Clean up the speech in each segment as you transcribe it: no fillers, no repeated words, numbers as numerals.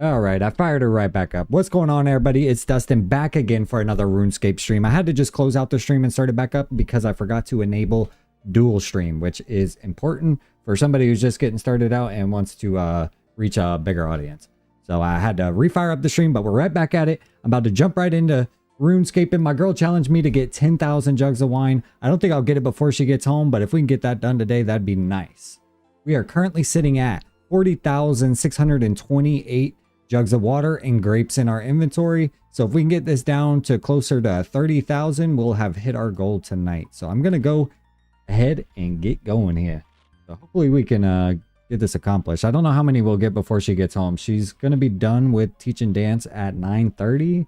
All right, I fired her right back up. What's going on, everybody? It's Dustin back again for another RuneScape stream. I had to just close out the stream and start it back up because I forgot to enable dual stream, which is important for somebody who's just getting started out and wants to reach a bigger audience. So I had to refire up the stream, but we're right back at it. I'm about to jump right into RuneScape, and my girl challenged me to get 10,000 jugs of wine. I don't think I'll get it before she gets home, but if we can get that done today, that'd be nice. We are currently sitting at 40,628 jugs of water and grapes in our inventory. So if we can get this down to closer to 30,000, we'll have hit our goal tonight. So I'm going to go ahead and get going here. So hopefully we can get this accomplished. I don't know how many we'll get before she gets home. She's going to be done with teaching dance at 9:30.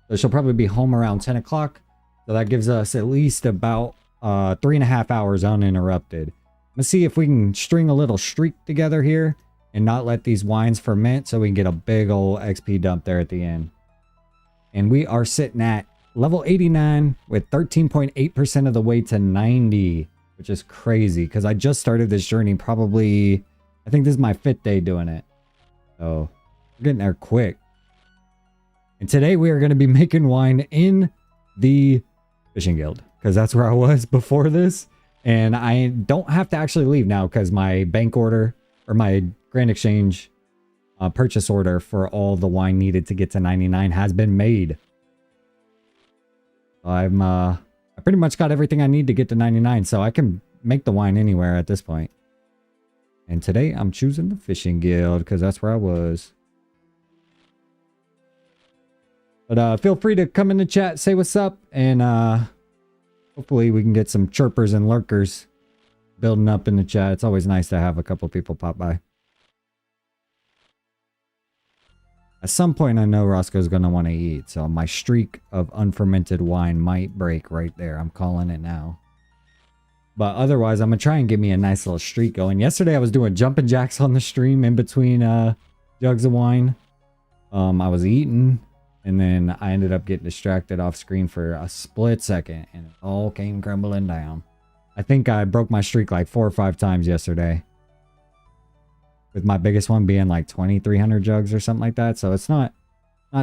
So she'll probably be home around 10 o'clock. So that gives us at least about 3.5 hours uninterrupted. Let's see if we can string a little streak together here and not let these wines ferment so we can get a big old XP dump there at the end. And we are sitting at level 89 with 13.8% of the way to 90, which is crazy because I just started this journey probably, I think this is my 5th day doing it. So we're getting there quick. And today we are going to be making wine in the fishing guild because that's where I was before this. And I don't have to actually leave now because my bank order or my Grand Exchange purchase order for all the wine needed to get to 99 has been made. I pretty much got everything I need to get to 99, so I can make the wine anywhere at this point. And today I'm choosing the fishing guild because that's where I was. But feel free to come in the chat, say what's up, and hopefully we can get some chirpers and lurkers building up in the chat. It's always nice to have a couple people pop by. At some point, I know Roscoe's going to want to eat, so my streak of unfermented wine might break right there. I'm calling it now. But otherwise, I'm going to try and get me a nice little streak going. Yesterday, I was doing jumping jacks on the stream in between jugs of wine. I was eating, and then I ended up getting distracted off screen for a split second, and it all came crumbling down. I think I broke my streak like 4 or 5 times yesterday. With my biggest one being like 2,300 jugs or something like that. So it's not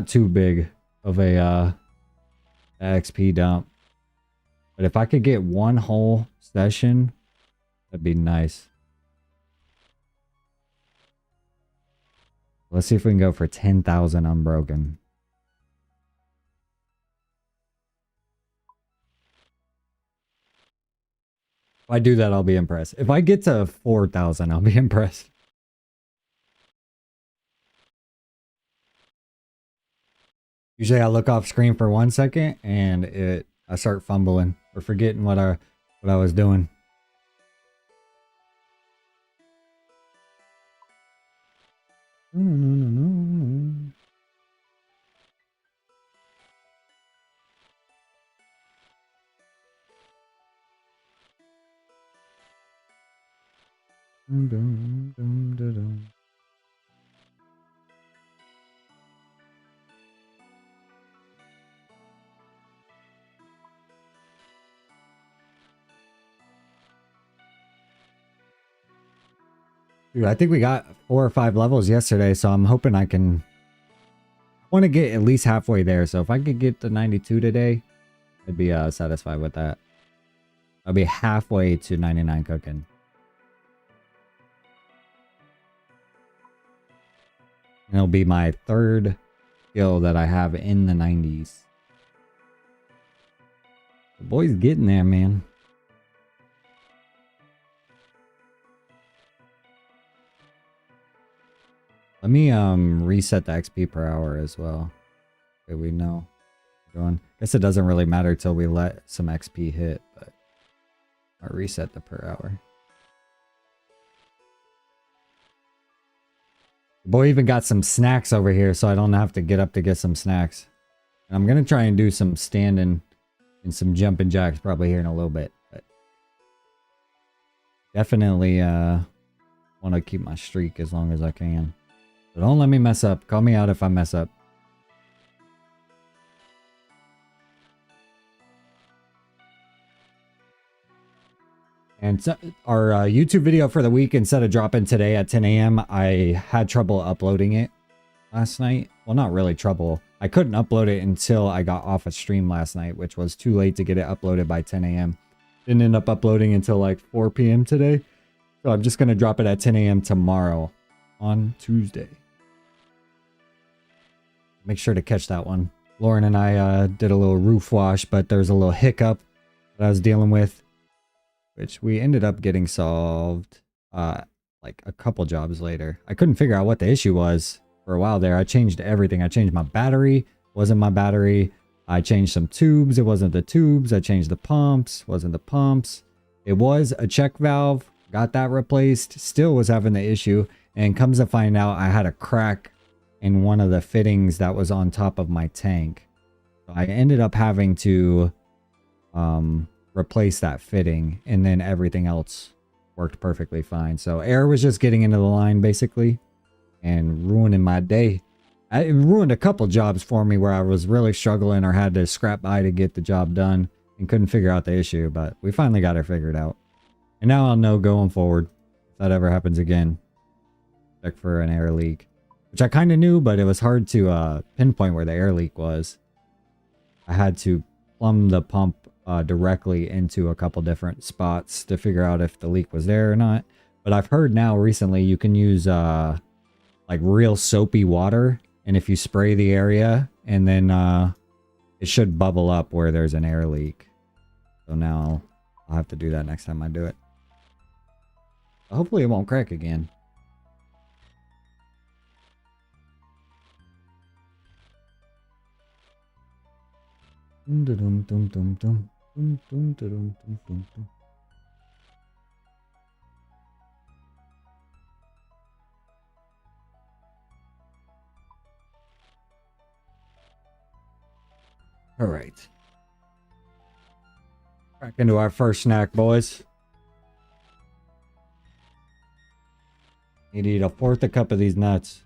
too big of a XP dump. But if I could get one whole session, that'd be nice. Let's see if we can go for 10,000 unbroken. If I do that, I'll be impressed. If I get to 4,000, I'll be impressed. Usually I look off screen for 1 second and I start fumbling or forgetting what I was doing. Dude, I think we got 4 or 5 levels yesterday, so I'm hoping I want to get at least halfway there. So if I could get to 92 today, I'd be satisfied with that. I'll be halfway to 99 cooking. And it'll be my 3rd skill that I have in the 90s. The boy's getting there, man. Let me reset the XP per hour as well. Okay, we know what we're doing. Guess it doesn't really matter till we let some XP hit, but I'll reset the per hour. The boy even got some snacks over here, so I don't have to get up to get some snacks. And I'm gonna try and do some standing and some jumping jacks probably here in a little bit, but definitely want to keep my streak as long as I can. So don't let me mess up. Call me out if I mess up. And so our YouTube video for the week, instead of dropping today at 10 a.m., I had trouble uploading it. last night. Well, not really trouble. I couldn't upload it until I got off a stream last night, which was too late to get it uploaded by 10 a.m. Didn't end up uploading until like 4 p.m. today. So I'm just going to drop it at 10 a.m. tomorrow on Tuesday. Make sure to catch that one. Lauren and I did a little roof wash, but there's a little hiccup that I was dealing with, which we ended up getting solved like a couple jobs later. I couldn't figure out what the issue was for a while there. I changed everything. I changed my battery. Wasn't my battery. I changed some tubes. It wasn't the tubes. I changed the pumps. Wasn't the pumps. It was a check valve. Got that replaced. Still was having the issue. And comes to find out, I had a crack in one of the fittings that was on top of my tank. So I ended up having to replace that fitting, and then everything else worked perfectly fine. So air was just getting into the line basically and ruining my day. It ruined a couple jobs for me where I was really struggling or had to scrap by to get the job done and couldn't figure out the issue, but we finally got it figured out. And now I'll know going forward if that ever happens again. Check for an air leak, which I kind of knew, but it was hard to pinpoint where the air leak was. I had to plumb the pump directly into a couple different spots to figure out if the leak was there or not. But I've heard now recently you can use like real soapy water, and if you spray the area, and then it should bubble up where there's an air leak. So now I'll have to do that next time I do it. Hopefully it won't crack again. All right. Back into our first snack, boys. Need to eat a fourth a cup of these nuts.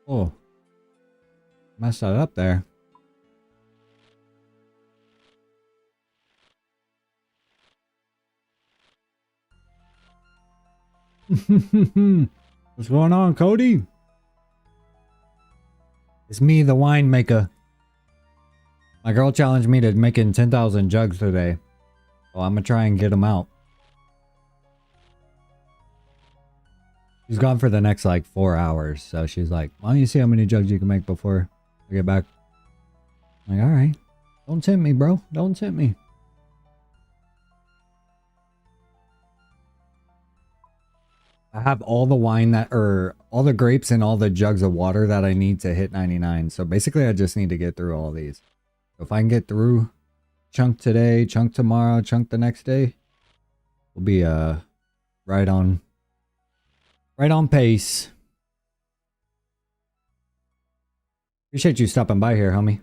Oh, messed that up there. What's going on, Cody? It's me, the winemaker. My girl challenged me to making 10,000 jugs today, so I'm gonna try and get them out. She's gone for the next like 4 hours, so she's like, why don't you see how many jugs you can make before I get back? I'm like, all right. Don't tempt me, bro. Don't tempt me. I have all the wine that, or all the grapes and all the jugs of water that I need to hit 99. So basically I just need to get through all these. So if I can get through chunk today, chunk tomorrow, chunk the next day, we'll be right on pace. Appreciate you stopping by here, homie.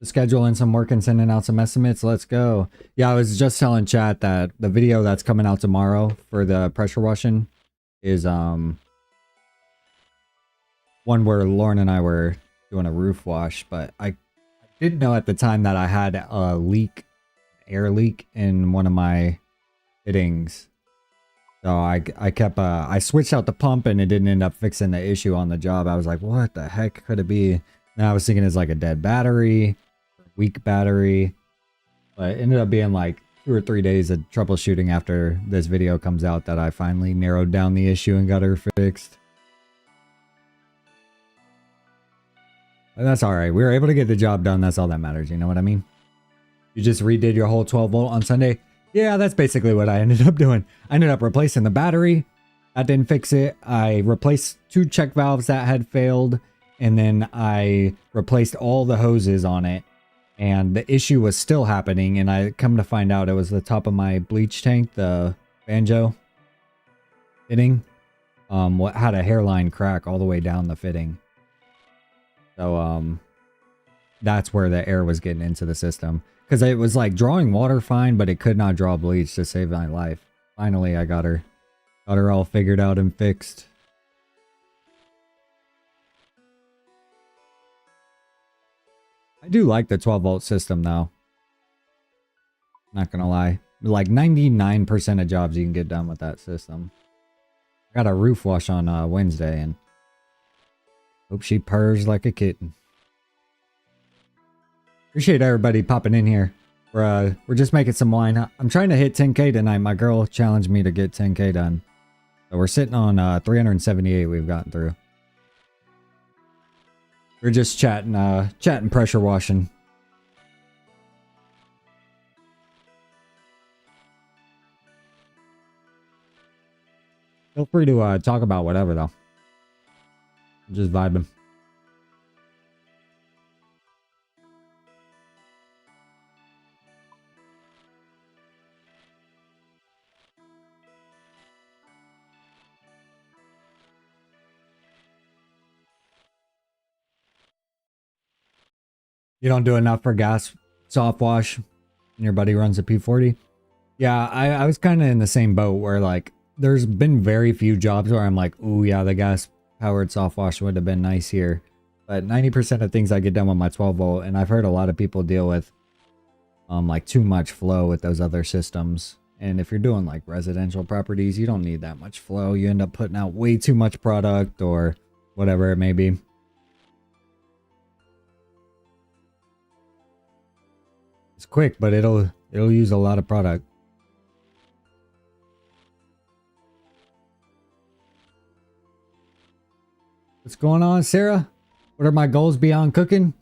Scheduling some work and sending out some estimates. Let's go. Yeah, I was just telling chat that the video that's coming out tomorrow for the pressure washing is one where Lauren and I were doing a roof wash, but I didn't know at the time that I had a leak, air leak in one of my fittings. So I switched out the pump and it didn't end up fixing the issue on the job. I was like, what the heck could it be? And I was thinking it's like a dead battery, weak battery, but it ended up being like 2 or 3 days of troubleshooting after this video comes out that I finally narrowed down the issue and got her fixed. But that's all right. We were able to get the job done. That's all that matters. You know what I mean? You just redid your whole 12 volt on Sunday. Yeah, that's basically what I ended up doing. I ended up replacing the battery. That didn't fix it. I replaced 2 check valves that had failed. and then I replaced all the hoses on it, and the issue was still happening, and I come to find out it was the top of my bleach tank, the banjo fitting, what had a hairline crack all the way down the fitting. So that's where the air was getting into the system, because it was like drawing water fine, but it could not draw bleach to save my life. Finally, I got her all figured out and fixed. I do like the 12-volt system though. Not gonna lie. Like 99% of jobs you can get done with that system. I got a roof wash on Wednesday, and hope she purrs like a kitten. Appreciate everybody popping in here. We're just making some wine. I'm trying to hit 10k tonight. My girl challenged me to get 10k done. So we're sitting on 378 we've gotten through. We're just chatting pressure washing. Feel free to talk about whatever though. I'm just vibing. You don't do enough for gas soft wash and your buddy runs a P40? Yeah, I was kind of in the same boat where like there's been very few jobs where I'm like, ooh yeah, the gas powered soft wash would have been nice here. But 90% of things I get done with my 12 volt, and I've heard a lot of people deal with like too much flow with those other systems. And if you're doing like residential properties, you don't need that much flow. You end up putting out way too much product or whatever it may be. It's quick, but it'll use a lot of product. What's going on, Sarah? What are my goals beyond cooking?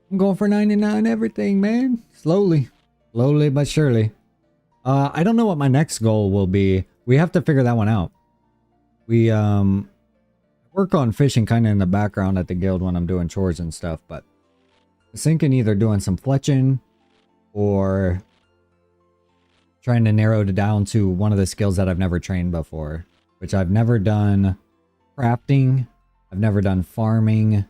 I'm going for 99 everything, man. Slowly but surely. I don't know what my next goal will be. We have to figure that one out. We work on fishing kind of in the background at the guild when I'm doing chores and stuff, but I was thinking either doing some fletching or trying to narrow it down to one of the skills that I've never trained before, which I've never done crafting. I've never done farming.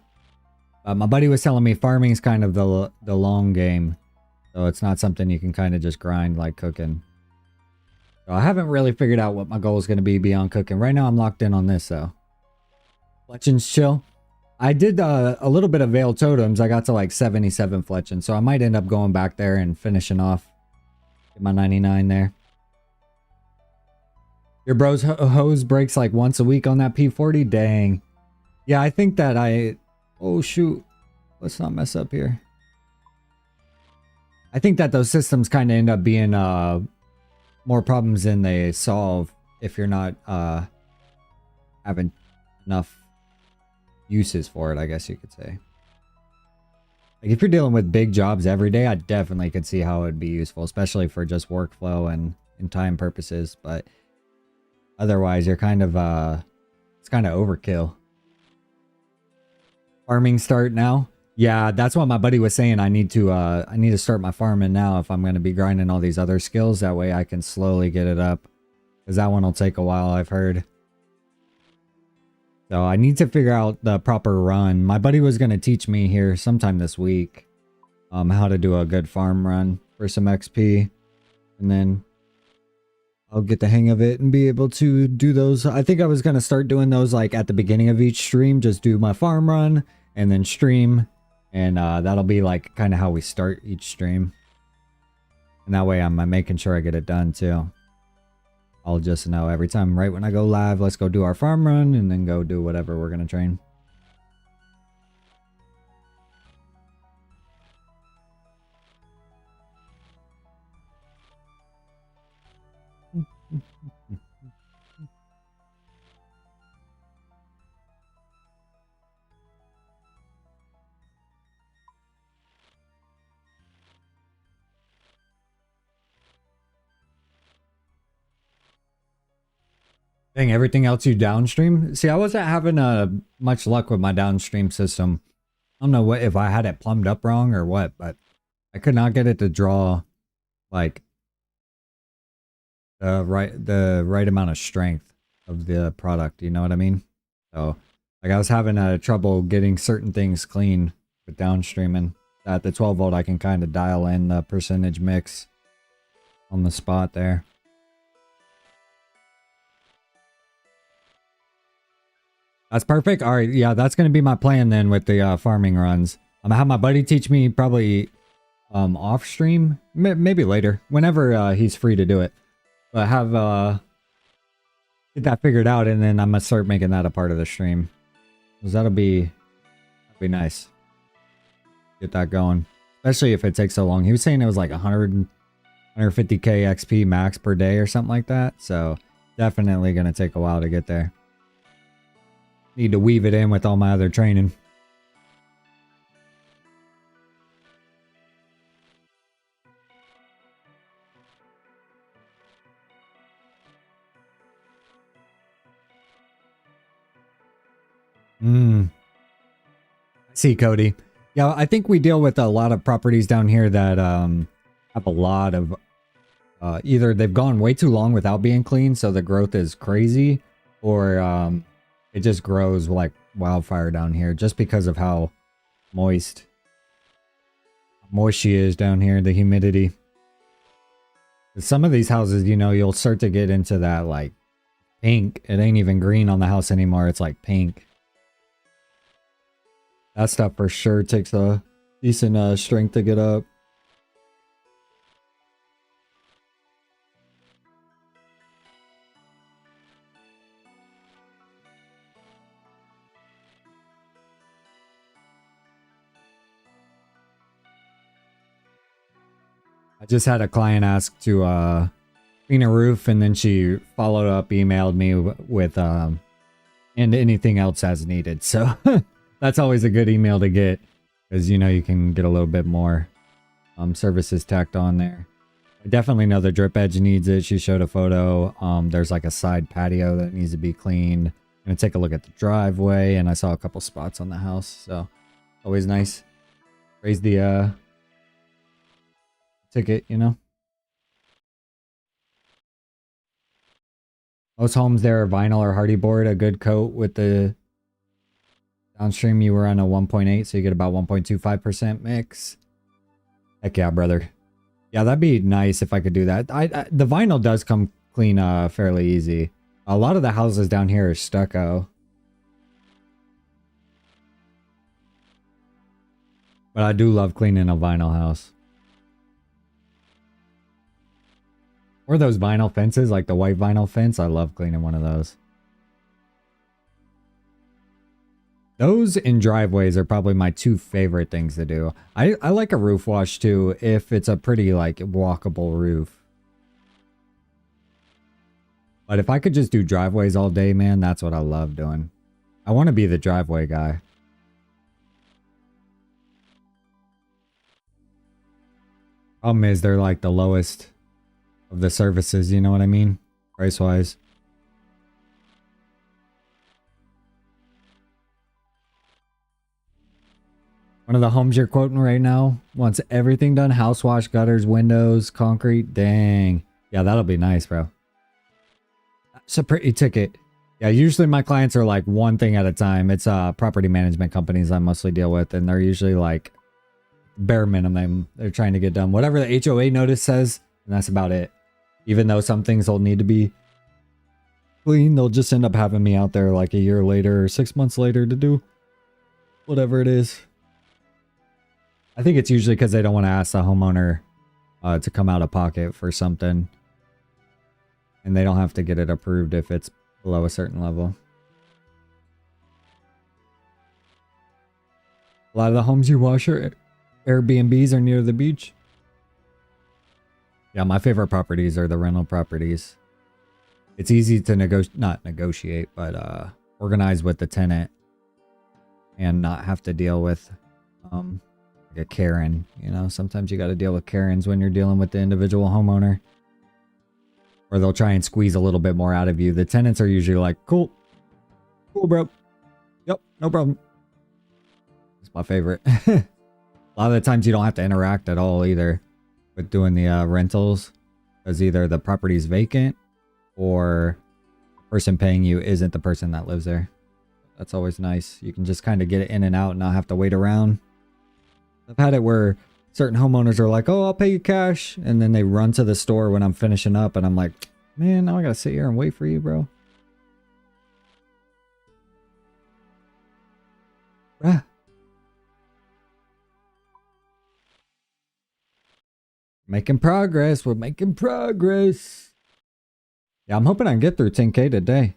My buddy was telling me farming is kind of the long game. So it's not something you can kind of just grind like cooking. So I haven't really figured out what my goal is going to be beyond cooking. Right now I'm locked in on this though. Fletching's chill. I did a little bit of Veiled Totems. I got to like 77 fletching. So I might end up going back there and finishing off. Get my 99 there. Your bro's hose breaks like once a week on that P40? Dang. Yeah, I think that oh shoot. Let's not mess up here. I think that those systems kind of end up being more problems than they solve if you're not having enough uses for it, I guess you could say. Like if you're dealing with big jobs every day, I definitely could see how it would be useful, especially for just workflow and time purposes. But otherwise, you're kind of it's kind of overkill. Farming start now? Yeah, that's what my buddy was saying. I need to start my farming now if I'm going to be grinding all these other skills. That way I can slowly get it up, because that one will take a while, I've heard. So I need to figure out the proper run. My buddy was going to teach me here sometime this week how to do a good farm run for some XP. And then I'll get the hang of it and be able to do those. I think I was going to start doing those like at the beginning of each stream. Just do my farm run and then stream. And that'll be like kind of how we start each stream. And that way I'm making sure I get it done too. I'll just know every time right when I go live, let's go do our farm run and then go do whatever we're going to train. Dang, everything else you downstream? See, I wasn't having much luck with my downstream system. I don't know what if I had it plumbed up wrong or what, but I could not get it to draw like the right amount of strength of the product, you know what I mean? So like I was having trouble getting certain things clean with downstreaming. At the 12 volt I can kind of dial in the percentage mix on the spot there. That's perfect. All right, yeah, that's gonna be my plan then with the farming runs. I'm gonna have my buddy teach me probably off stream, maybe later, whenever he's free to do it. But have get that figured out, and then I'm gonna start making that a part of the stream, because that'll be nice. Get that going, especially if it takes so long. He was saying it was like 150k XP max per day or something like that. So definitely gonna take a while to get there. Need to weave it in with all my other training. See, Cody. Yeah, I think we deal with a lot of properties down here that have a lot of either they've gone way too long without being clean, so the growth is crazy, or it just grows like wildfire down here just because of how moist she is down here, the humidity. Some of these houses, you know, you'll start to get into that like pink. It ain't even green on the house anymore. It's like pink. That stuff for sure takes a decent strength to get up. I just had a client ask to clean a roof, and then she followed up, emailed me with and anything else as needed. So that's always a good email to get, because you know you can get a little bit more services tacked on there. I definitely know the drip edge needs it. She showed a photo. There's like a side patio that needs to be cleaned. I'm gonna take a look at the driveway, and I saw a couple spots on the house, so always nice. Raise the ticket, you know. Most homes there are vinyl or hardy board, a good coat with the downstream. You were on a 1.8, so you get about 1.25% mix. Heck yeah, brother. Yeah, that'd be nice if I could do that. The vinyl does come clean fairly easy. A lot of the houses down here are stucco. But I do love cleaning a vinyl house. Or those vinyl fences, like the white vinyl fence. I love cleaning one of those. Those in driveways are probably my two favorite things to do. I like a roof wash too, if it's a pretty like walkable roof. But if I could just do driveways all day, man, that's what I love doing. I want to be the driveway guy. Problem is they're like the lowest of the services, you know what I mean? Price-wise. One of the homes you're quoting right now wants everything done. House wash, gutters, windows, concrete. Dang. Yeah, that'll be nice, bro. It's a pretty ticket. Yeah, usually my clients are like one thing at a time. It's property management companies I mostly deal with, and they're usually like bare minimum. They're trying to get done whatever the HOA notice says, and that's about it. Even though some things will need to be clean, they'll just end up having me out there like a year later or 6 months later to do whatever it is. I think it's usually because they don't want to ask the homeowner to come out of pocket for something. And they don't have to get it approved if it's below a certain level. A lot of the homes you wash are Airbnbs are near the beach. Yeah, my favorite properties are the rental properties. It's easy to not negotiate, but organize with the tenant and not have to deal with like a Karen. You know, sometimes you got to deal with Karens when you're dealing with the individual homeowner. Or they'll try and squeeze a little bit more out of you. The tenants are usually like, cool. Cool, bro. Yep, no problem. It's my favorite. A lot of the times you don't have to interact at all either with doing the rentals. Because either the property's vacant or the person paying you isn't the person that lives there. That's always nice. You can just kind of get it in and out and not have to wait around. I've had it where certain homeowners are like, oh, I'll pay you cash. And then they run to the store when I'm finishing up. And I'm like, man, now I got to sit here and wait for you, bro. Bruh. Making progress. We're making progress. Yeah, I'm hoping I can get through 10K today.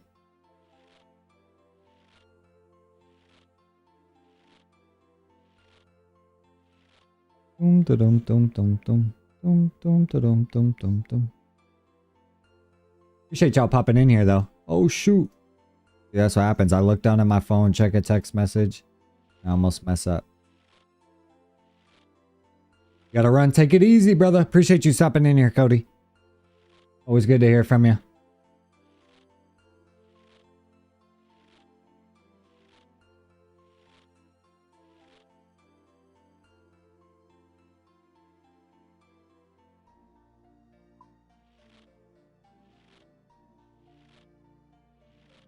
Appreciate y'all popping in here though. Oh shoot. Yeah, that's what happens. I look down at my phone, check a text message. I almost mess up. You gotta run. Take it easy, brother. Appreciate you stopping in here, Cody. Always good to hear from you.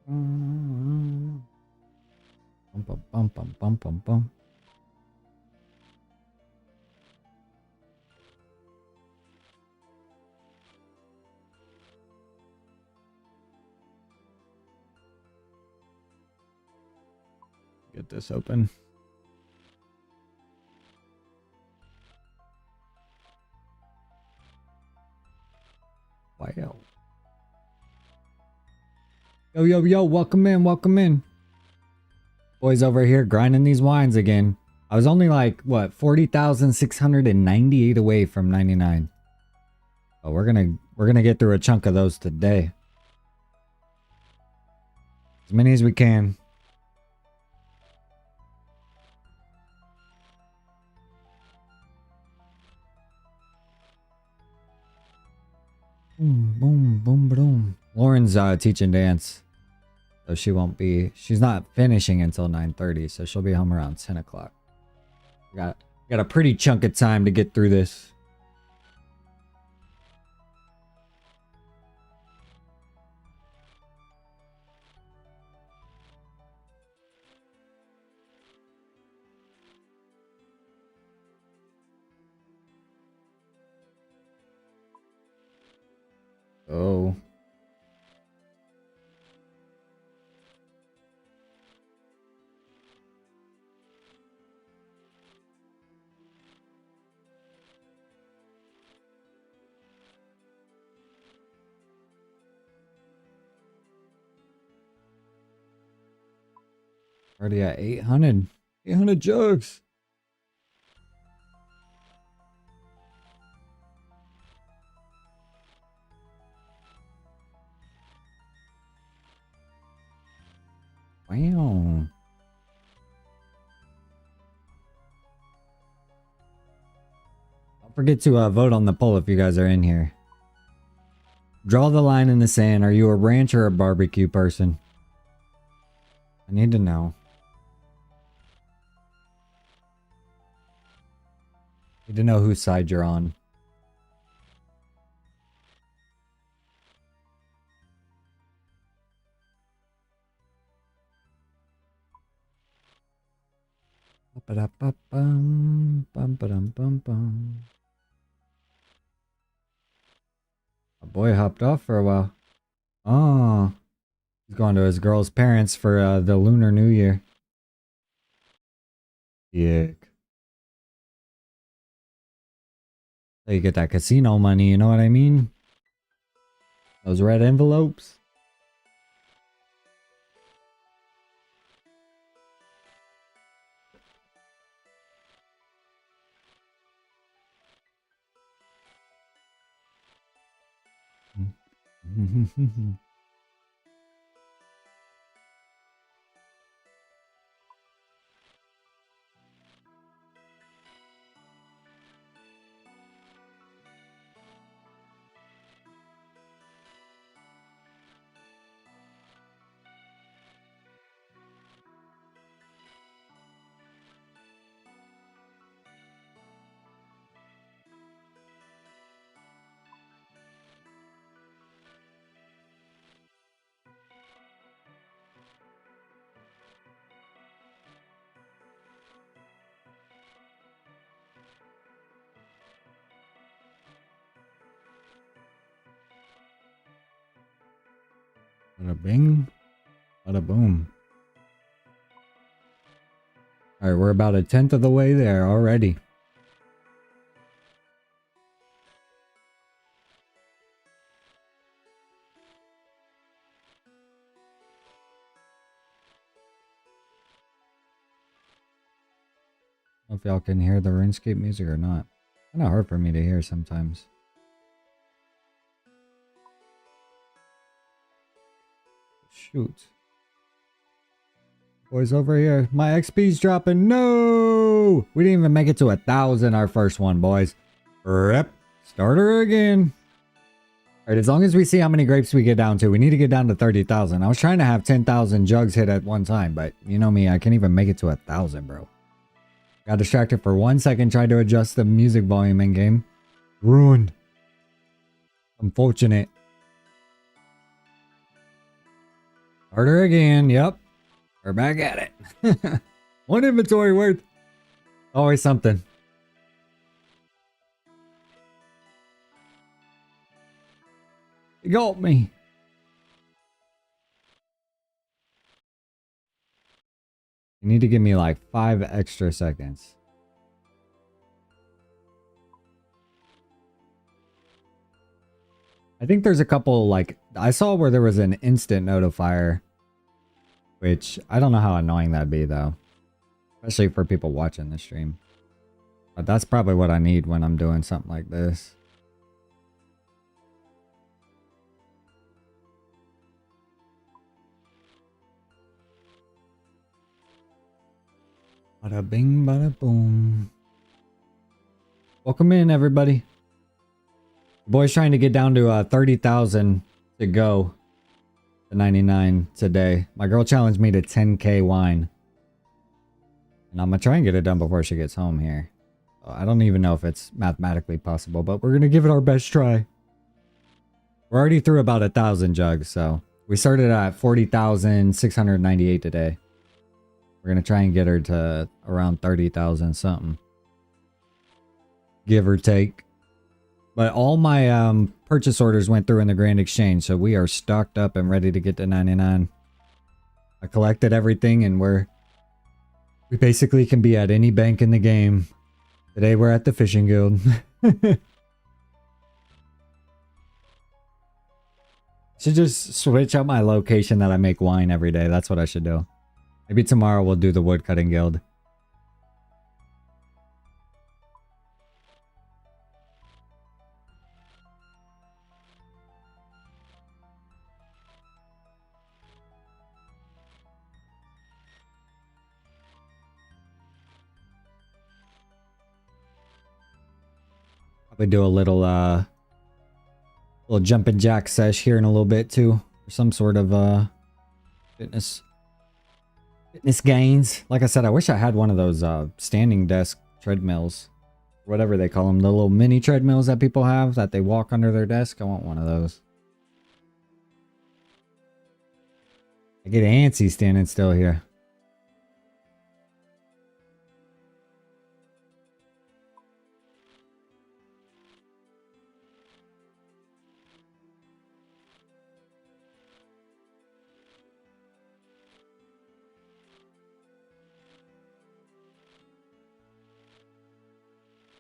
Bum, bum, bum, bum, bum, bum, bum. Get this open. Wow. Yo, yo, yo, welcome in, welcome in. Boys over here grinding these wines again. I was only like, what, 40,698 away from 99. But we're gonna get through a chunk of those today. As many as we can. Boom, boom, boom, boom. Lauren's teaching dance. So she's not finishing until 9:30, so she'll be home around 10 o'clock. We got a pretty chunk of time to get through this. Oh. Already at 800. 800 jugs. Wow. Don't forget to vote on the poll if you guys are in here. Draw the line in the sand. Are you a ranch or a barbecue person? I need to know. Need to know whose side you're on. Bum, bum, ba-dum, bum, bum. A boy hopped off for a while. Oh, he's going to his girl's parents for the Lunar New Year. Yeah. So you get that casino money, you know what I mean? Those red envelopes. Bada bing. Bada boom. Alright, we're about 1/10 of the way there already. I don't know if y'all can hear the Runescape music or not. Kind of hard for me to hear sometimes. Shoot. Boys over here. My XP's dropping. No! We didn't even make it to 1,000 our first one, boys. Rip. Starter again. Alright, as long as we see how many grapes we get down to. We need to get down to 30,000. I was trying to have 10,000 jugs hit at one time, but you know me, I can't even make it to 1,000, bro. Got distracted for 1 second trying to adjust the music volume in game. Ruined. Unfortunate. Starter again. Yep. We're back at it. One inventory worth. Always something. You got me. You need to give me like 5 extra seconds. I think there's a couple, like, I saw where there was an instant notifier. Which, I don't know how annoying that'd be, though. Especially for people watching the stream. But that's probably what I need when I'm doing something like this. Bada bing, bada boom. Welcome in, everybody. The boy's trying to get down to 30,000 to go. 99 today. My girl challenged me to 10k wine. And I'm gonna try and get it done before she gets home here. I don't even know if it's mathematically possible, but we're gonna give it our best try. We're already through about 1,000 jugs, so we started at 40,698 today. We're gonna try and get her to around 30,000 something. Give or take. But all my purchase orders went through in the Grand Exchange, so we are stocked up and ready to get to 99. I collected everything and we basically can be at any bank in the game. Today we're at the Fishing Guild. Should just switch out my location that I make wine every day. That's what I should do. Maybe tomorrow we'll do the Woodcutting Guild. Probably do a little jumping jack sesh here in a little bit too, or some sort of fitness gains. Like I said, I wish I had one of those standing desk treadmills, whatever they call them, the little mini treadmills that people have that they walk under their desk. I want one of those. I get antsy standing still here.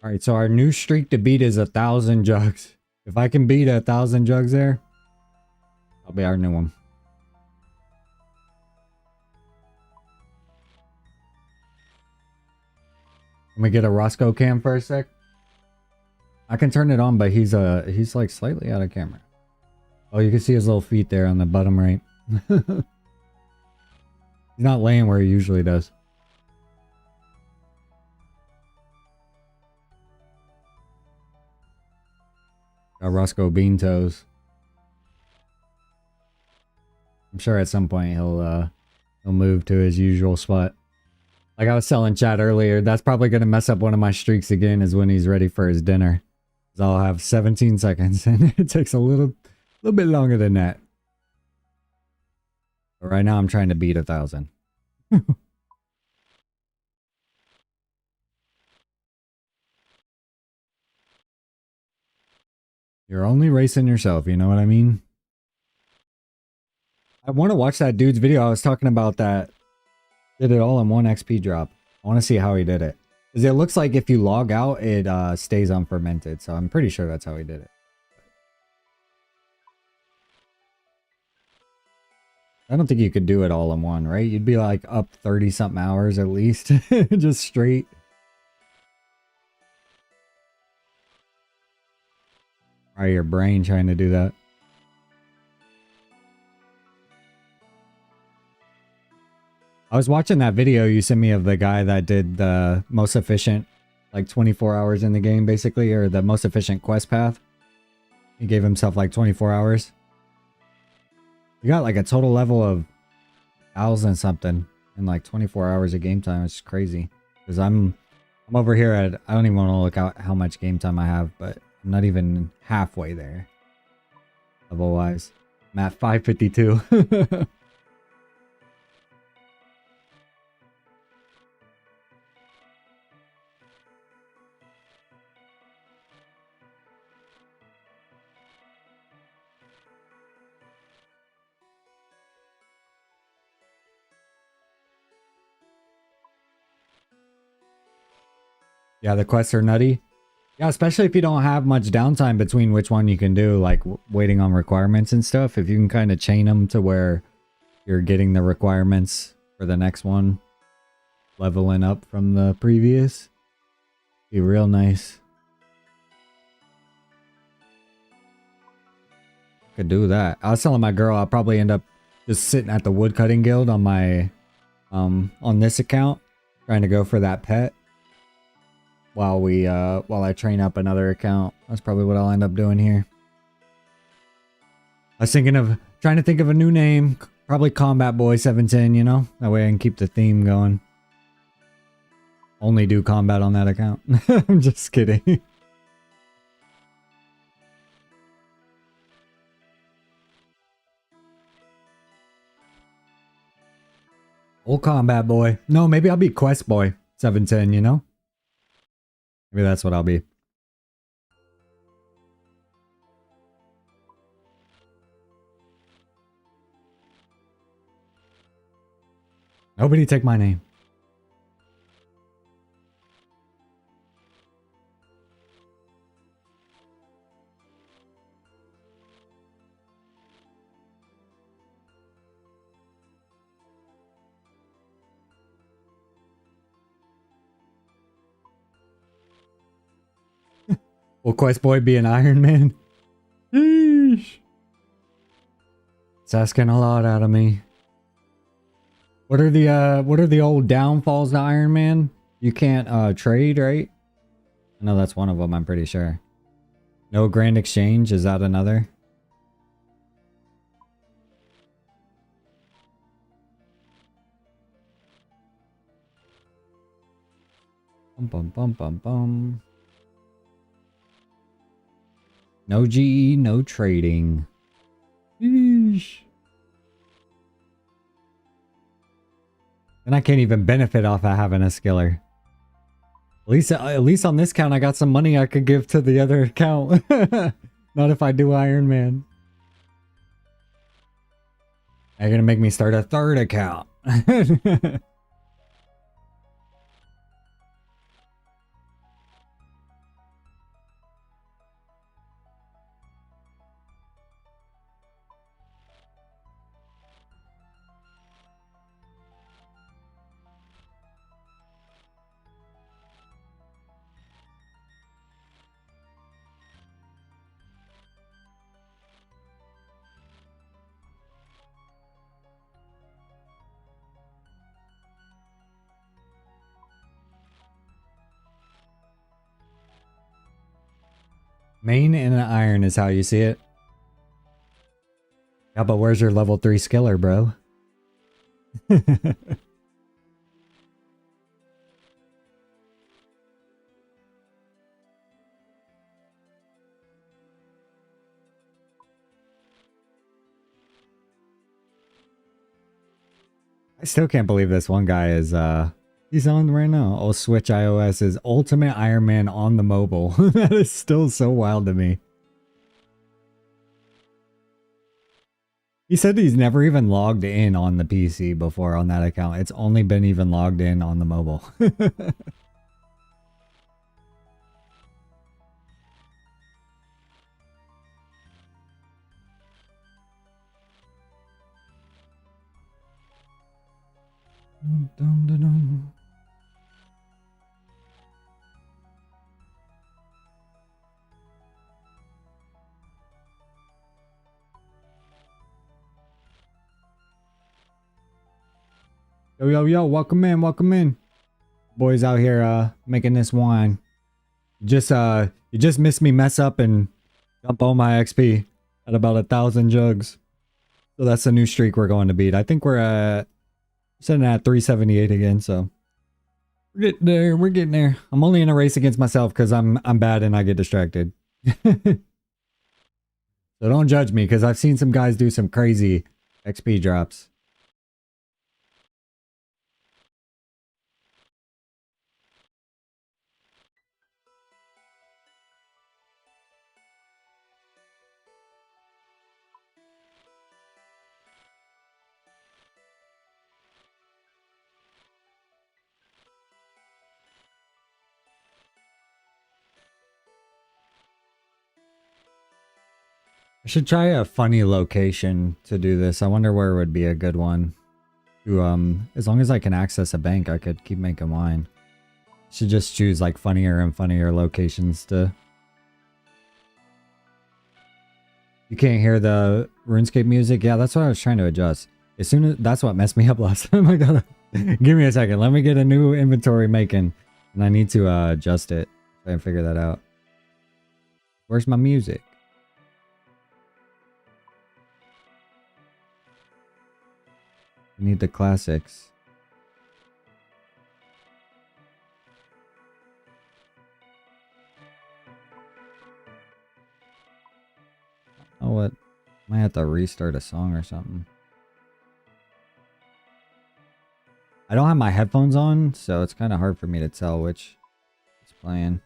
All right, so our new streak to beat is 1,000 jugs. If I can beat 1,000 jugs there, that'll be our new one. Let me get a Roscoe cam for a sec. I can turn it on, but he's like slightly out of camera. Oh, you can see his little feet there on the bottom right. He's not laying where he usually does. Got Roscoe Bean Toes. I'm sure at some point he'll move to his usual spot. Like I was telling chat earlier, that's probably gonna mess up one of my streaks again, is when he's ready for his dinner. 'Cause I'll have 17 seconds and it takes a little bit longer than that. But right now I'm trying to beat 1,000. You're only racing yourself, you know what I mean? I want to watch that dude's video. I was talking about that. Did it all in one XP drop. I want to see how he did it. Because it looks like if you log out, it stays unfermented. So I'm pretty sure that's how he did it. I don't think you could do it all in one, right? You'd be like up 30 something hours at least. Just straight. Or your brain trying to do that. I was watching that video you sent me of the guy that did the most efficient, like 24 hours in the game basically, or the most efficient quest path. He gave himself like 24 hours. You got like a total level of 1,000 something in like 24 hours of game time. It's crazy. Because I'm over here at, I don't even want to look out how much game time I have, but I'm not even halfway there. Level wise. I'm at 552. Yeah, the quests are nutty. Yeah, especially if you don't have much downtime between which one you can do, like waiting on requirements and stuff. If you can kind of chain them to where you're getting the requirements for the next one, leveling up from the previous, be real nice. Could do that. I was telling my girl I'll probably end up just sitting at the woodcutting guild on my on this account, trying to go for that pet. While I train up another account. That's probably what I'll end up doing here. I was trying to think of a new name. Probably Combat Boy 710, you know? That way I can keep the theme going. Only do combat on that account. I'm just kidding. Old Combat Boy. No, maybe I'll be Quest Boy 710, you know? Maybe that's what I'll be. Nobody take my name. Will Quest Boy be an Iron Man? Sheesh. It's asking a lot out of me. What are the old downfalls to Iron Man? You can't trade, right? I know that's one of them, I'm pretty sure. No grand exchange, is that another? Bum bum bum bum bum. No GE, no trading. Sheesh. And I can't even benefit off of having a skiller. At least on this count, I got some money I could give to the other account. Not if I do Iron Man. You're gonna make me start a third account. Main and an iron is how you see it. Yeah, but where's your level 3 skiller, bro? I still can't believe this one guy is he's on right now. Oh, Switch iOS is Ultimate Iron Man on the mobile. That is still so wild to me. He said he's never even logged in on the PC before on that account. It's only been even logged in on the mobile. Dum, dum, dum, dum. Yo, yo, yo, welcome in, welcome in. Boys out here making this wine. You just missed me mess up and dump all my XP at about 1,000 jugs. So that's the new streak we're going to beat. I think we're sitting at 378 again, so we're getting there, we're getting there. I'm only in a race against myself because I'm bad and I get distracted. So don't judge me because I've seen some guys do some crazy XP drops. I should try a funny location to do this. I wonder where would be a good one. To, as long as I can access a bank, I could keep making wine. Should just choose like funnier and funnier locations to. You can't hear the RuneScape music? Yeah, that's what I was trying to adjust. As soon as that's what messed me up last time. I gotta give me a second. Let me get a new inventory making, and I need to adjust it. Try and figure that out. Where's my music? I need the classics. Oh, what? Might have to restart a song or something. I don't have my headphones on, so it's kind of hard for me to tell which is playing.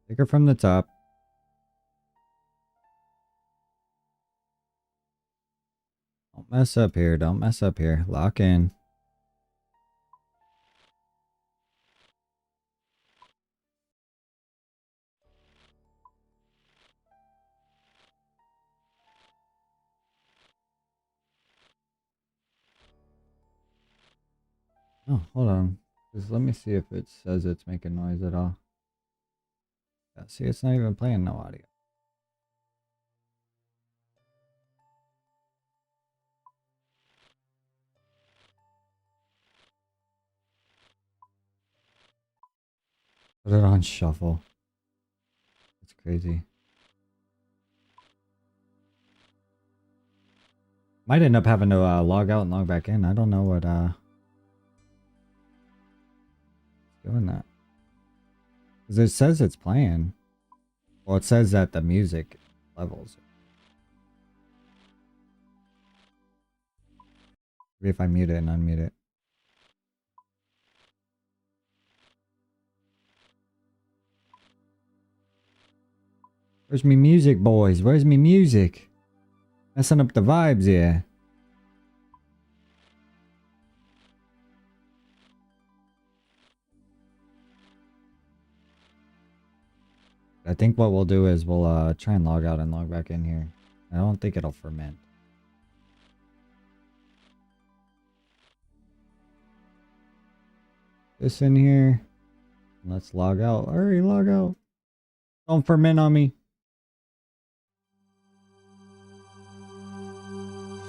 Take her from the top. Don't mess up here. Don't mess up here. Lock in. Oh, hold on. Just let me see if it says it's making noise at all. Yeah, see, it's not even playing no audio. Put it on shuffle. It's crazy. Might end up having to log out and log back in. I don't know what doing that. Because it says it's playing. Well, it says that the music levels. Maybe if I mute it and unmute it. Where's me music, boys? Where's me music? Messing up the vibes here. I think what we'll do is we'll try and log out and log back in here. I don't think it'll ferment. This in here. Let's log out. Hurry, log out. Don't ferment on me.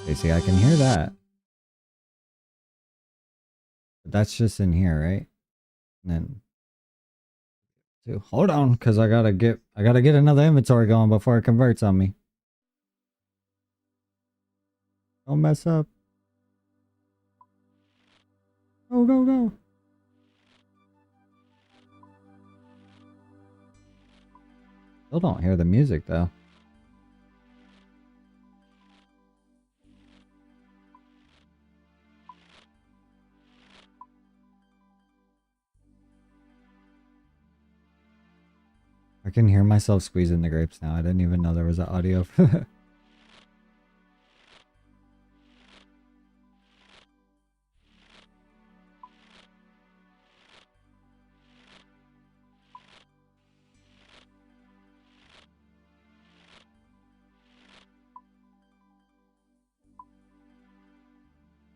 Okay, see, I can hear that. But that's just in here, right? And then hold on, because I gotta get another inventory going before it converts on me. Don't mess up. Go, go, go. Still don't hear the music though. I can hear myself squeezing the grapes now. I didn't even know there was an audio for that.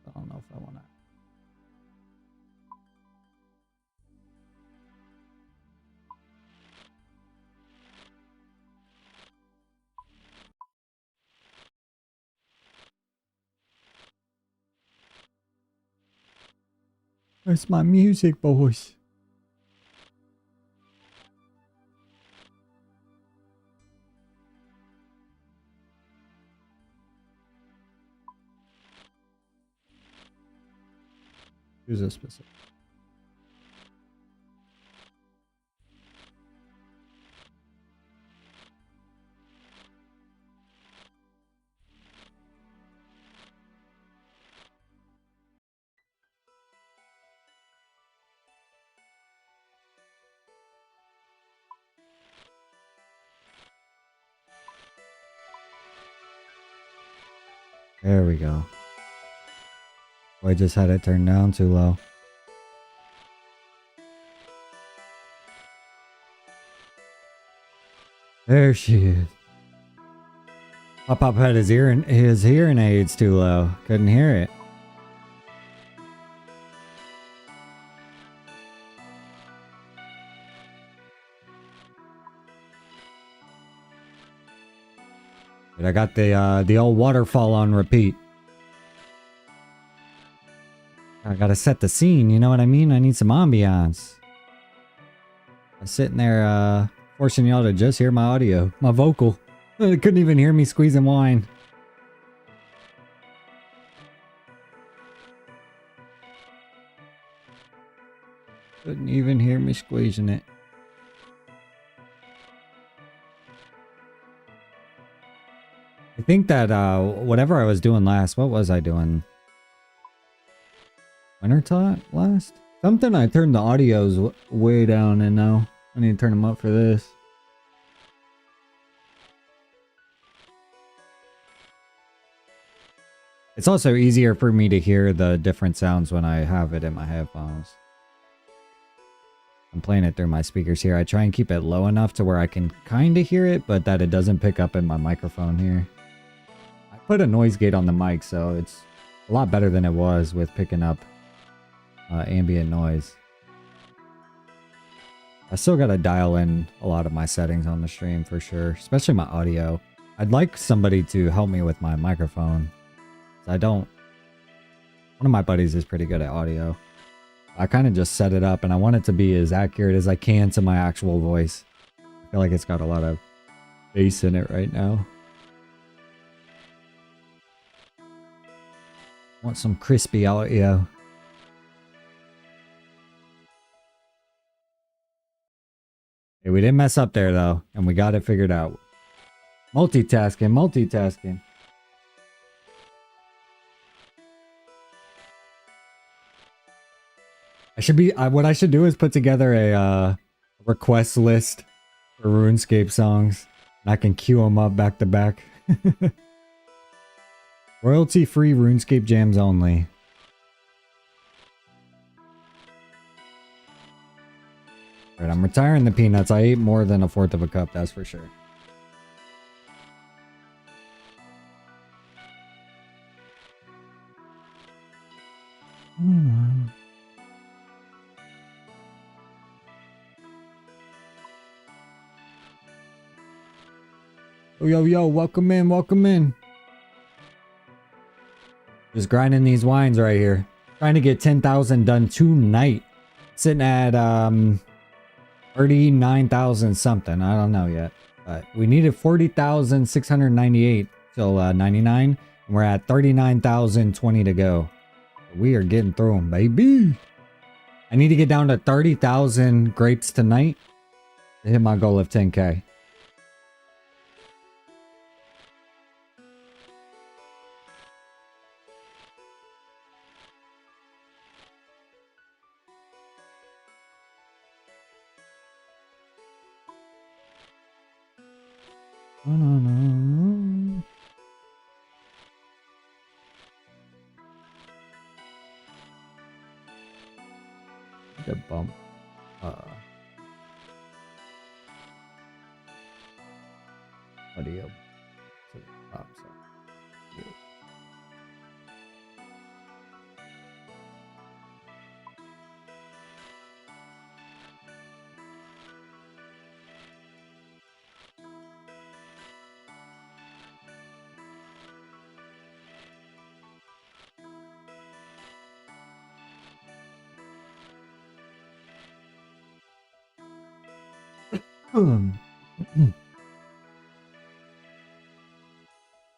I don't know if I want to. Where's my music, boys? Who's a specific? There we go. Oh, I just had it turned down too low. There she is. Pop had his hearing aids too low. Couldn't hear it. But I got the old waterfall on repeat. I gotta set the scene, you know what I mean? I need some ambiance. I'm sitting there forcing y'all to just hear my audio, my vocal. They couldn't even hear me squeezing wine. Couldn't even hear me squeezing it. I think that whatever I was doing last, what was I doing? Winter Tot last? Something I turned the audios way down and now I need to turn them up for this. It's also easier for me to hear the different sounds when I have it in my headphones. I'm playing it through my speakers here. I try and keep it low enough to where I can kind of hear it, but that it doesn't pick up in my microphone here. I put a noise gate on the mic, so it's a lot better than it was with picking up ambient noise. I still gotta dial in a lot of my settings on the stream for sure, especially my audio. I'd like somebody to help me with my microphone. I don't... One of my buddies is pretty good at audio. I kind of just set it up and I want it to be as accurate as I can to my actual voice. I feel like it's got a lot of bass in it right now. Want some crispy audio. Hey, we didn't mess up there though, and we got it figured out. Multitasking, multitasking. I should be, what I should do is put together a request list for RuneScape songs. And I can queue them up back to back. Royalty-free RuneScape jams only. Alright, I'm retiring the peanuts. I ate more than 1/4 of a cup, that's for sure. Oh, yo, welcome in, welcome in. Just grinding these wines right here. Trying to get 10,000 done tonight. Sitting at 39,000 something. I don't know yet. But we needed 40,698 till 99. And we're at 39,020 to go. We are getting through them, baby. I need to get down to 30,000 grapes tonight to hit my goal of 10K. No, no, no. The bump. Audio to the top side.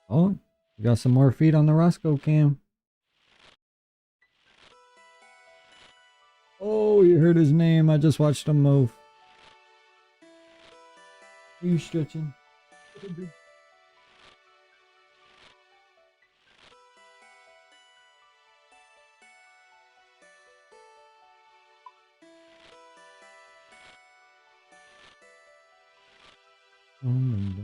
Oh, you got some more feet on the Roscoe cam. Oh, you heard his name. I just watched him move. Are you stretching? Oh, Linda.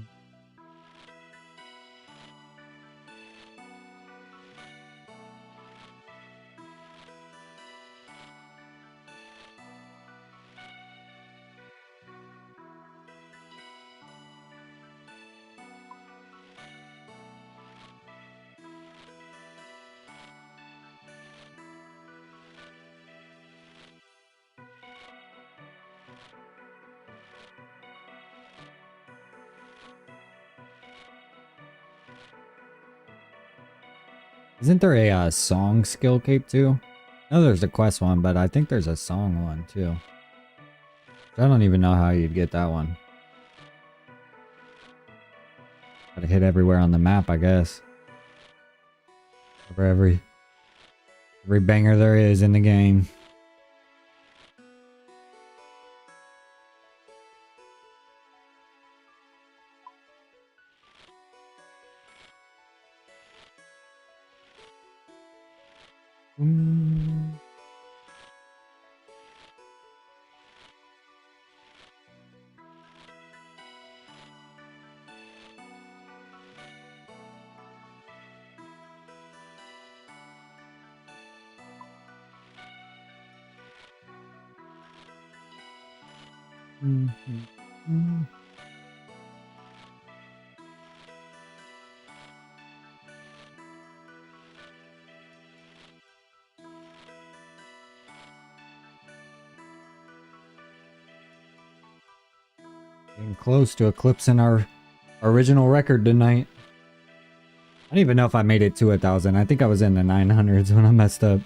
Isn't there a song skill cape too? I know there's a quest one, but I think there's a song one too. I don't even know how you'd get that one. Gotta hit everywhere on the map, I guess. For every banger there is in the game. Getting close to eclipsing our original record tonight. I don't even know if I made it to 1,000. I think I was in the 900s when I messed up.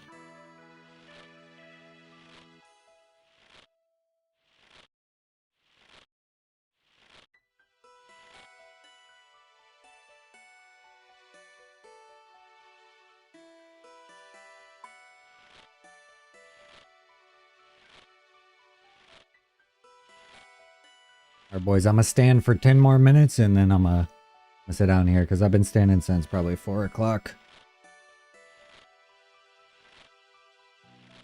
Alright, boys, I'm gonna stand for 10 more minutes and then I'm gonna sit down here because I've been standing since probably 4 o'clock.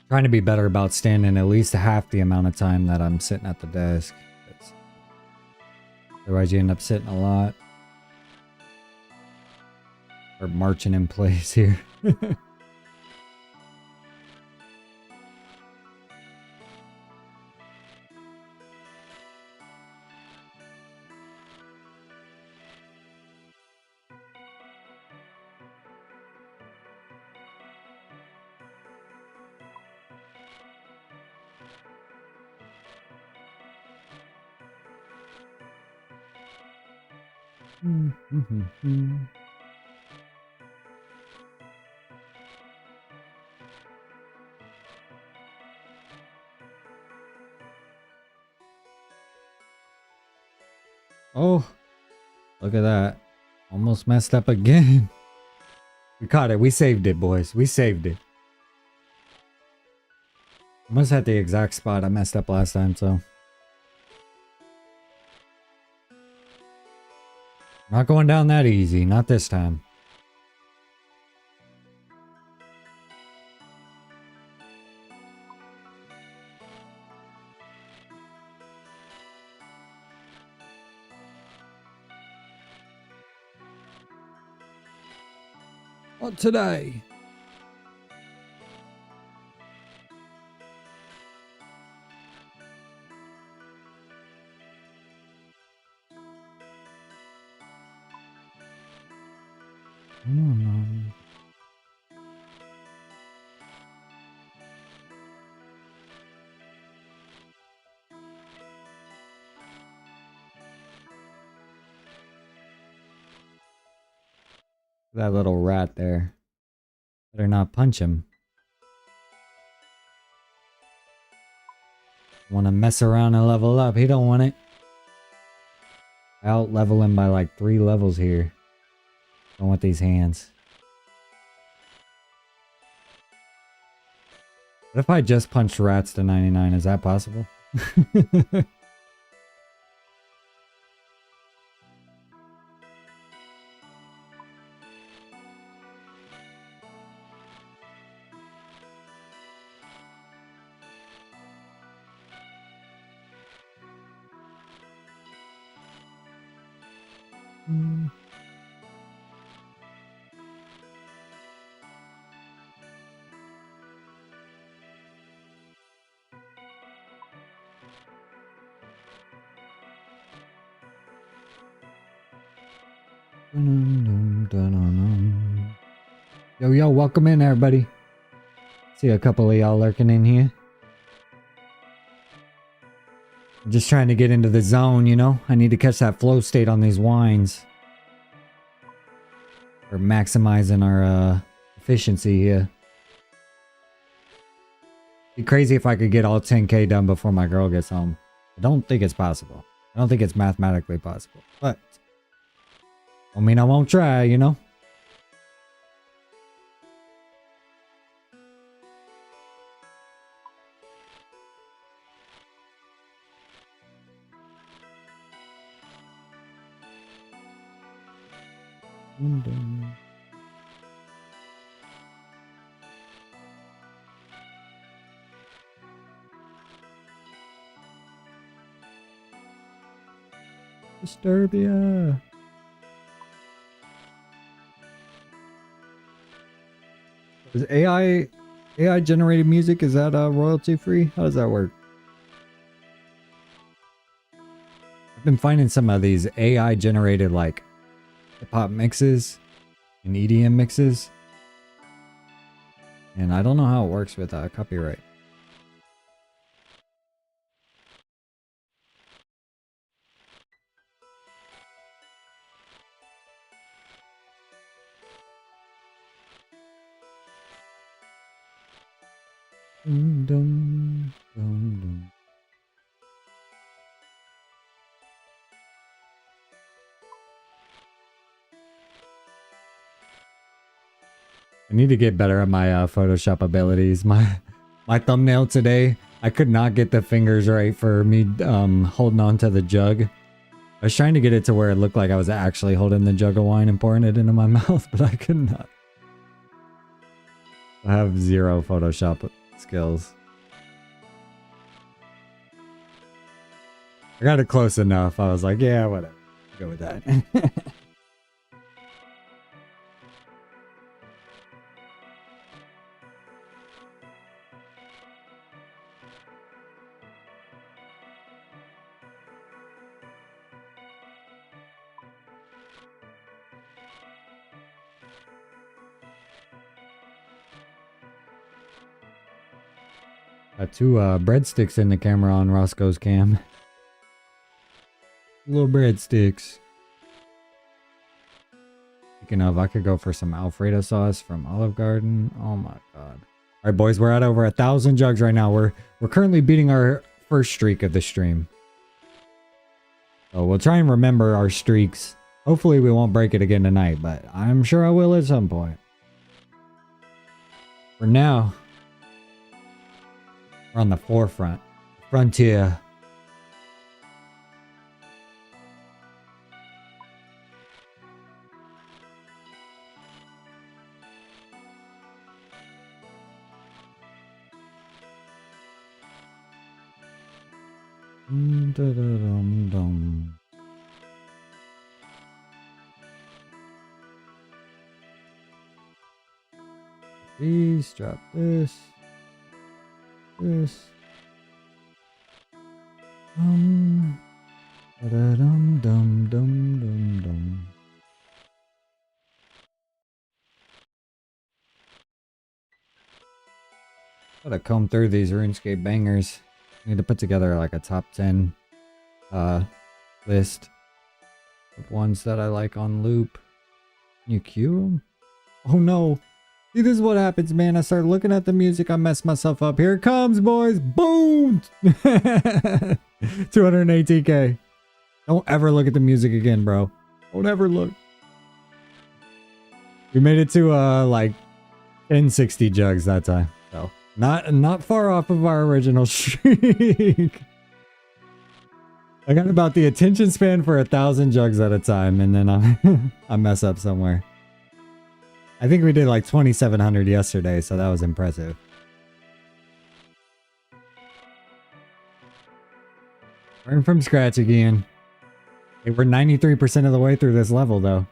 Trying to be better about standing at least half the amount of time that I'm sitting at the desk. Otherwise, you end up sitting a lot. Or marching in place here. Oh, look at that. Almost messed up again. We caught it. We saved it, boys. We saved it. Almost at the exact spot I messed up last time, so. Not going down that easy. Not this time. Not today. That little rat there. Better not punch him. Want to mess around and level up. He don't want it. I out level him by like 3 levels here. Don't want these hands. What if I just punched rats to 99? Is that possible? Yo, yo, welcome in, everybody. See a couple of y'all lurking in here. I'm just trying to get into the zone, you know? I need to catch that flow state on these wines. We're maximizing our efficiency here. Be crazy if I could get all 10K done before my girl gets home. I don't think it's possible. I don't think it's mathematically possible. But I mean, I won't try, you know? Disturbia. Is AI generated music, is that royalty free? How does that work? I've been finding some of these AI generated like hip hop mixes and EDM mixes, and I don't know how it works with copyright. Dum, dum, dum, dum. I need to get better at my Photoshop abilities. My thumbnail today, I could not get the fingers right for me holding on to the jug. I was trying to get it to where it looked like I was actually holding the jug of wine and pouring it into my mouth, but I could not. I have 0 Photoshop skills. I got it close enough. I was like, yeah, whatever. Go with that. Got 2 breadsticks in the camera on Roscoe's cam. Little breadsticks. Speaking of, I could go for some Alfredo sauce from Olive Garden. Oh my god. Alright boys, we're at over 1,000 jugs right now. We're currently beating our first streak of the stream. So we'll try and remember our streaks. Hopefully we won't break it again tonight, but I'm sure I will at some point. For now, we're on the forefront. Frontier. Dum-da-da-dum-dum. these, drop this. This. Da-da-dum, dum, dum, dum, dum. Gotta comb through these RuneScape bangers. Need to put together like a top 10 list of ones that I like on loop. Can you cue them? Oh no. See, this is what happens, man. I start looking at the music, I mess myself up. Here it comes, boys. Boom! 218k. Don't ever look at the music again, bro. Don't ever look. We made it to like 1060 jugs that time. So not far off of our original streak. I got about the attention span for 1,000 jugs at a time, and then I mess up somewhere. I think we did like 2,700 yesterday, so that was impressive. Starting from scratch again. Hey, we're 93% of the way through this level, though.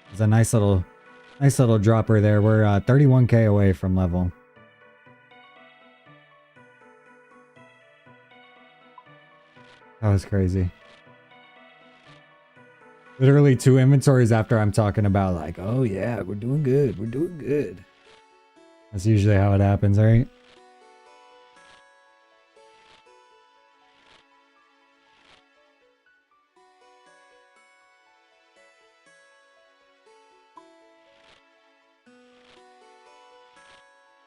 There's a nice little dropper there. We're 31k away from level. That was crazy. Literally 2 inventories after I'm talking about like, oh yeah, we're doing good. We're doing good. That's usually how it happens, right?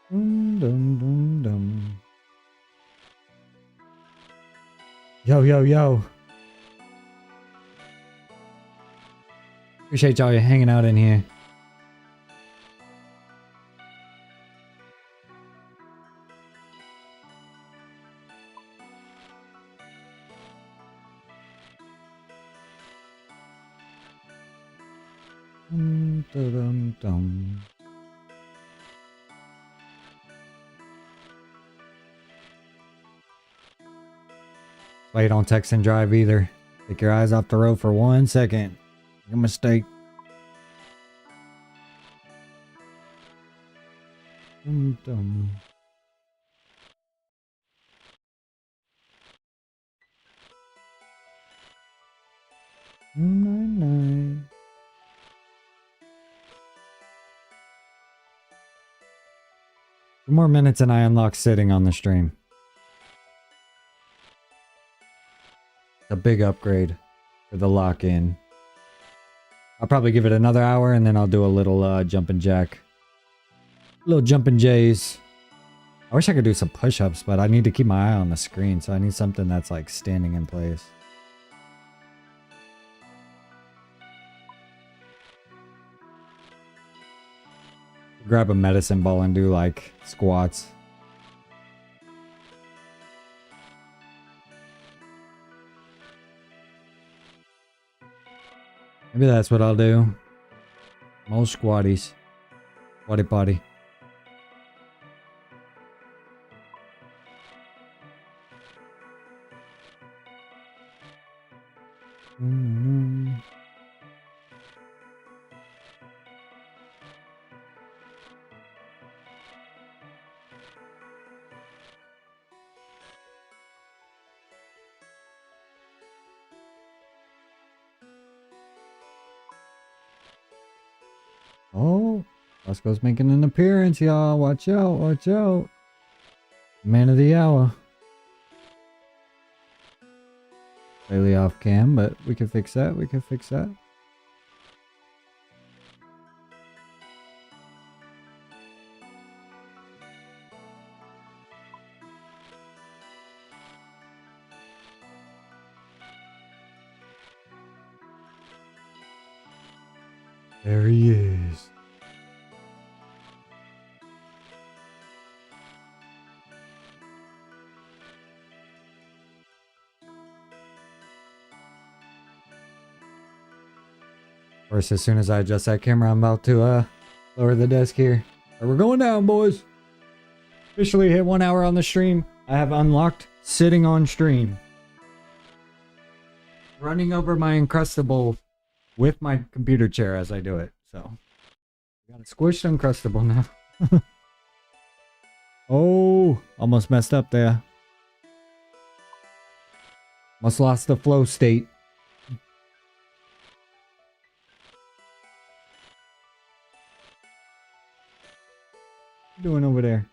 Dum, dum, dum. Yo, yo, yo. Appreciate y'all hanging out in here. Dum, dum, dum. Why you don't text and drive either. Take your eyes off the road for 1 second. Make a mistake. Dum, dum. Nine, nine. 2 more minutes and I unlock sitting on the stream. A big upgrade for the lock-in. I'll probably give it another hour and then I'll do a little jumping jack. Little jumping jays. I wish I could do some push-ups, but I need to keep my eye on the screen, so I need something that's like standing in place. Grab a medicine ball and do like squats. Maybe that's what I'll do. Most squatties. Squatty potty. Oh, Roscoe's making an appearance, y'all. Watch out, watch out. Man of the hour. Slightly off cam, but we can fix that. We can fix that. There he is. Of course, as soon as I adjust that camera, I'm about to lower the desk here. Right, we're going down, boys. Officially hit 1 hour on the stream. I have unlocked sitting on stream. Running over my Encrustable with my computer chair as I do it. So Got a squished Uncrustable now. Oh, almost messed up there. Almost lost the flow state. What are you doing over there?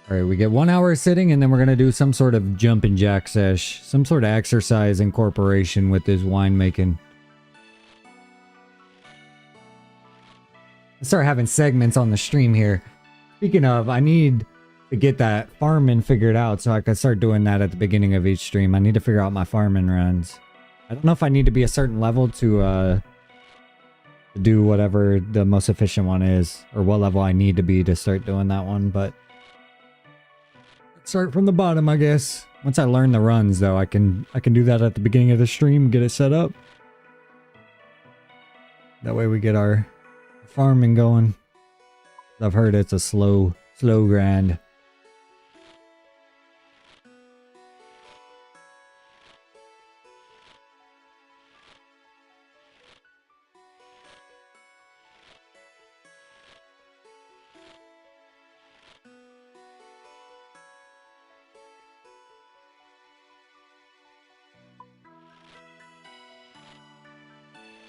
Alright, we get 1 hour sitting and then we're going to do some sort of jumping jack sesh. Some sort of exercise incorporation with this winemaking. Let's start having segments on the stream here. Speaking of, I need to get that farming figured out so I can start doing that at the beginning of each stream. I need to figure out my farming runs. I don't know if I need to be a certain level to do whatever the most efficient one is, or what level I need to be to start doing that one, but start from the bottom, I guess. Once I learn the runs, though, I can do that at the beginning of the stream, get it set up. That way we get our farming going. I've heard it's a slow grind.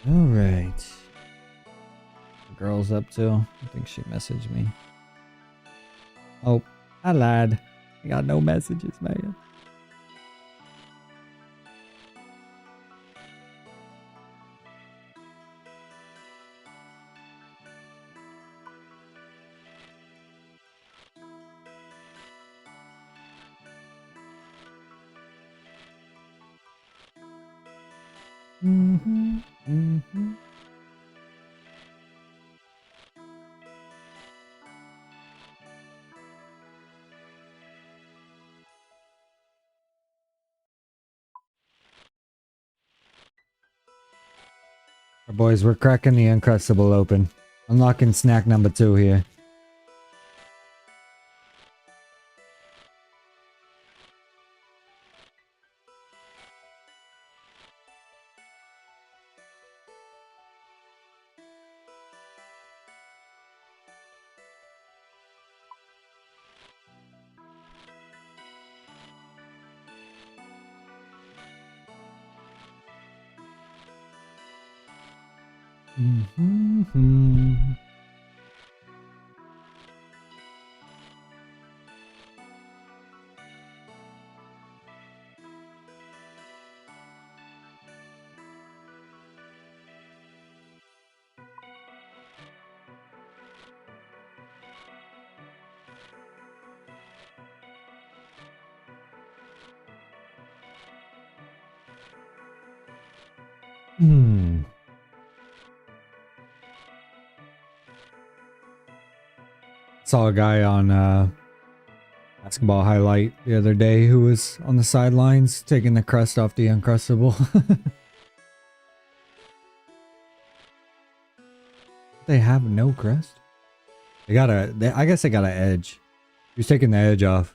All right. The girl's up too. I think she messaged me. Oh, I lied. I got no messages, man. Mm-hmm. Mm-hmm. Boys, we're cracking the Uncrustable open. Unlocking snack number 2 here. Mm-hmm. Hmm. Saw a guy on Basketball Highlight the other day who was on the sidelines taking the crust off the Uncrustable. They have no crust? I guess they got an edge. He's taking the edge off.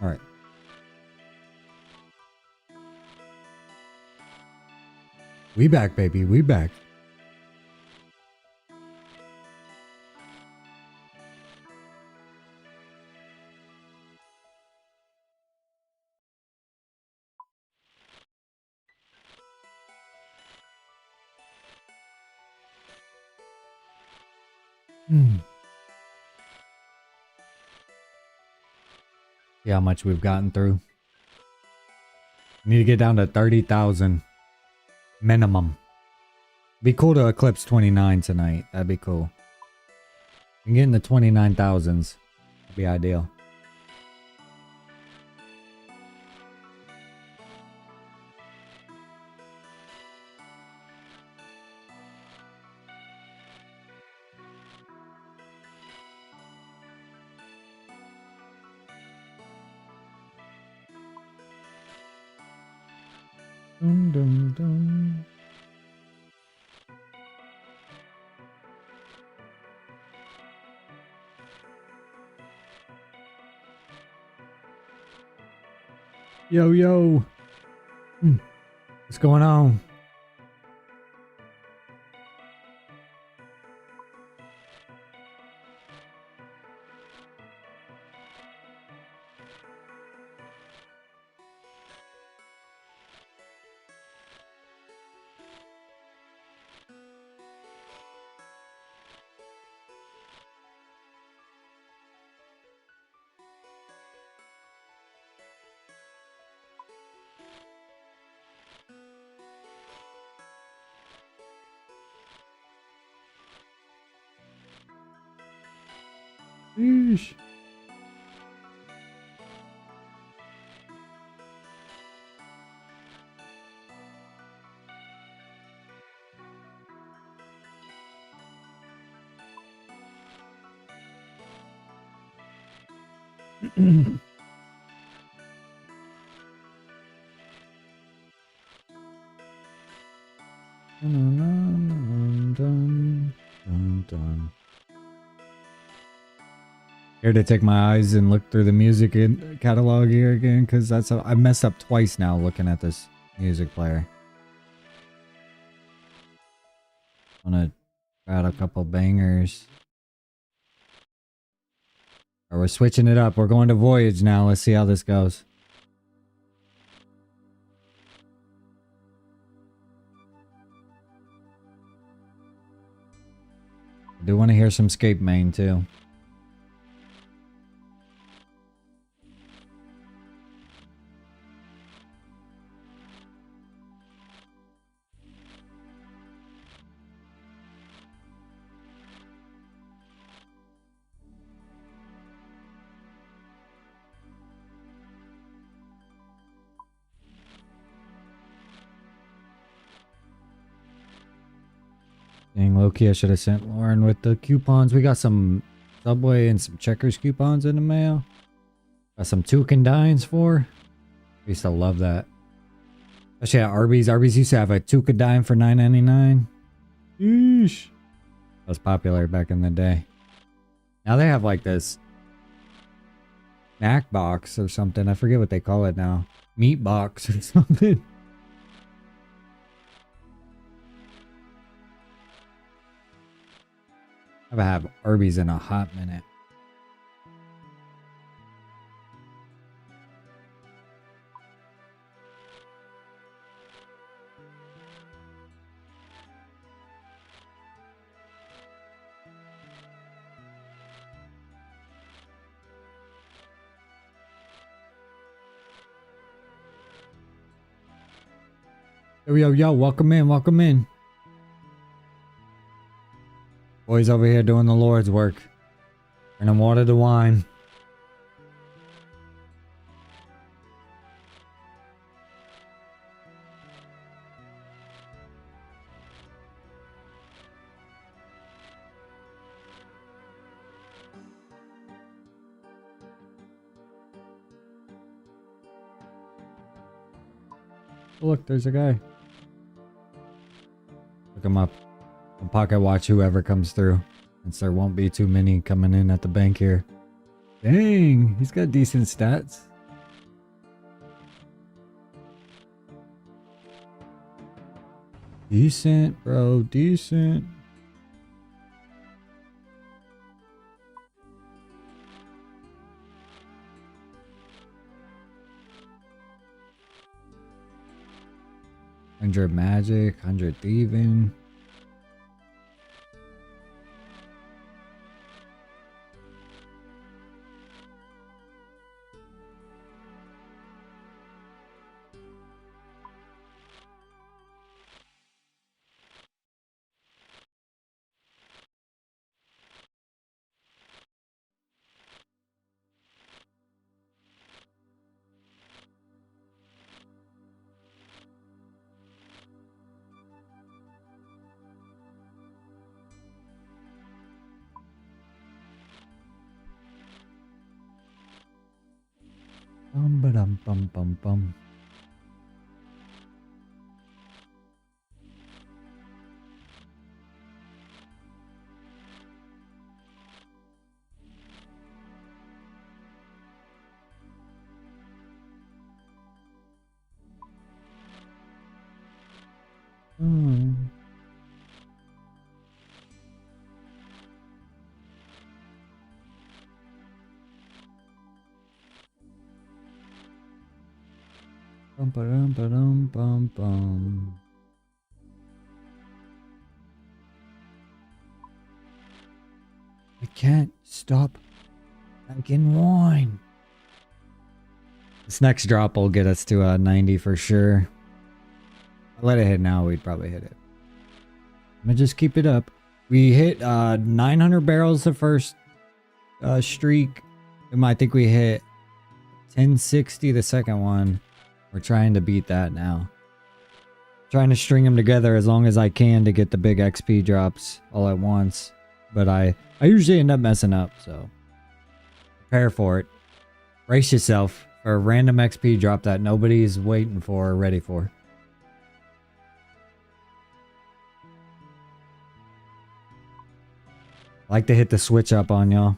All right. We back, baby. We back. See how much we've gotten through. Need to get down to 30,000 minimum. Be cool to eclipse 29 tonight. That'd be cool. And get in the 29,000s. That'd be ideal. Dun, dun, dun. Yo, yo. What's going on? Yeesh. Here to take my eyes and look through the music catalog here again, because that's I messed up twice now looking at this music player. I'm gonna add a couple bangers. Or we're switching it up. We're going to Voyage now. Let's see how this goes. I do want to hear some Scape main too. Dang, low-key, I should have sent Lauren with the coupons. We got some Subway and some Checkers coupons in the mail. Got some Took and Dines for. I used to love that. Especially at Arby's. Arby's used to have a Took and Dine for $9.99. Yeesh. That was popular back in the day. Now they have like this snack box or something. I forget what they call it now. Meat box or something. I haven't had Arby's in a hot minute. Yo, yo, yo, welcome in, welcome in. Boys over here doing the Lord's work. Turning water to wine. Oh, look, there's a guy. Look him up. I'll pocket watch whoever comes through, since there won't be too many coming in at the bank here. Dang, he's got decent stats. Decent, bro, decent. $100 magic, 100 thieving. Bum ba dum bum bum bum. Bum ba dum ba dum bum bum. I can't stop drinking wine. This next drop will get us to 90 for sure. I'll let it hit now, we'd probably hit it. I'm gonna just keep it up. We hit 900 barrels the first streak. I think we hit 1060 the second one. We're trying to beat that now. Trying to string them together as long as I can to get the big XP drops all at once. But I usually end up messing up, so prepare for it. Brace yourself for a random XP drop that nobody's waiting for or ready for. I like to hit the switch up on y'all.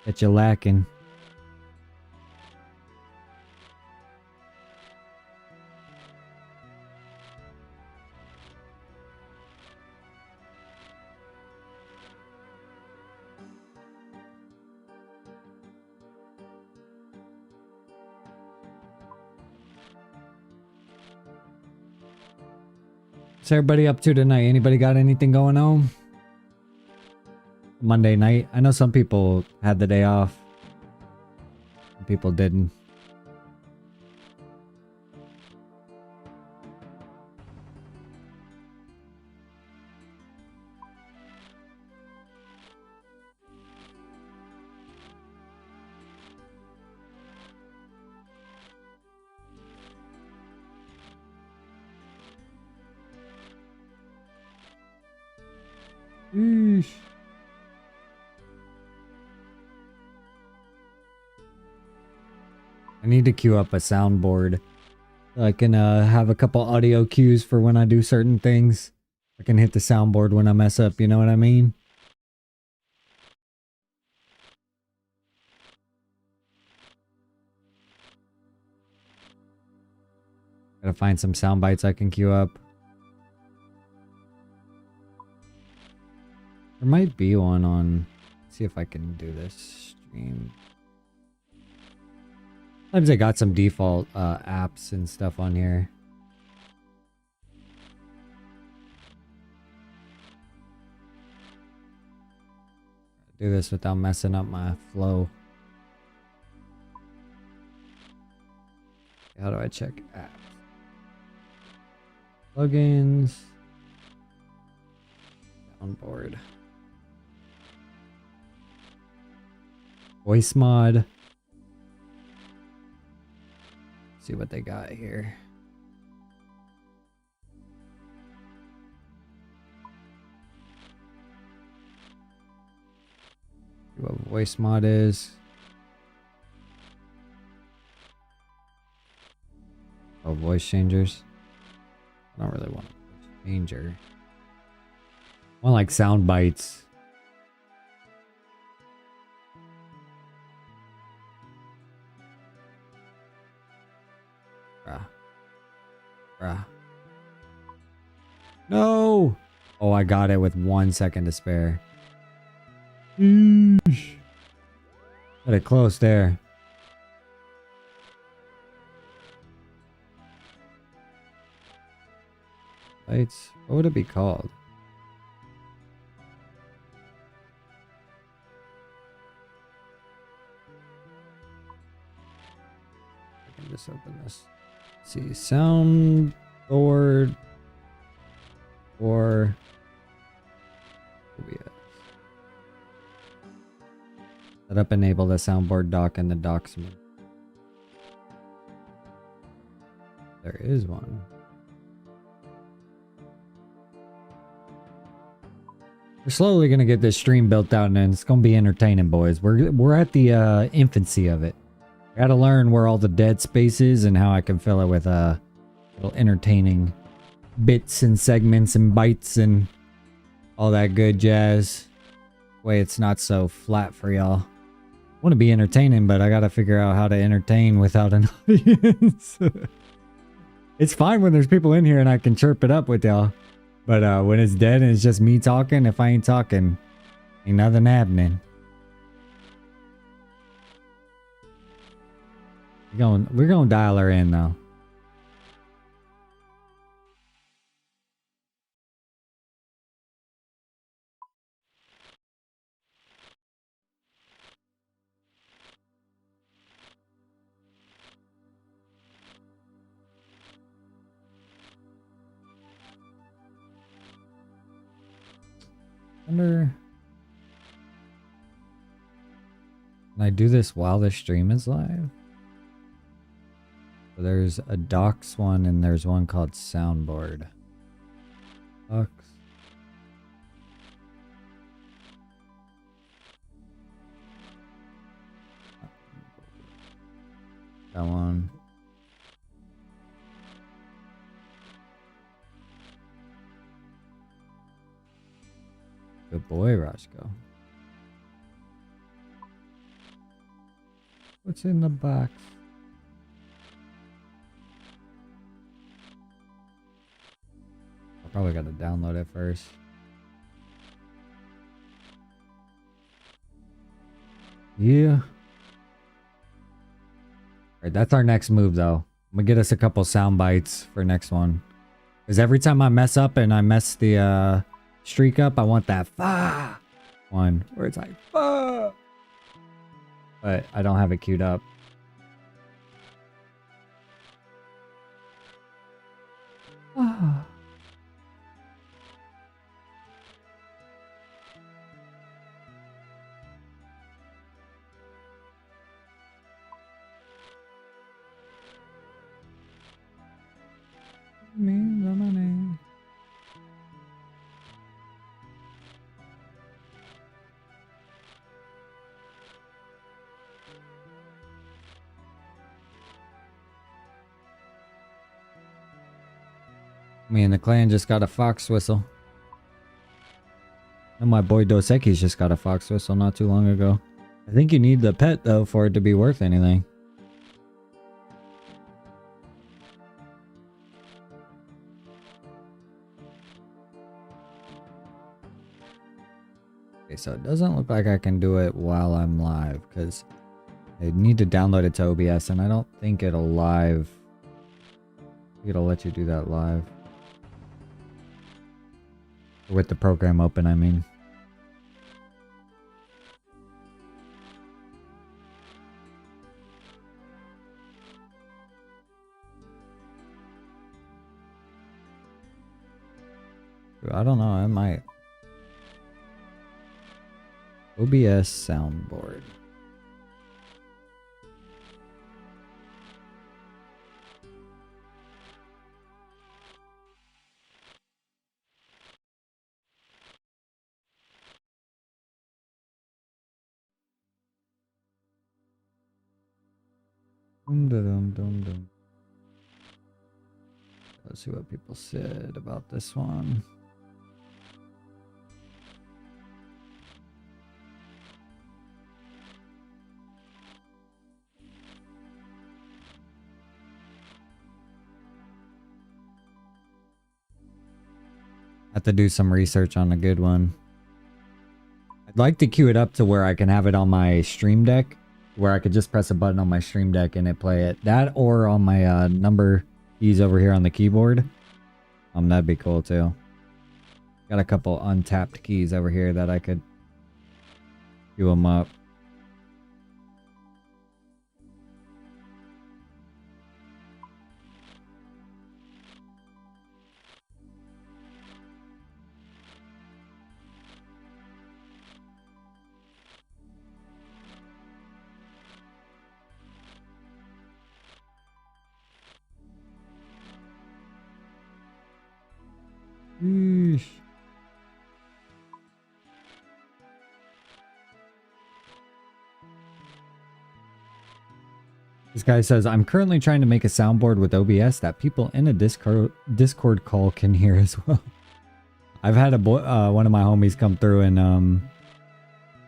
That you're lacking. What's everybody up to tonight? Anybody got anything going on? Monday night. I know some people had the day off. Some people didn't. Eesh. I need to queue up a soundboard so I can have a couple audio cues for when I do certain things. I can hit the soundboard when I mess up, you know what I mean? Gotta find some sound bites I can queue up. There might be one on... Let's see if I can do this stream. Sometimes I got some default apps and stuff on here. Do this without messing up my flow. How do I check apps? Plugins. Soundboard. Voice mod. See what they got here. See what voice mod is. Oh, voice changers. I don't really want a voice changer. I want like sound bites. Bruh. No! Oh, I got it with 1 second to spare. Got it close there. Lights. What would it be called? I can just open this. See, soundboard or OBS. Set up, enable the soundboard dock and the docksman. There is one. We're slowly gonna get this stream built out, and it's gonna be entertaining, boys. We're at the infancy of it. I gotta learn where all the dead space is and how I can fill it with little entertaining bits and segments and bites and all that good jazz. Way it's not so flat for y'all. I want to be entertaining, but I gotta figure out how to entertain without an audience. It's fine when there's people in here and I can chirp it up with y'all. But when it's dead and it's just me talking, if I ain't talking, ain't nothing happening. We're gonna dial her in though. Can I do this while the stream is live? So there's a docs one and there's one called soundboard. Docs. That one. Good boy, Roscoe. What's in the box? I probably got to download it first. Yeah. Alright, that's our next move though. I'm gonna get us a couple sound bites for next one. Because every time I mess up and I mess the streak up, I want that fa one where it's like fa. But I don't have it queued up. Ah. Me the money. Me and the clan just got a fox whistle. And my boy Dos Equis just got a fox whistle not too long ago. I think you need the pet though for it to be worth anything. Okay, so it doesn't look like I can do it while I'm live because I need to download it to OBS and I don't think it'll let you do that live. With the program open, I mean. I don't know, I might. OBS soundboard. Let's see what people said about this one. Have to do some research on a good one. I'd like to queue it up to where I can have it on my stream deck, where I could just press a button on my stream deck and it play it. That or on my number keys over here on the keyboard. That'd be cool too. Got a couple untapped keys over here that I could queue them up. Eesh. This guy says, I'm currently trying to make a soundboard with OBS that people in a Discord call can hear as well. I've had one of my homies come through and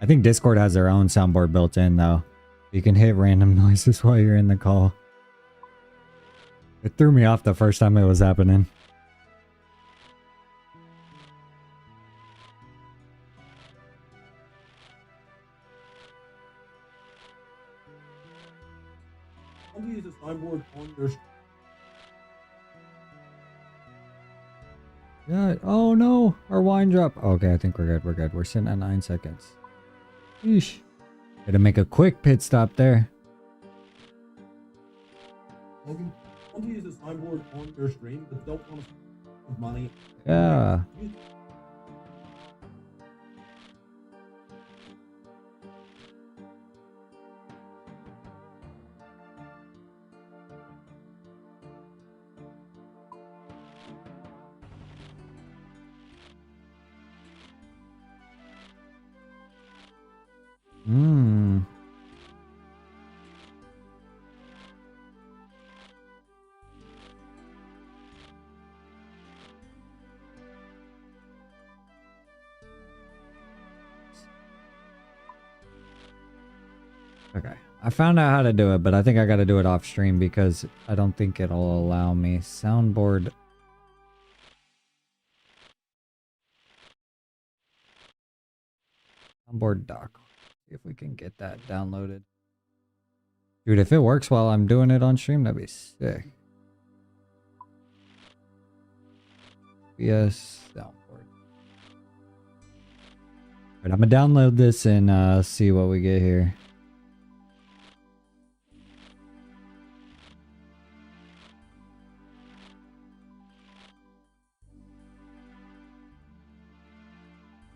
I think Discord has their own soundboard built in though. You can hit random noises while you're in the call. It threw me off the first time it was happening. Use a soundboard on your... Yeah. Oh no, our wine drop. Okay, I think we're good. We're good. We're sitting at 9 seconds. Yeesh. Had to make a quick pit stop there. Logan, want to use a soundboard on your stream, but don't want to spend money. Yeah. Hmm. Okay. I found out how to do it, but I think I got to do it off stream because I don't think it'll allow me. Soundboard. Soundboard dock. See if we can get that downloaded. Dude, if it works while I'm doing it on stream, that'd be sick. Yes, soundboard. Alright, I'm gonna download this and see what we get here.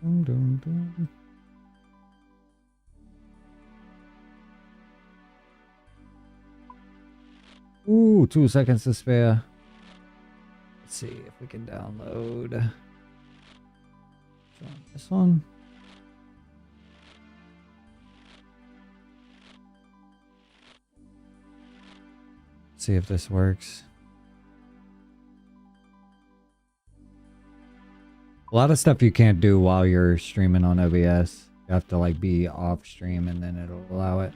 Dun, dun, dun. Ooh, 2 seconds to spare. Let's see if we can download this one. See if this works. A lot of stuff you can't do while you're streaming on OBS. You have to like be off stream and then it'll allow it.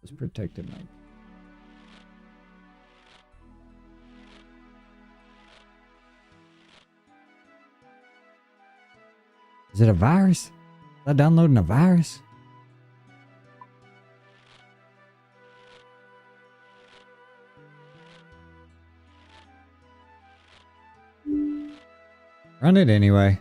It's protected mic. Is it a virus? Is that downloading a virus? Run it anyway.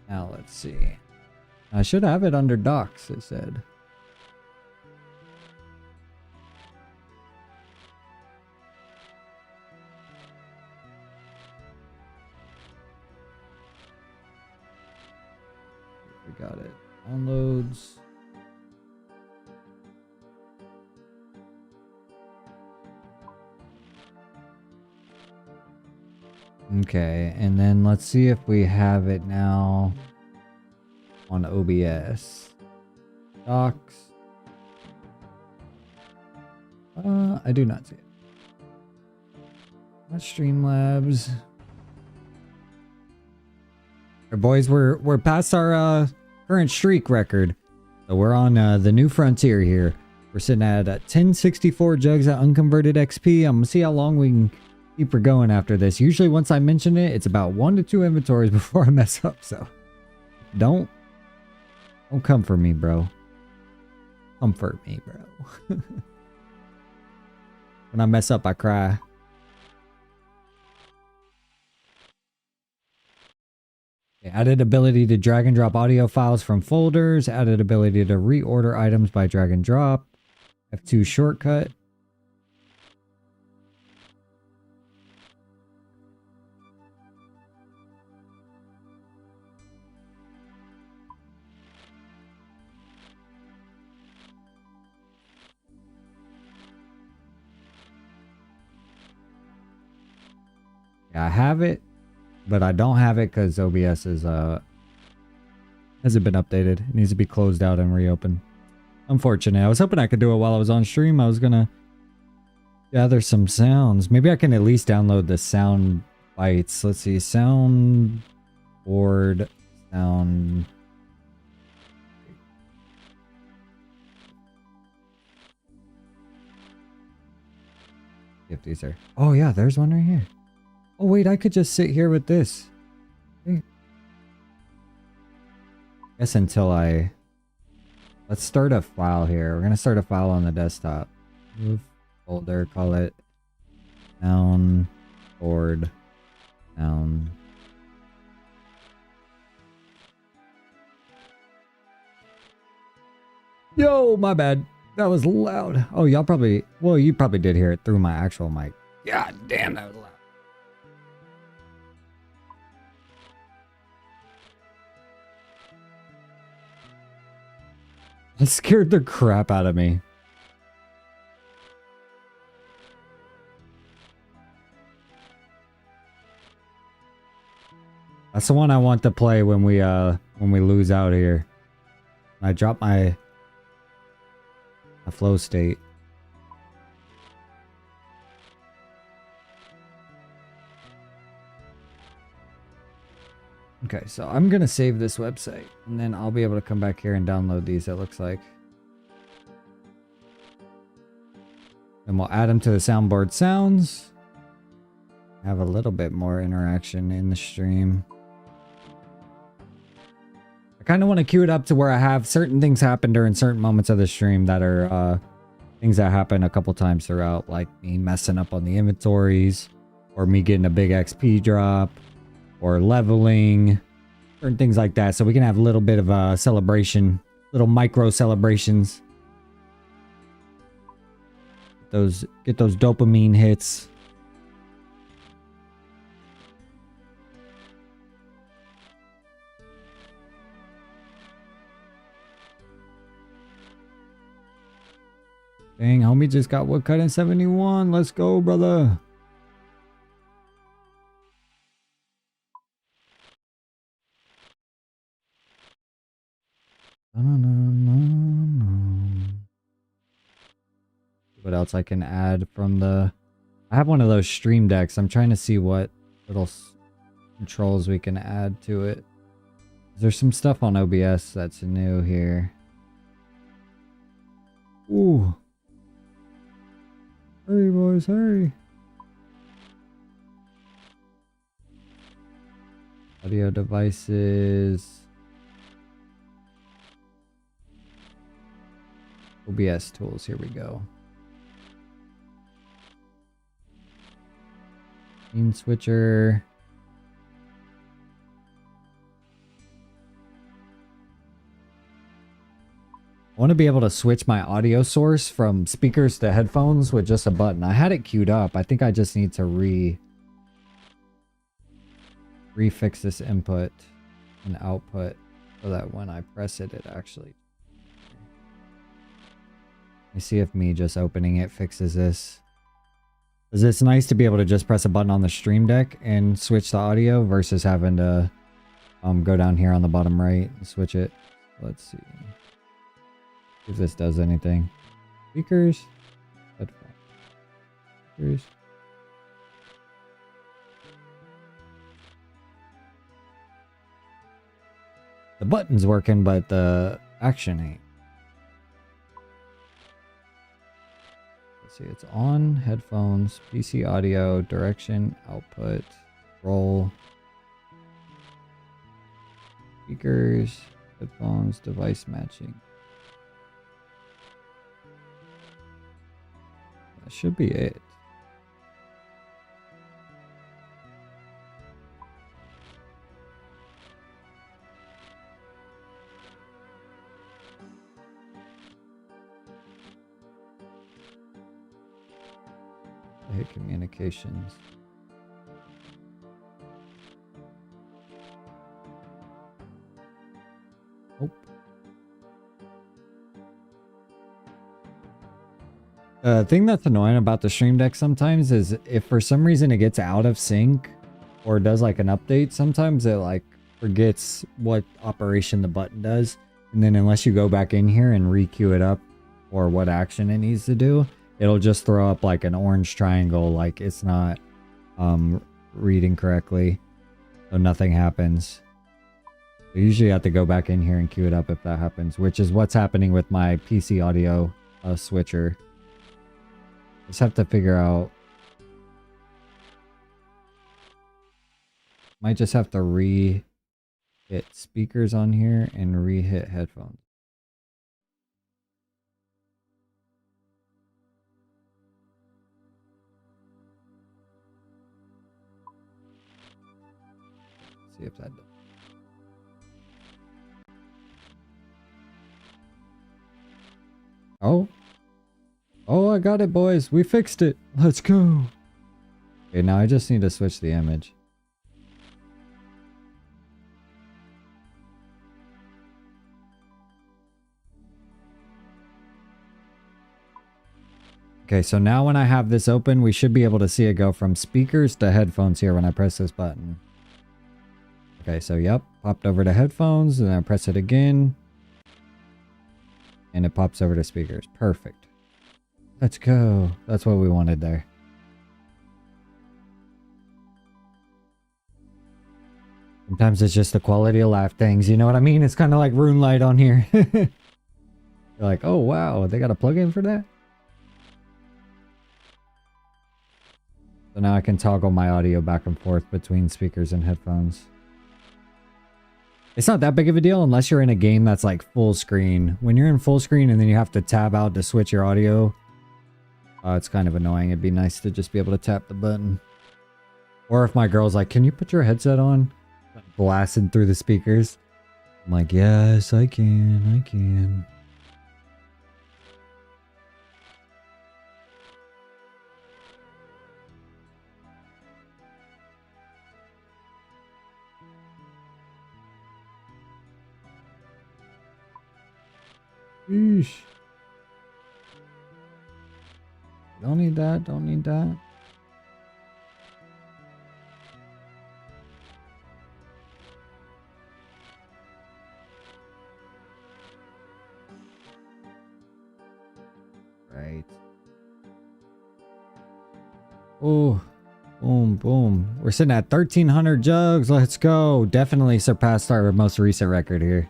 Now let's see. I should have it under docs, it said. We got it. Downloads. Okay, and then let's see if we have it now on OBS. Docs. I do not see it. Not Streamlabs. Our boys, we're past our current streak record. So we're on the new frontier here. We're sitting at 1064 jugs at unconverted XP. I'm gonna see how long we can keep her going after this. Usually once I mention it, it's about 1 to 2 inventories before I mess up. So don't come for me, bro. Comfort me, bro. When I mess up, I cry. Added ability to drag and drop audio files from folders. Added ability to reorder items by drag and drop. F2 shortcut. Yeah, I have it, but I don't have it because OBS is hasn't been updated. It needs to be closed out and reopened. Unfortunate. I was hoping I could do it while I was on stream. I was gonna gather some sounds. Maybe I can at least download the sound bites. Let's see. Sound board sound. If these are. Oh yeah, there's one right here. Oh wait, I could just sit here with this. Guess until I... Let's start a file here. We're gonna start a file on the desktop. Move folder, call it sound board sound. Yo, my bad. That was loud. Oh, y'all probably... Well, you probably did hear it through my actual mic. God damn, that was loud. It scared the crap out of me. That's the one I want to play when we lose out here. I drop my flow state. Okay, so I'm gonna save this website and then I'll be able to come back here and download these, it looks like. And we'll add them to the soundboard sounds. Have a little bit more interaction in the stream. I kind of want to queue it up to where I have certain things happen during certain moments of the stream that are things that happen a couple times throughout, like me messing up on the inventories, or me getting a big XP drop, or leveling, certain things like that, so we can have a little bit of a celebration, little micro celebrations. Get those dopamine hits. Dang, homie just got woodcut in 71. Let's go, brother. What else I can add from the... I have one of those stream decks. I'm trying to see what little controls we can add to it. There's some stuff on OBS that's new here. Ooh. Hurry, boys, hurry. Audio devices. OBS tools, here we go. Scene switcher. I want to be able to switch my audio source from speakers to headphones with just a button. I had it queued up. I think I just need to refix this input and output so that when I press it, it actually... Let me see if me just opening it fixes this. Because it's nice to be able to just press a button on the stream deck and switch the audio versus having to go down here on the bottom right and switch it. Let's see if this does anything. Speakers, headphones, speakers. The button's working, but the action ain't. Let's see, it's on, headphones, PC audio, direction, output, roll, speakers, headphones, device matching. That should be it. I hit communications. Oh. The thing that's annoying about the stream deck sometimes is if for some reason it gets out of sync or does like an update, sometimes it like forgets what operation the button does. And then unless you go back in here and re-queue it up or what action it needs to do, it'll just throw up like an orange triangle like it's not reading correctly. So nothing happens. So usually you have to go back in here and queue it up if that happens, which is what's happening with my PC audio switcher. Just have to figure out. Might just have to re-hit speakers on here and re-hit headphones. See if that does. Oh. Oh, I got it, boys. We fixed it. Let's go. Okay, now I just need to switch the image. Okay, so now when I have this open, we should be able to see it go from speakers to headphones here when I press this button. Okay, so yep, popped over to headphones, and then I press it again. And it pops over to speakers. Perfect. Let's go. That's what we wanted there. Sometimes it's just the quality of life things, you know what I mean? It's kind of like RuneLight on here. You're like, oh wow, they got a plugin for that? So now I can toggle my audio back and forth between speakers and headphones. It's not that big of a deal unless you're in a game that's like full screen. When you're in full screen and then you have to tab out to switch your audio, it's kind of annoying. It'd be nice to just be able to tap the button. Or if my girl's like, can you put your headset on? Blasting through the speakers. I'm like, yes, I can. I can. Eesh. Don't need that. Don't need that. Right. Oh, boom, boom. We're sitting at 1,300 jugs. Let's go. Definitely surpassed our most recent record here.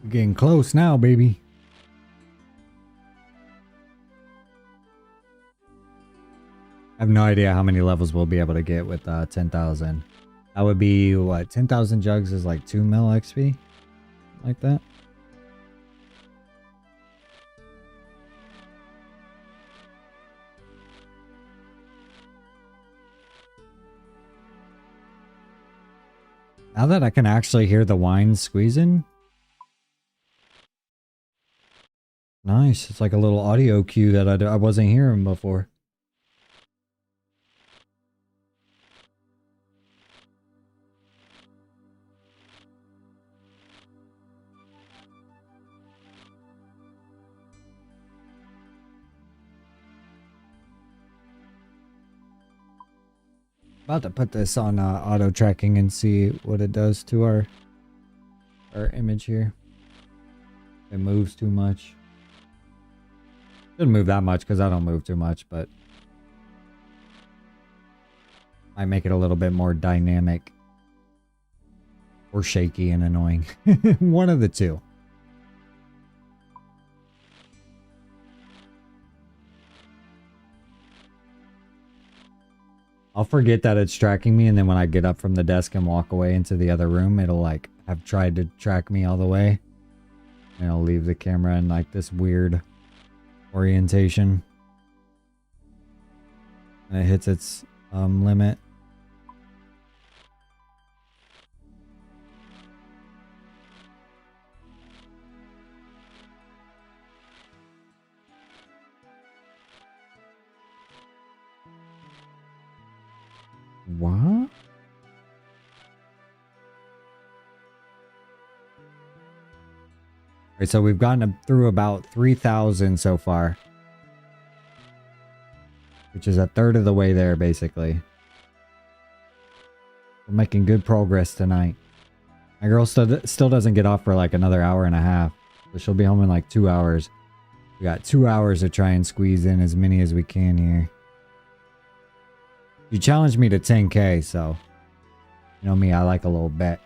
We're getting close now, baby. I have no idea how many levels we'll be able to get with 10,000. That would be, what, 10,000 jugs is like 2 mil XP? Like that? Now that I can actually hear the wine squeezing. Nice. It's like a little audio cue that I wasn't hearing before. About to put this on auto tracking and see what it does to our image here. It moves too much. Shouldn't move that much because I don't move too much, but I make it a little bit more dynamic or shaky and annoying. One of the two. I'll forget that it's tracking me, and then when I get up from the desk and walk away into the other room, it'll like have tried to track me all the way. And I'll leave the camera in like this weird orientation. And it hits its limit. What? Okay, so we've gotten through about 3,000 so far. Which is a third of the way there, basically. We're making good progress tonight. My girl still doesn't get off for like another hour and a half. So she'll be home in like 2 hours. We got 2 hours to try and squeeze in as many as we can here. You challenged me to 10K, so... You know me, I like a little bet.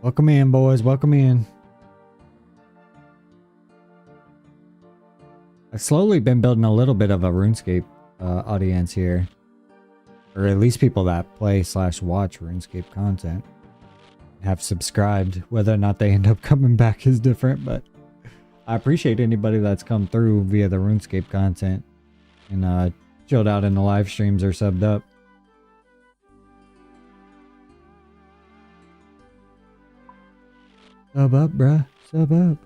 Welcome in, boys. Welcome in. I've slowly been building a little bit of a RuneScape audience here. Or at least people that play / watch RuneScape content. Have subscribed. Whether or not they end up coming back is different, but I appreciate anybody that's come through via the RuneScape content and chilled out in the live streams or subbed up. Sub up, bruh. Sub up.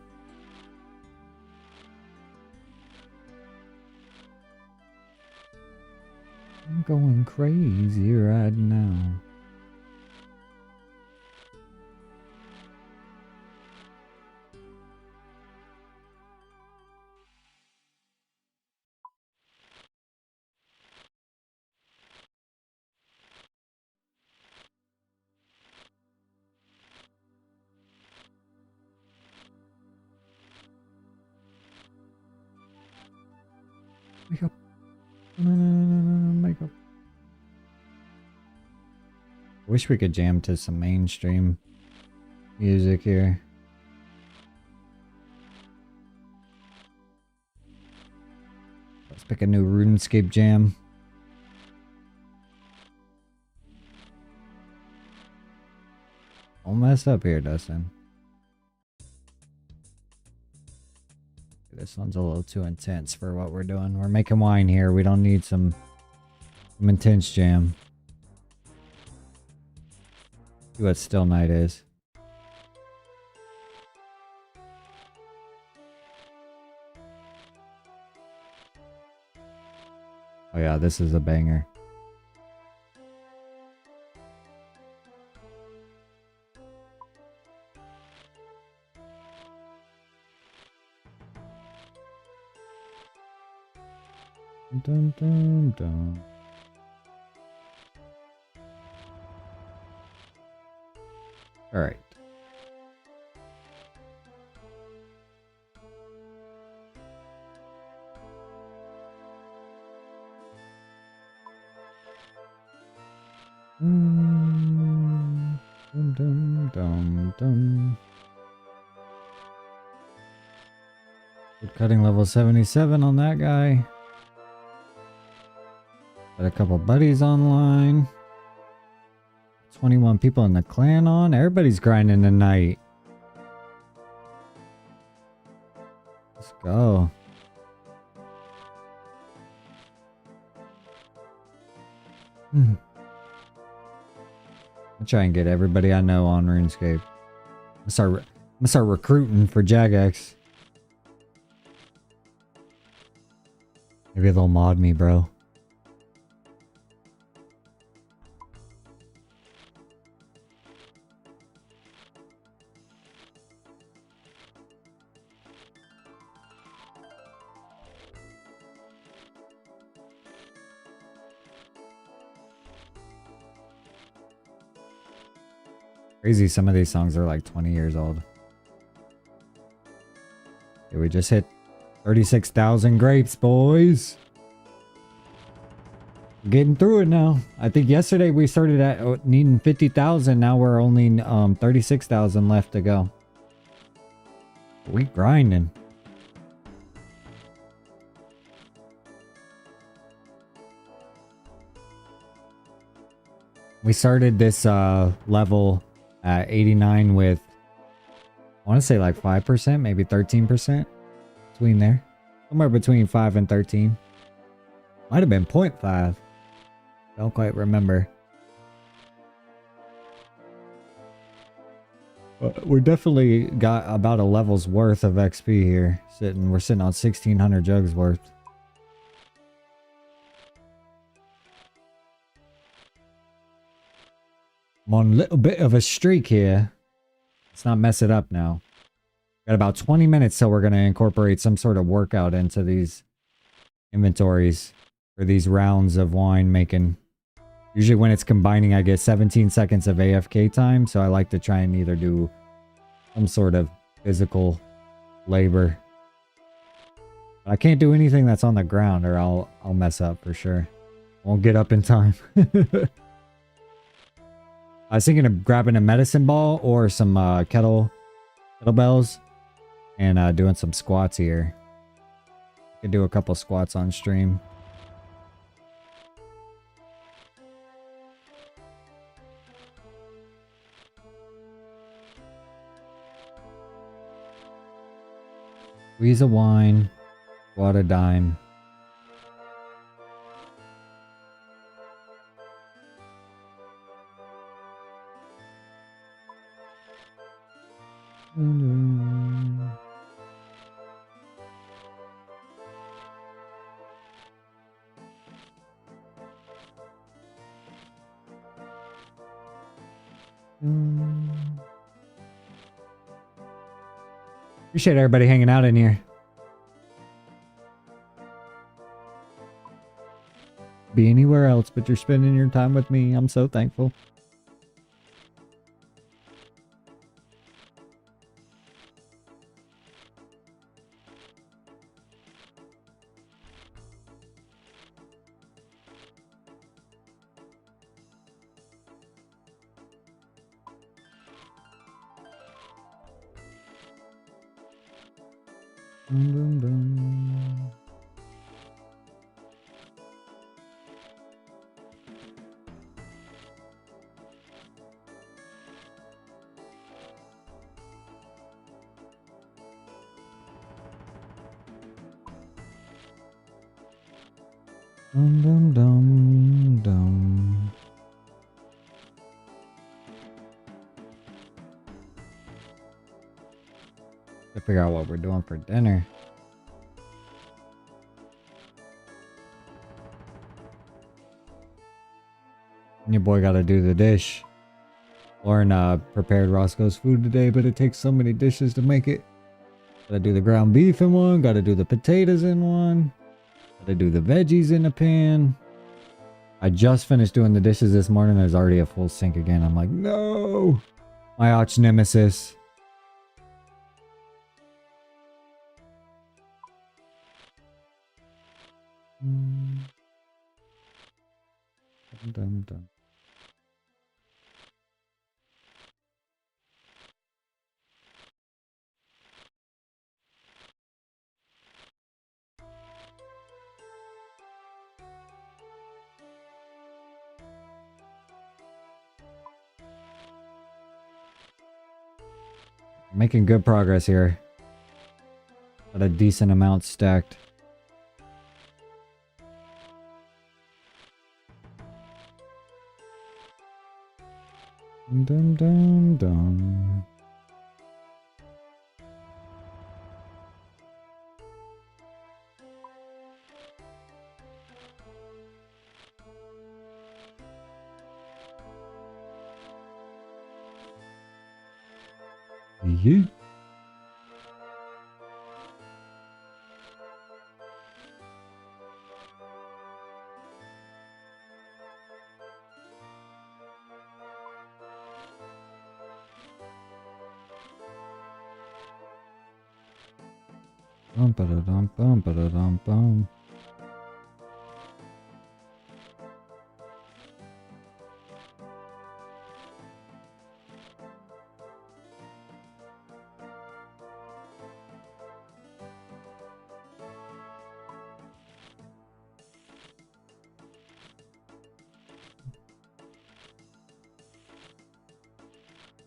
I'm going crazy right now. Wake up. No, wake up. Wish we could jam to some mainstream music here. Let's pick a new RuneScape jam. Don't mess up here, Dustin. This one's a little too intense for what we're doing. We're making wine here. We don't need some intense jam. See what Still Night is. Oh yeah, this is a banger. Dun, dun, dun. All right. Dum, dum, dum, dum. Good cutting level 77 on that guy. Got a couple buddies online. 21 people in the clan on. Everybody's grinding tonight. Let's go. I'll try and get everybody I know on RuneScape. I'm gonna start recruiting for Jagex. Maybe they'll mod me, bro. Crazy, some of these songs are like 20 years old. Okay, we just hit 36,000 grapes, boys. We're getting through it now. I think yesterday we started at needing 50,000. Now we're only 36,000 left to go. We grinding. We started this level at 89 with, I want to say like 5%, maybe 13% between there. Somewhere between 5 and 13. Might have been 0.5. Don't quite remember. But we definitely got about a level's worth of XP here. We're sitting on 1,600 jugs worth. I'm on a little bit of a streak here. Let's not mess it up now. Got about 20 minutes till we're going to incorporate some sort of workout into these inventories for these rounds of wine making. Usually when it's combining, I get 17 seconds of AFK time, so I like to try and either do some sort of physical labor. But I can't do anything that's on the ground or I'll mess up for sure. Won't get up in time. I was thinking of grabbing a medicine ball or some kettlebells and doing some squats here. Could do a couple squats on stream. Squeeze a wine, squat a dime. Appreciate everybody hanging out in here. Be anywhere else, but you're spending your time with me. I'm so thankful. Dum, dum, dum. Dum, dum, dum, dum. To figure out what we're doing for dinner. And your boy gotta do the dish. Lauren prepared Roscoe's food today, but it takes so many dishes to make it. Gotta do the ground beef in one, gotta do the potatoes in one, gotta do the veggies in a pan. I just finished doing the dishes this morning. There's already a full sink again. I'm like, no! My arch nemesis. Dum, dum, dum. Making good progress here. Got a decent amount stacked. Dum dum dum. Yeah. Bum ba da dum bum ba da dum bum.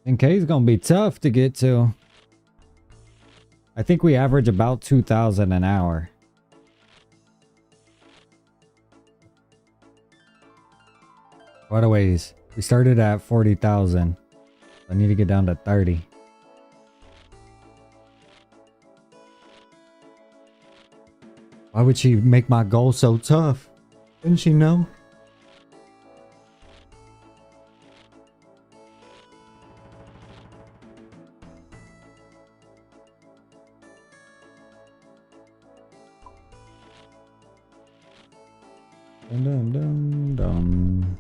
And K is gonna be tough to get to. I think we average about 2,000 an hour. Quite a ways. We started at 40,000. I need to get down to 30. Why would she make my goal so tough? Didn't she know? Dum, dum, dum, dum.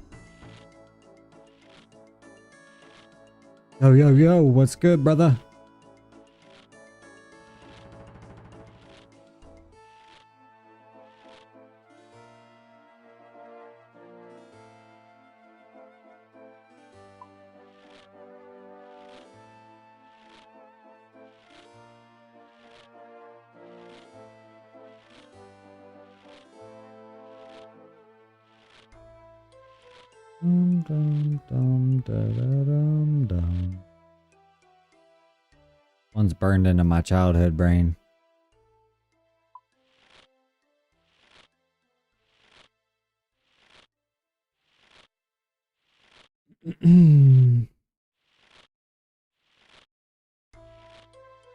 Yo, yo, yo, what's good, brother? Dum, dum, dum, da, da, dum, dum. One's burned into my childhood brain.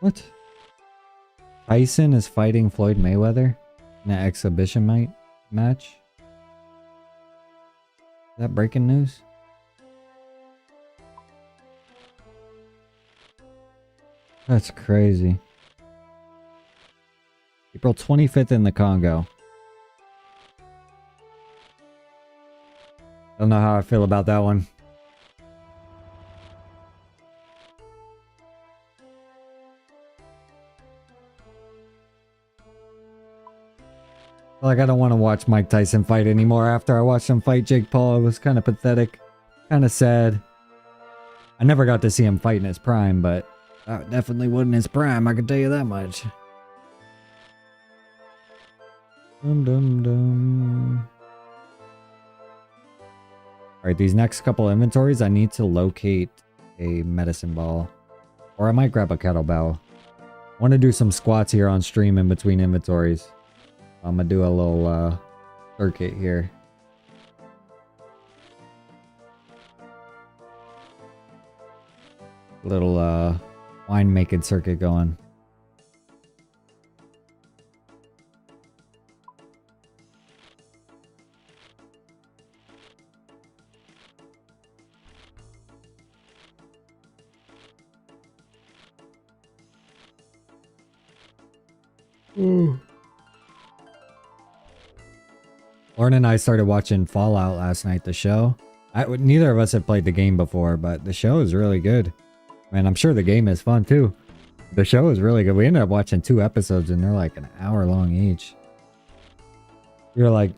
What? Tyson is fighting Floyd Mayweather in an exhibition match? Is that breaking news? That's crazy. April 25th in the Congo. Don't know how I feel about that one. Like, I don't want to watch Mike Tyson fight anymore after I watched him fight Jake Paul. It was kind of pathetic. Kind of sad. I never got to see him fight in his prime, but that definitely wasn't his prime, I can tell you that much. Dum dum dum. Alright, these next couple inventories, I need to locate a medicine ball. Or I might grab a kettlebell. I want to do some squats here on stream in between inventories. I'm gonna do a little circuit here. Little wine making circuit going. Lauren and I started watching Fallout last night, the show. Neither of us have played the game before, but the show is really good. Man, I'm sure the game is fun too. The show is really good. We ended up watching 2 episodes and they're like an hour long each. We were like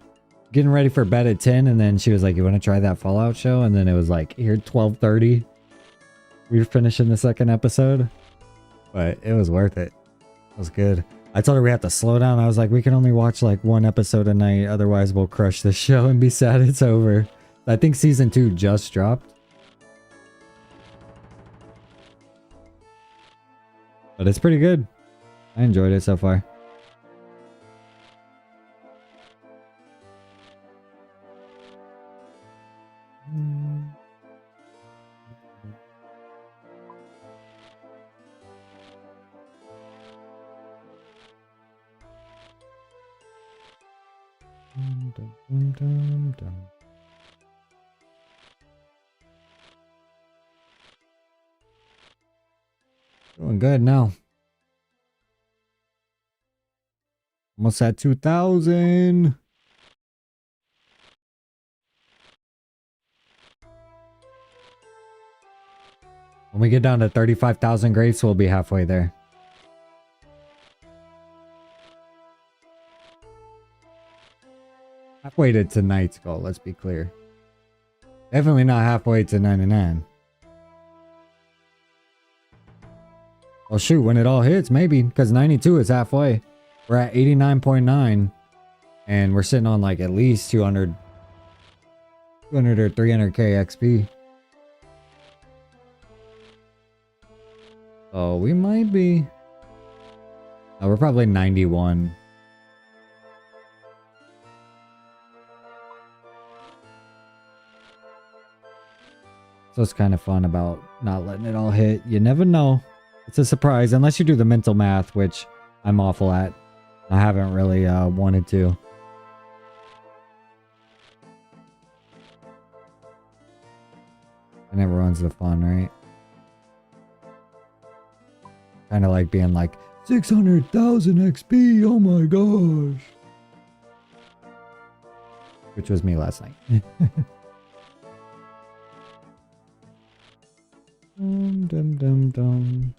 getting ready for bed at 10 and then she was like, you want to try that Fallout show? And then it was like, here, 12:30. We were finishing the 2nd episode. But it was worth it. It was good. I told her we have to slow down. I was like, we can only watch like 1 episode a night. Otherwise, we'll crush this show and be sad it's over. I think season 2 just dropped. But it's pretty good. I enjoyed it so far. Doing good now. Almost at 2,000. When we get down to 35,000 grapes, we'll be halfway there. Halfway to tonight's goal, let's be clear. Definitely not halfway to 99. Well, shoot, when it all hits, maybe, because 92 is halfway. We're at 89.9, and we're sitting on like at least 200 or 300k XP. Oh, we might be. Oh, we're probably 91. So it's kind of fun about not letting it all hit. You never know. It's a surprise, unless you do the mental math, which I'm awful at. I haven't really wanted to. It never ruins the fun, right? Kind of like being like, 600,000 XP, oh my gosh. which was me last night. Dum dum dum dum.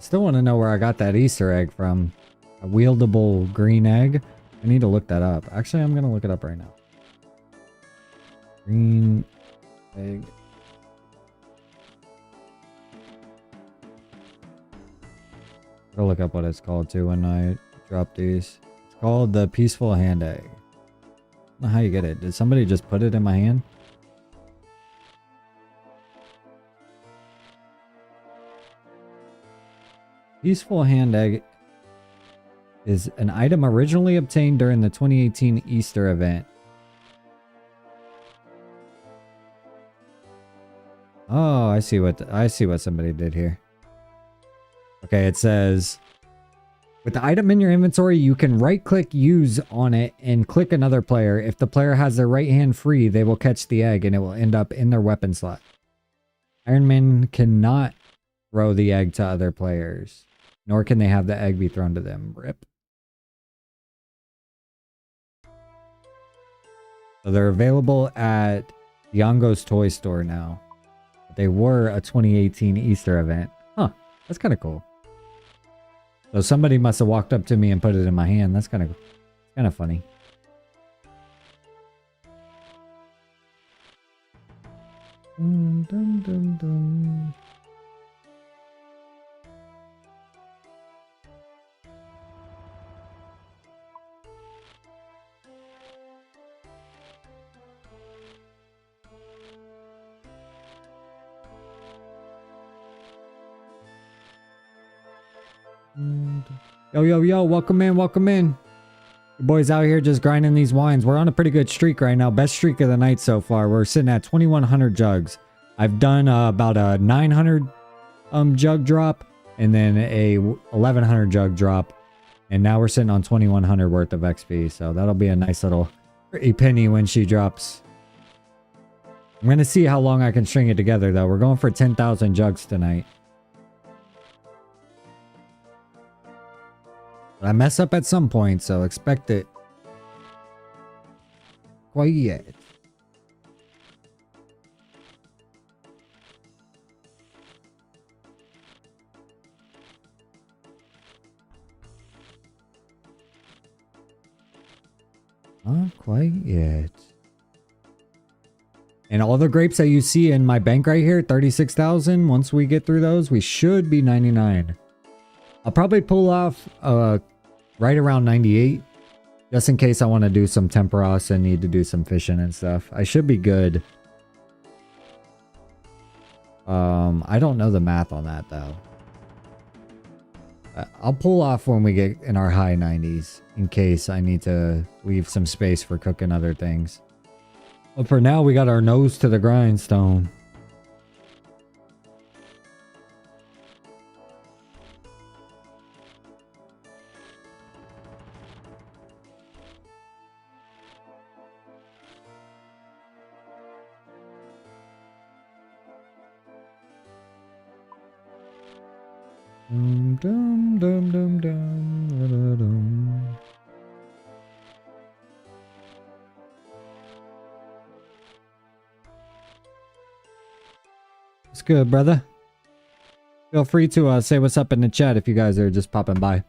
Still want to know where I got that Easter egg from. A wieldable green egg. I need to look that up. Actually, I'm going to look it up right now. Green egg. I'll look up what it's called too when I drop these. It's called the Peaceful Hand Egg. I don't know how you get it. Did somebody just put it in my hand? Peaceful Hand Egg is an item originally obtained during the 2018 Easter event. Oh, I see what somebody did here. Okay, it says with the item in your inventory, you can right-click use on it and click another player. If the player has their right hand free, they will catch the egg and it will end up in their weapon slot. Iron Man cannot throw the egg to other players, nor can they have the egg be thrown to them. Rip. So they're available at Yongo's toy store now. They were a 2018 Easter event. Huh, that's kind of cool. So somebody must have walked up to me and put it in my hand. That's kind of funny. Dun, dun, dun, dun. Yo, yo, yo, welcome in, welcome in. The boys out here just grinding these wines. We're on a pretty good streak right now. Best streak of the night so far. We're sitting at 2,100 jugs. I've done about a 900 jug drop and then a 1,100 jug drop. And now we're sitting on 2,100 worth of XP. So that'll be a nice little pretty penny when she drops. I'm going to see how long I can string it together though. We're going for 10,000 jugs tonight. I mess up at some point, so expect it. Quiet. Not quite yet. And all the grapes that you see in my bank right here, 36,000. Once we get through those, we should be 99. I'll probably pull off right around 98. Just in case I want to do some temperos and need to do some fishing and stuff. I should be good. I don't know the math on that though. I'll pull off when we get in our high 90s. In case I need to leave some space for cooking other things. But for now, we got our nose to the grindstone. Dum dum dum dum dum dum. It's good, brother. Feel free to say what's up in the chat if you guys are just popping by.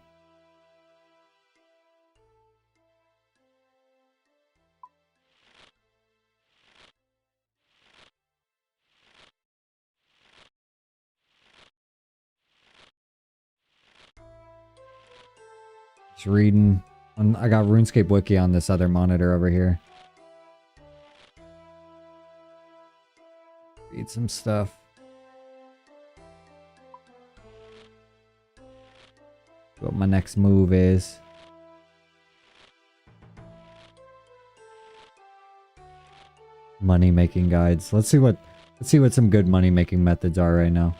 Just reading. I got Runescape Wiki on this other monitor over here. Read some stuff. What my next move is. Money making guides. Let's see what some good money making methods are right now.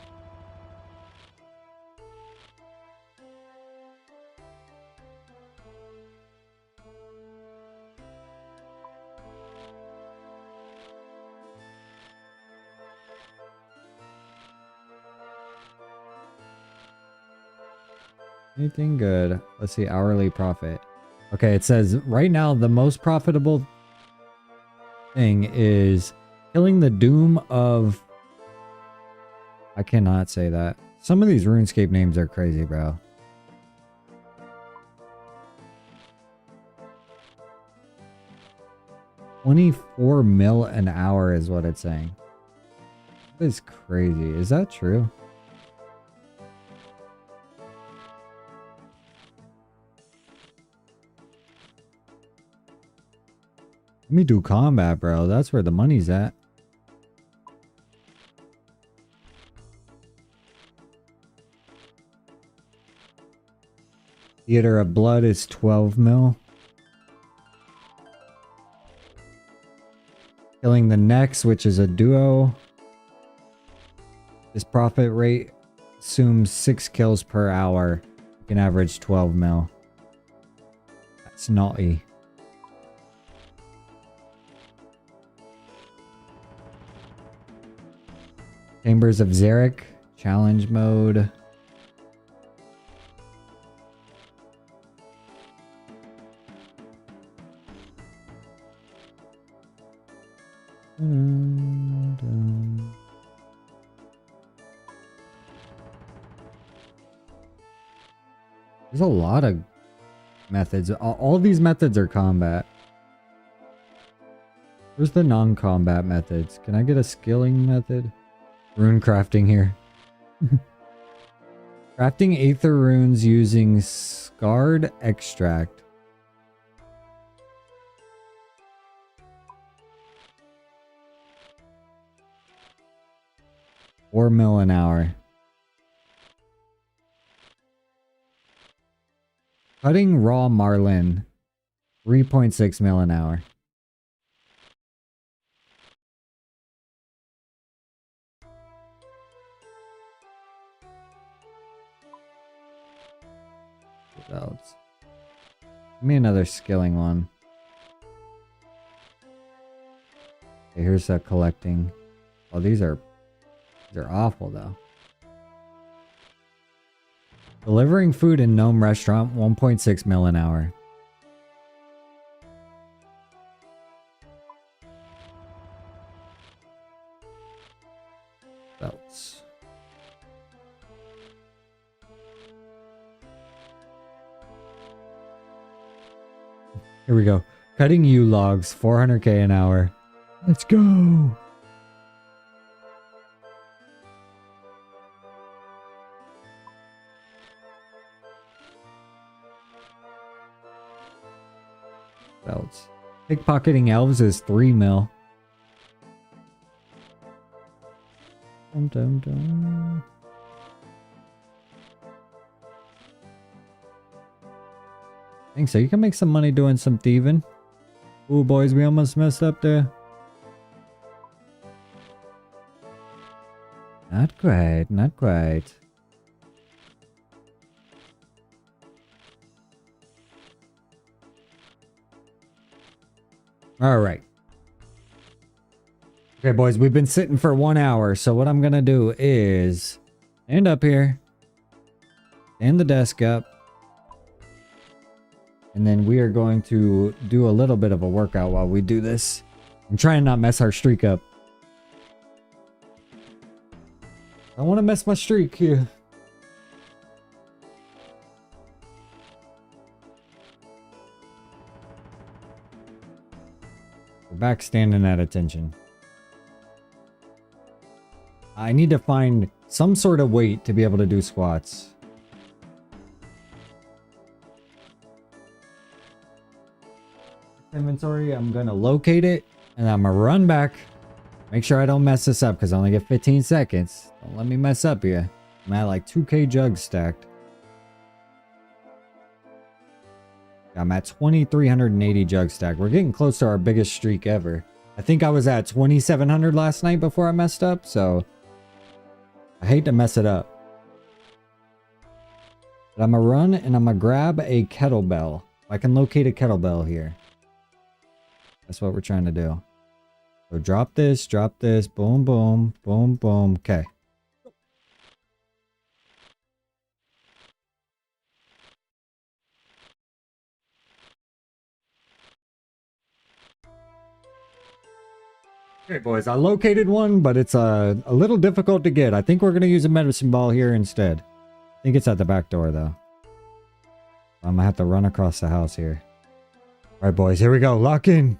Anything good? Let's see, hourly profit. Okay, it says right now the most profitable thing is killing the doom of... I cannot say that. Some of these RuneScape names are crazy, bro. $24 mil an hour is what it's saying. That is crazy. Is that true? Let me do combat, bro. That's where the money's at. Theater of Blood is 12 mil. Killing the Next, which is a duo. This profit rate assumes 6 kills per hour. You can average 12 mil. That's naughty. Chambers of Zarek, challenge mode. There's a lot of methods. All these methods are combat. Where's the non-combat methods? Can I get a skilling method? Rune crafting here. Crafting Aether runes using Scarred Extract. $4 mil an hour. Cutting raw marlin. 3.6 mil an hour. What else? Give me another skilling one. Okay, here's that collecting. Oh, these are awful though. Delivering food in Gnome Restaurant, 1.6 mil an hour. Belts. Here we go. Cutting U logs, 400k an hour. Let's go. Belts. Pickpocketing elves is 3 mil. Dum, dum, dum. I think so. You can make some money doing some thieving. Ooh, boys, we almost messed up there. Not quite, not quite. All right. Okay, boys, we've been sitting for 1 hour. So what I'm going to do is stand up here, stand the desk up, and then we are going to do a little bit of a workout while we do this. I'm trying not mess our streak up. I want to mess my streak here. We're back standing at attention. I need to find some sort of weight to be able to do squats. Inventory, I'm gonna locate it and I'm gonna run back. Make sure I don't mess this up because I only get 15 seconds. Don't let me mess up here. I'm at like 2k jugs stacked. I'm at 2,380 jugs stacked. We're getting close to our biggest streak ever. I think I was at 2,700 last night before I messed up, so I hate to mess it up. But I'm gonna run and I'm gonna grab a kettlebell. I can locate a kettlebell here. That's what we're trying to do. So drop this, boom, boom, boom, boom. Okay. Okay, boys, I located one, but it's a little difficult to get. I think we're going to use a medicine ball here instead. I think it's at the back door, though. I'm going to have to run across the house here. All right, boys, here we go. Lock in.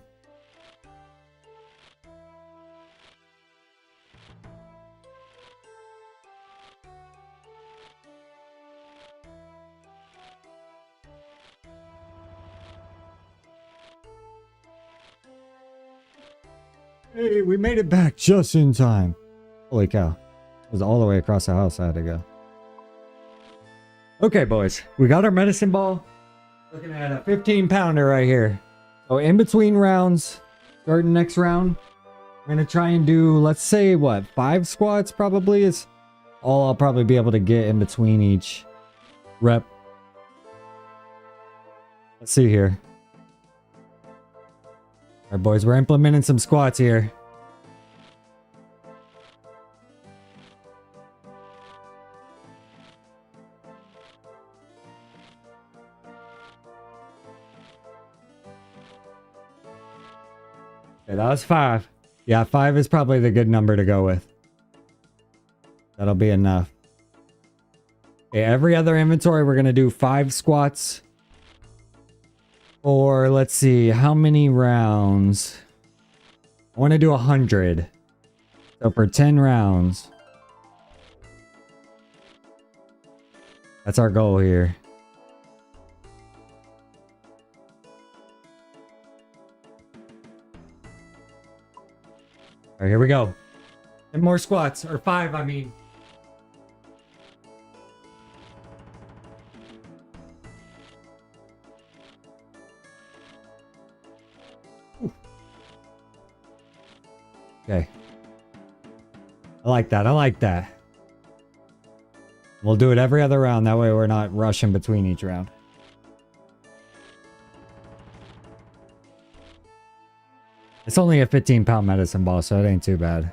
Hey, we made it back just in time. Holy cow. It was all the way across the house I had to go. Okay, boys. We got our medicine ball. Looking at a 15-pounder right here. So in between rounds, starting next round, I'm going to try and do, let's say, what, 5 squats probably is all I'll probably be able to get in between each rep. Let's see here. All right, boys, we're implementing some squats here. Okay, that was 5. Yeah, 5 is probably the good number to go with. That'll be enough. Okay, every other inventory, we're going to do 5 squats. Or let's see, how many rounds? I want to do 100. So for 10 rounds. That's our goal here. All right, here we go. 10 more squats, or 5, I mean. Okay. I like that. I like that. We'll do it every other round. That way we're not rushing between each round. It's only a 15-pound medicine ball, so it ain't too bad.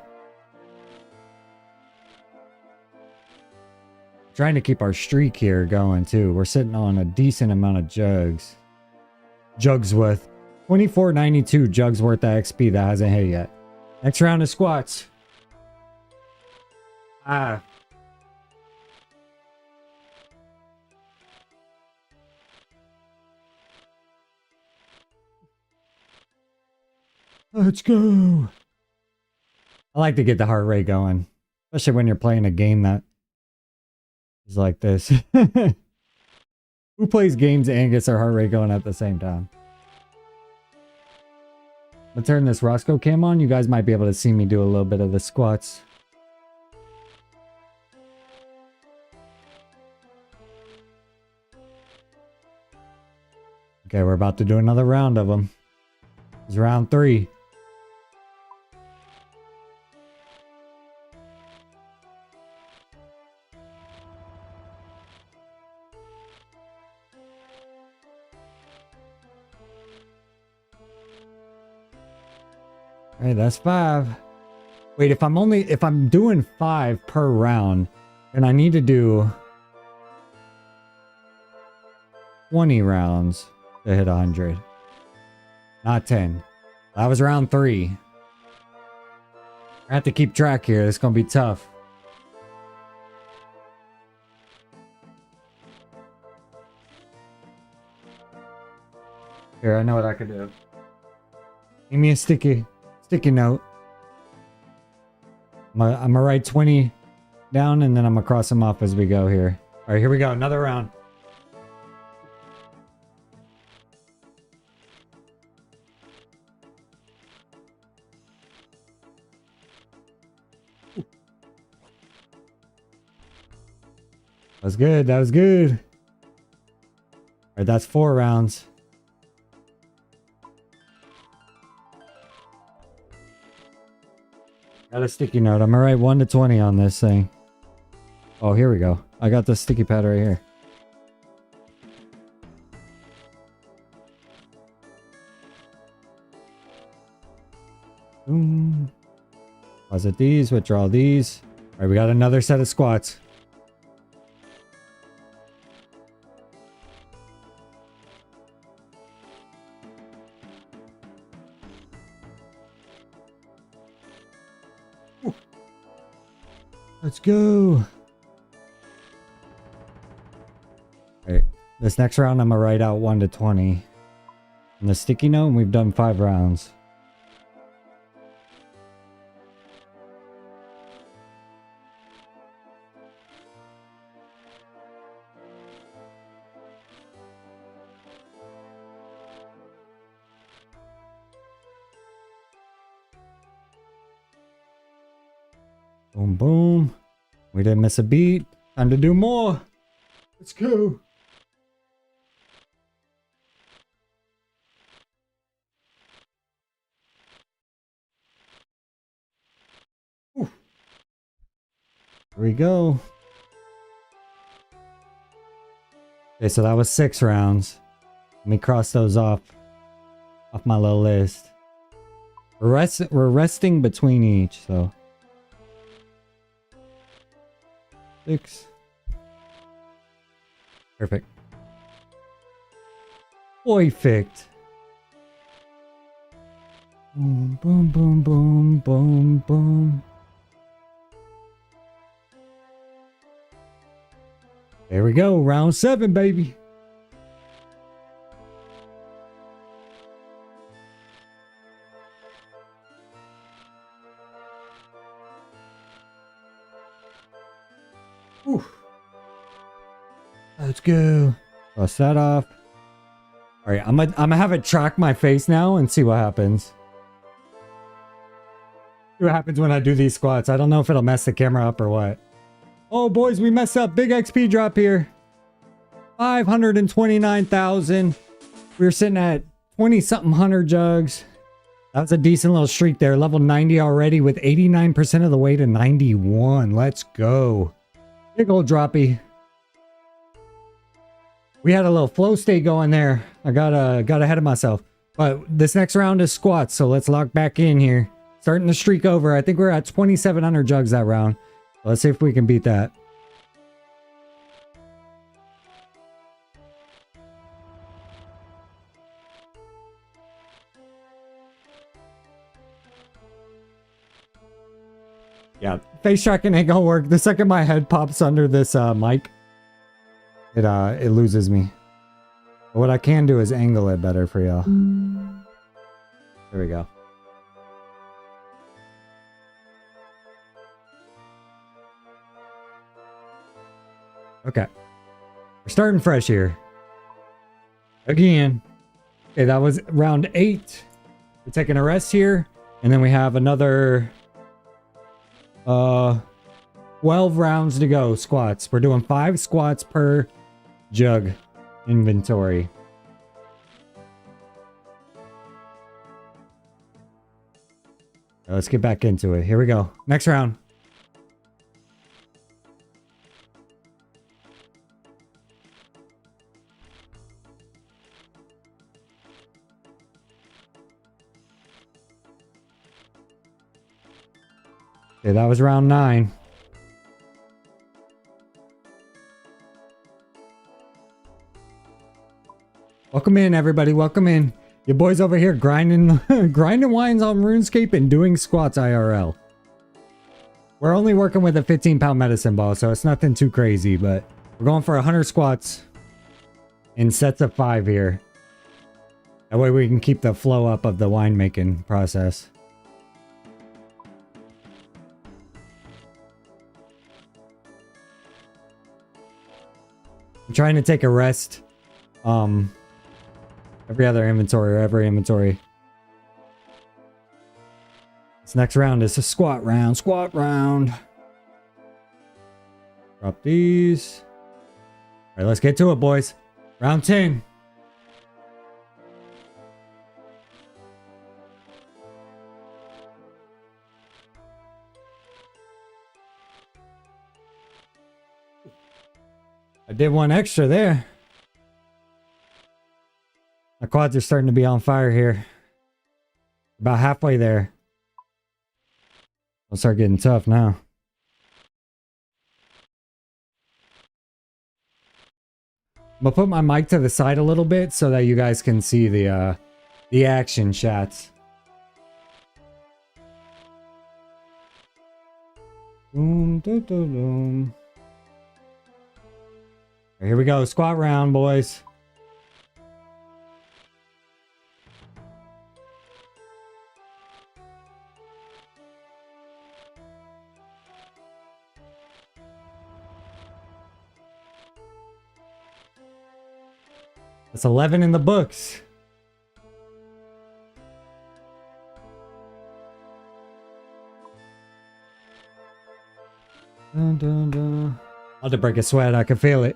Trying to keep our streak here going, too. We're sitting on a decent amount of jugs. Jugs with 2492 jugs worth of XP that hasn't hit yet. Next round is squats. Let's go. I like to get the heart rate going, especially when you're playing a game that is like this. Who plays games and gets their heart rate going at the same time? Let's turn this Roscoe cam on. You guys might be able to see me do a little bit of the squats. Okay, we're about to do another round of them. It's round 3. Alright, that's 5. Wait, if I'm doing 5 per round, then I need to do 20 rounds to hit 100. Not 10. That was round 3. I have to keep track here. It's gonna be tough. Here, I know what I could do. Give me a sticky note. I'm gonna write 20 down and then I'm gonna cross them off as we go here. All right, here we go. Another round. That was good. That was good. All right, that's 4 rounds. Got a sticky note. I'm gonna write 1 to 20 on this thing. Oh, here we go. I got the sticky pad right here. Boom. Deposit these, withdraw these. All right, we got another set of squats. Ooh. Let's go. All right, this next round I'm gonna write out 1 to 20. And the sticky note, and we've done 5 rounds. Boom, boom. We didn't miss a beat. Time to do more. Let's go. Ooh. Here we go. Okay, so that was 6 rounds. Let me cross those off my little list. We're resting between each, so 6. Perfect. Perfect. Boom, boom, boom, boom, boom, boom. There we go. Round 7, baby. Whew. Let's go. Cross that off. All right, I'm gonna have it track my face now and see what happens. See what happens when I do these squats. I don't know if it'll mess the camera up or what. Oh, boys, we messed up. Big XP drop here. 529,000. We were sitting at 20-something hundred jugs. That was a decent little streak there. Level 90 already with 89% of the way to 91. Let's go. Big old droppy. We had a little flow state going there. I got ahead of myself. But this next round is squats, so let's lock back in here. Starting the streak over. I think we're at 2,700 jugs that round. Let's see if we can beat that. Yeah, face tracking ain't gonna work. The second my head pops under this mic, it loses me. But what I can do is angle it better for y'all. There we go. Okay. We're starting fresh here. Again. Okay, that was round 8. We're taking a rest here. And then we have another 12 rounds to go. Squats. We're doing 5 squats per jug inventory. Let's get back into it. Here we go. Next round. Okay, that was round 9. Welcome in, everybody. Welcome in. Your boys over here grinding, grinding wines on RuneScape and doing squats IRL. We're only working with a 15-pound medicine ball, so it's nothing too crazy, but we're going for 100 squats in sets of 5 here. That way we can keep the flow up of the winemaking process. I'm trying to take a rest. Every other inventory or every inventory. This next round is a squat round. Squat round. Drop these. All right, let's get to it, boys. Round 10. I did one extra there. My quads are starting to be on fire here. About halfway there. I'll start getting tough now. I'm gonna put my mic to the side a little bit so that you guys can see the action shots. Boom, doo, doo, boom. Here we go, squat round, boys. That's 11 in the books. Dun, dun, dun. I'll have to break a sweat. I can feel it.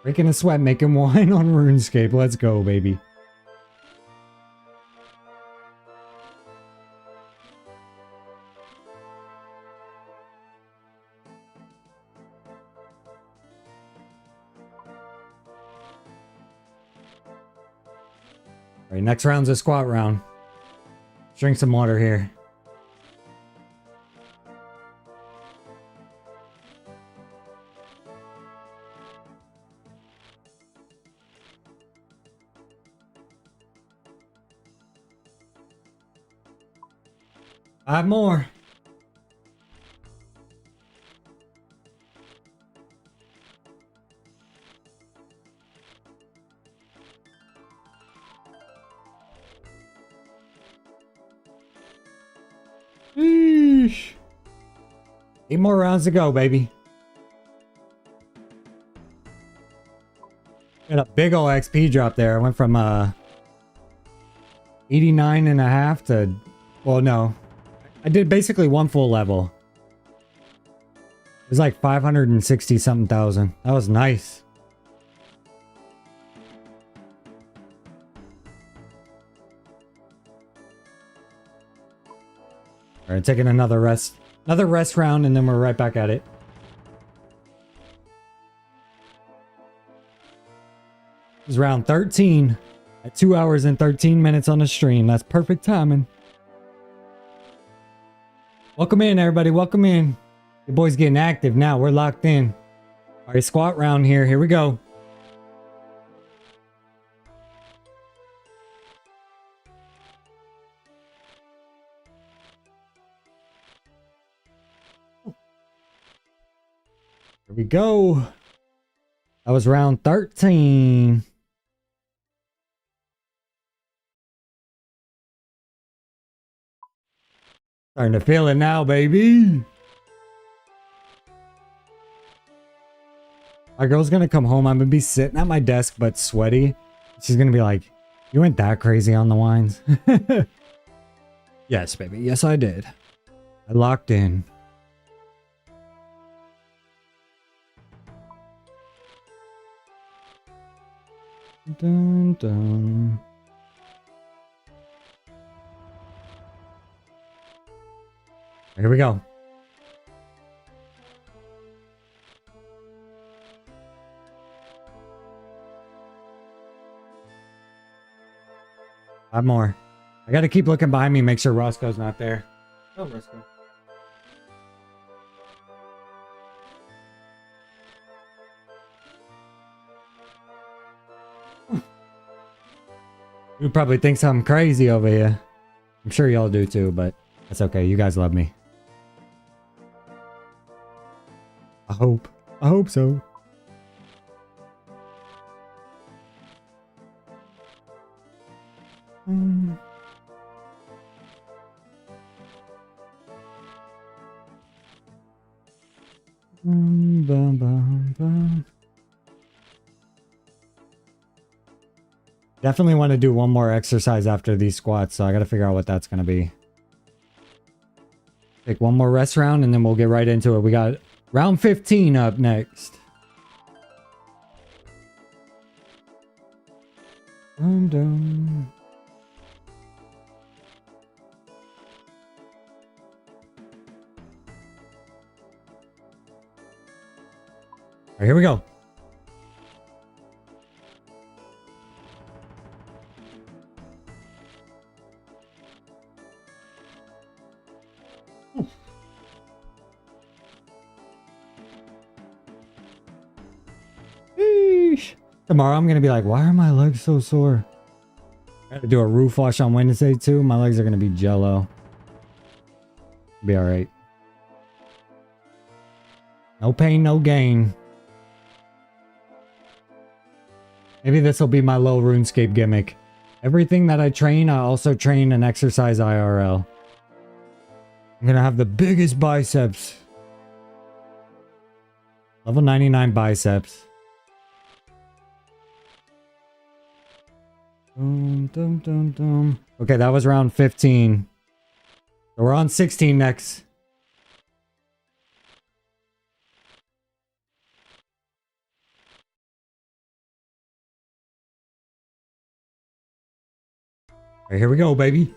Breaking a sweat, making wine on RuneScape. Let's go, baby. All right, next round's a squat round. Drink some water here. Five more. Eesh. 8 more rounds to go, baby. Got a big ol' XP drop there. I went from 89 and a half to, well, no. I did basically one full level. It was like 560 something thousand. That was nice. All right, taking another rest round, and then we're right back at it. This is round 13 at 2 hours and 13 minutes on the stream. That's perfect timing. Welcome in, everybody. Welcome in. The boys getting active now. We're locked in. All right, squat round here. Here we go. Here we go. That was round 13. Starting to feel it now, baby. My girl's gonna come home. I'm gonna be sitting at my desk, but sweaty. She's gonna be like, "You went that crazy on the wines?" Yes, baby. Yes, I did. I locked in. Dun, dun. Here we go. Five more. I gotta keep looking behind me, make sure Roscoe's not there. Oh, Roscoe. You probably thinks I'm crazy over here. I'm sure y'all do too, but that's okay. You guys love me. I hope. I hope so. Bum, bum, bum. Definitely want to do one more exercise after these squats, so I gotta figure out what that's gonna be. Take one more rest round and then we'll get right into it. We got round 15 up next. Dun, dun. right, here we go. Sheesh. Tomorrow I'm gonna be like, why are my legs so sore? I gotta do a roof wash on Wednesday too. My legs are gonna be jello. Be alright. No pain, no gain. Maybe this will be my low RuneScape gimmick. Everything that I train, I also train and exercise IRL. I'm gonna have the biggest biceps. Level 99 biceps. Okay, that was round 15. So we're on 16 next. All right, here we go, baby.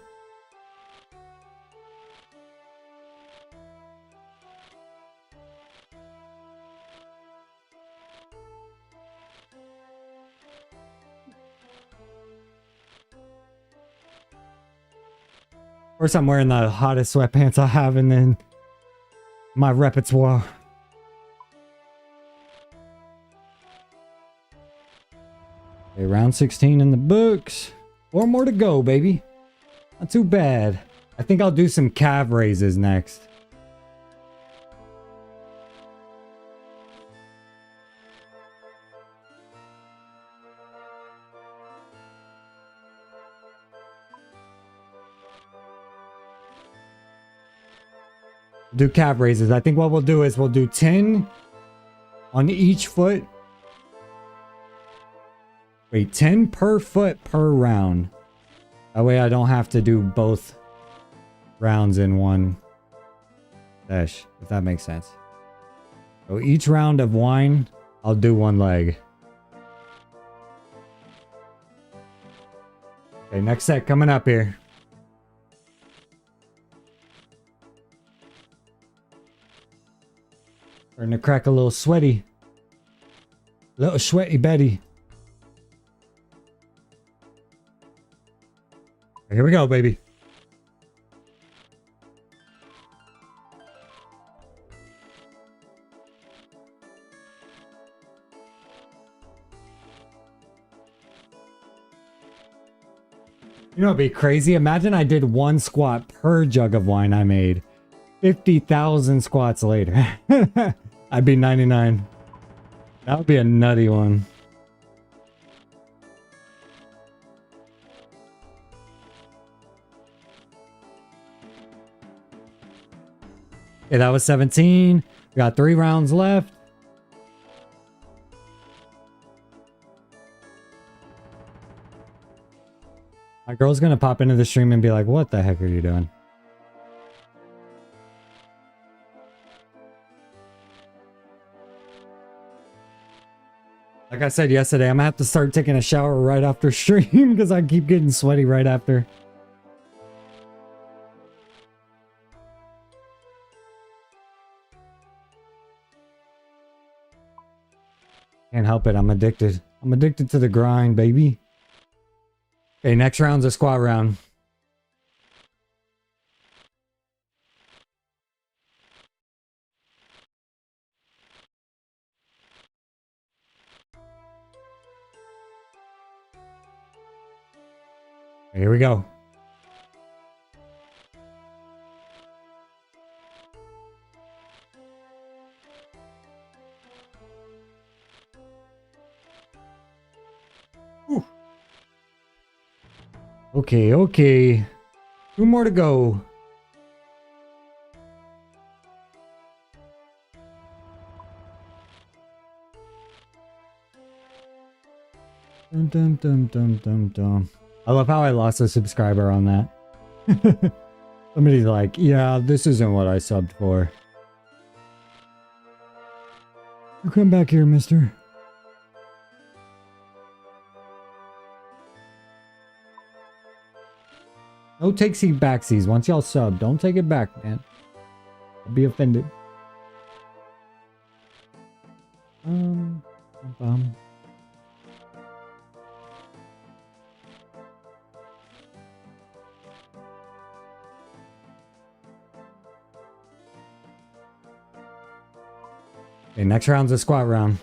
Of course, I'm wearing the hottest sweatpants I have in my repertoire. Okay, round 16 in the books. 4 more to go, baby. Not too bad. I think I'll do some calf raises next. Do calf raises. I think what we'll do is we'll do 10 on each foot. Wait, 10 per foot per round. That way I don't have to do both rounds in one sesh, if that makes sense. So each round of wine, I'll do one leg. Okay, next set coming up here. Starting to crack a little sweaty. Little sweaty Betty. Here we go, baby. You know, it'd be crazy. Imagine I did 1 squat per jug of wine I made. 50,000 squats later. I'd be 99. That would be a nutty one. Okay, that was 17. We got 3 rounds left. My girl's gonna pop into the stream and be like, what the heck are you doing? Like I said yesterday, I'm gonna have to start taking a shower right after stream because I keep getting sweaty right after. Can't help it. I'm addicted. I'm addicted to the grind, baby. Okay, next round's a squat round. Here we go. Whew. Okay, okay. 2 more to go. Dum dum dum dum dum dum. I love how I lost a subscriber on that. Somebody's like, yeah, this isn't what I subbed for. You come back here, mister. No takesy backsies. Once y'all sub, don't take it back, man. I'll be offended. Um, bum. Okay, next round's a squat round.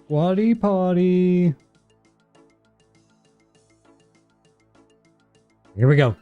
Squatty potty. Here we go.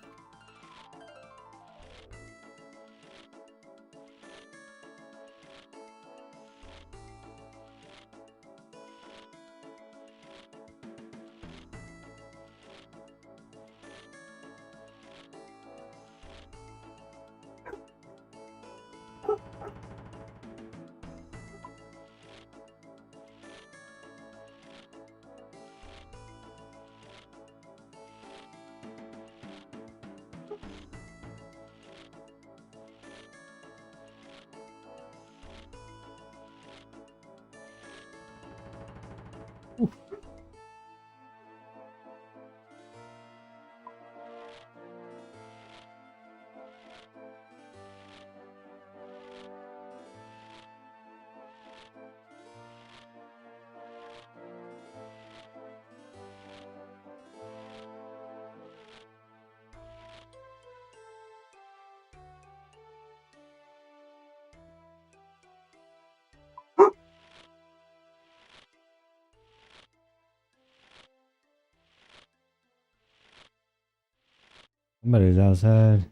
Somebody's outside.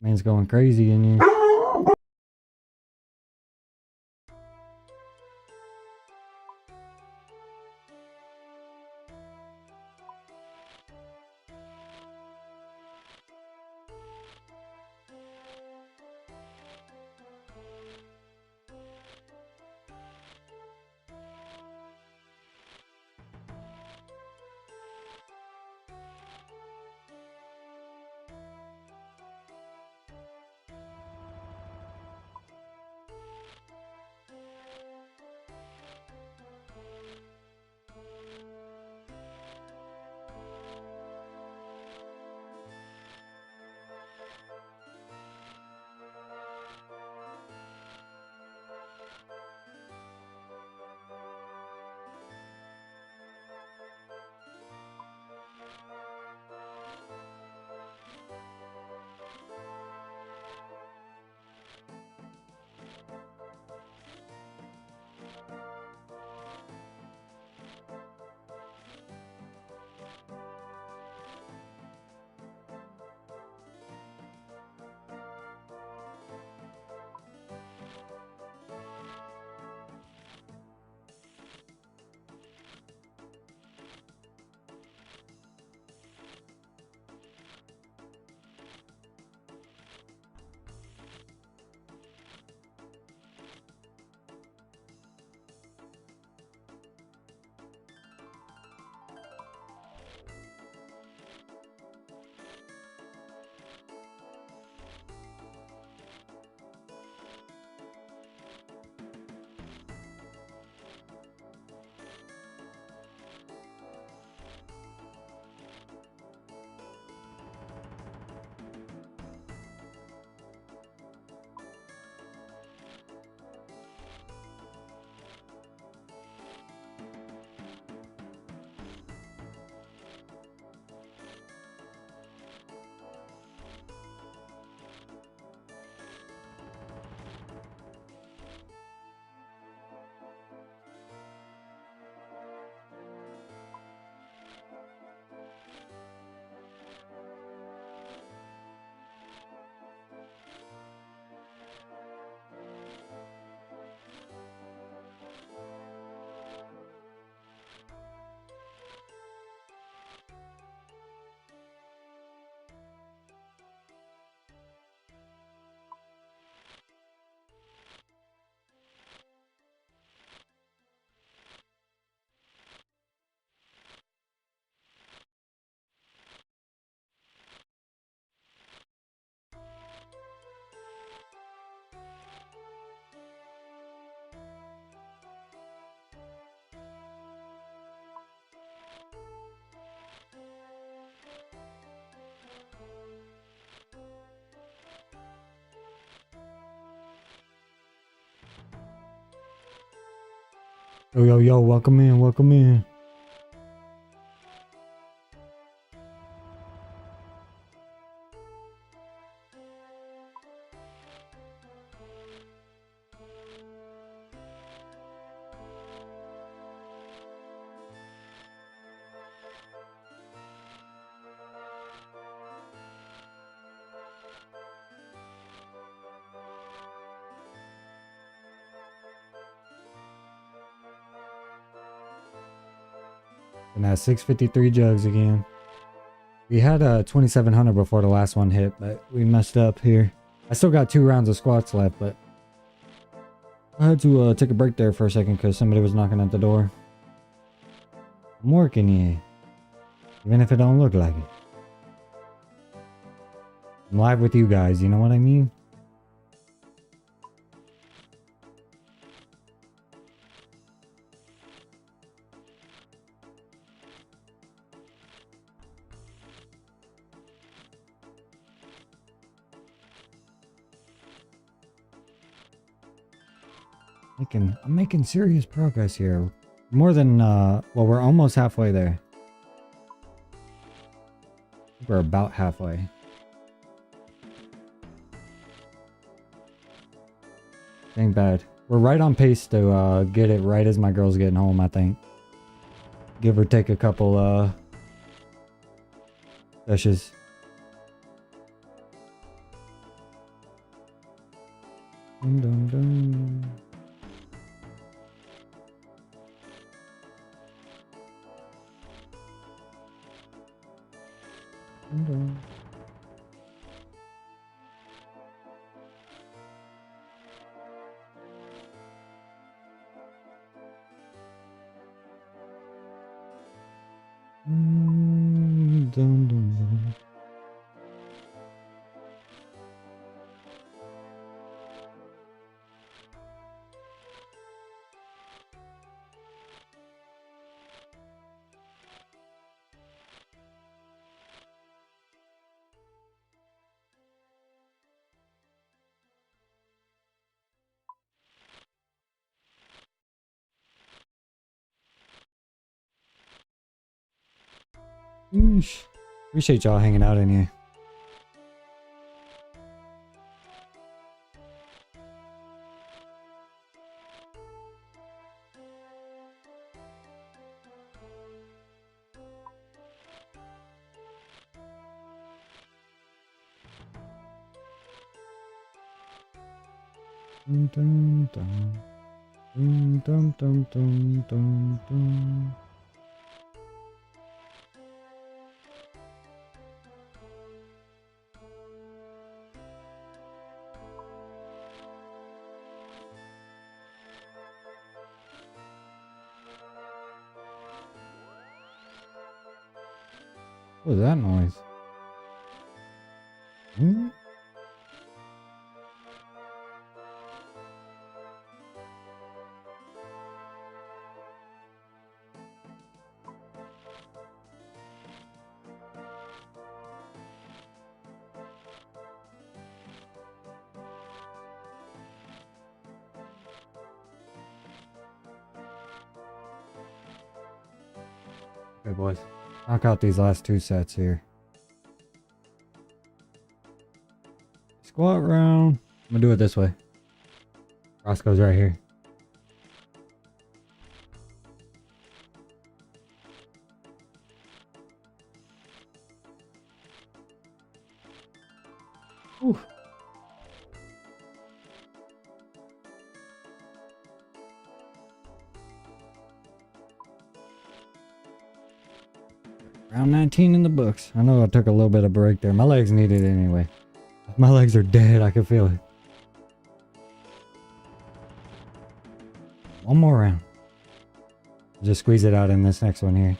Man's going crazy in here. Yo, yo, yo, welcome in, welcome in. And that's 653 jugs again. We had 2700 before the last one hit, but we messed up here. I still got 2 rounds of squats left, but I had to take a break there for a second because somebody was knocking at the door. I'm working here, even if it don't look like it. I'm live with you guys, you know what I mean? I'm making serious progress here. More than, well, we're almost halfway there. We're about halfway. Ain't bad. We're right on pace to get it right as my girl's getting home, I think. Give or take a couple sessions. Dum dum dum. Dum dum. Dum, dum, dum. Yeesh. Appreciate y'all hanging out in here. Dum dum dum. Dum dum dum dum dum dum. What was that noise? Hmm? Okay, boys. Knock out these last 2 sets here. Squat round. I'm gonna do it this way. Roscoe's right here. Whew. Round 19 in the books. I know I took a little bit of break there. My legs needed it anyway. My legs are dead. I can feel it. One more round. Just squeeze it out in this next one here.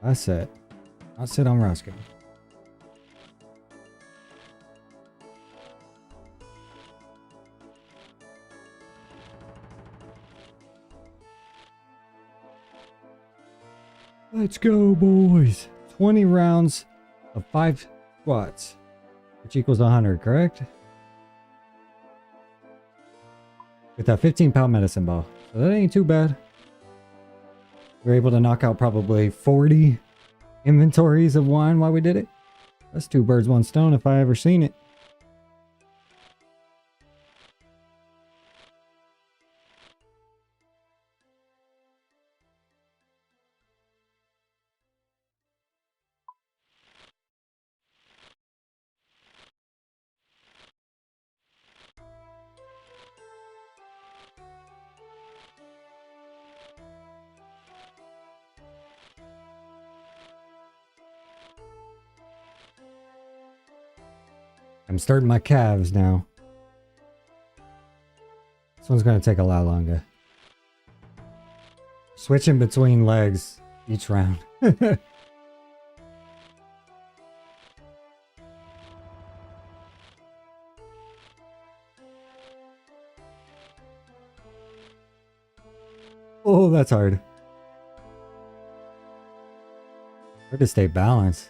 That's it. I'll sit on Roscoe. Let's go, boys. 20 rounds of 5 squats, which equals 100, correct? with that 15-pound medicine ball. So that ain't too bad. We were able to knock out probably 40 inventories of wine while we did it. That's 2 birds, 1 stone if I ever seen it. I'm starting my calves now. This one's going to take a lot longer. Switching between legs each round. Oh, that's hard. Hard to stay balanced.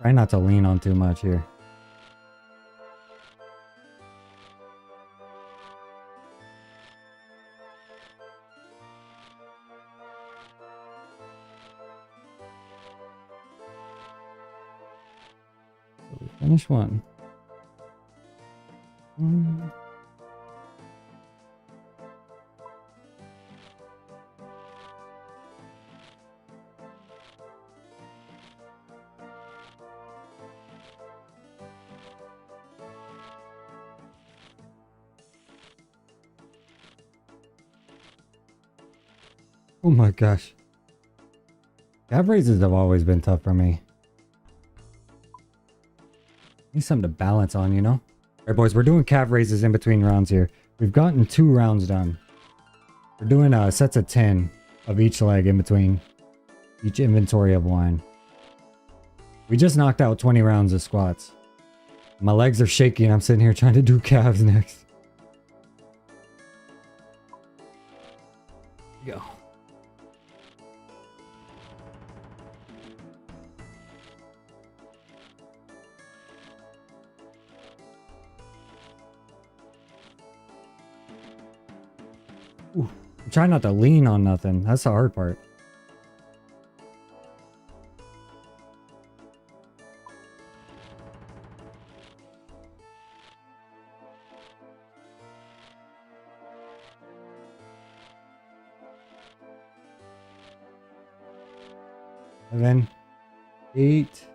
Try not to lean on too much here. So we finish one. Oh my gosh. Calf raises have always been tough for me. Need something to balance on, you know? Alright boys, we're doing calf raises in between rounds here. We've gotten 2 rounds done. We're doing sets of 10 of each leg in between each inventory of wine. We just knocked out 20 rounds of squats. My legs are shaky and I'm sitting here trying to do calves next. Go. Ooh, I'm trying not to lean on nothing. That's the hard part. And then 8.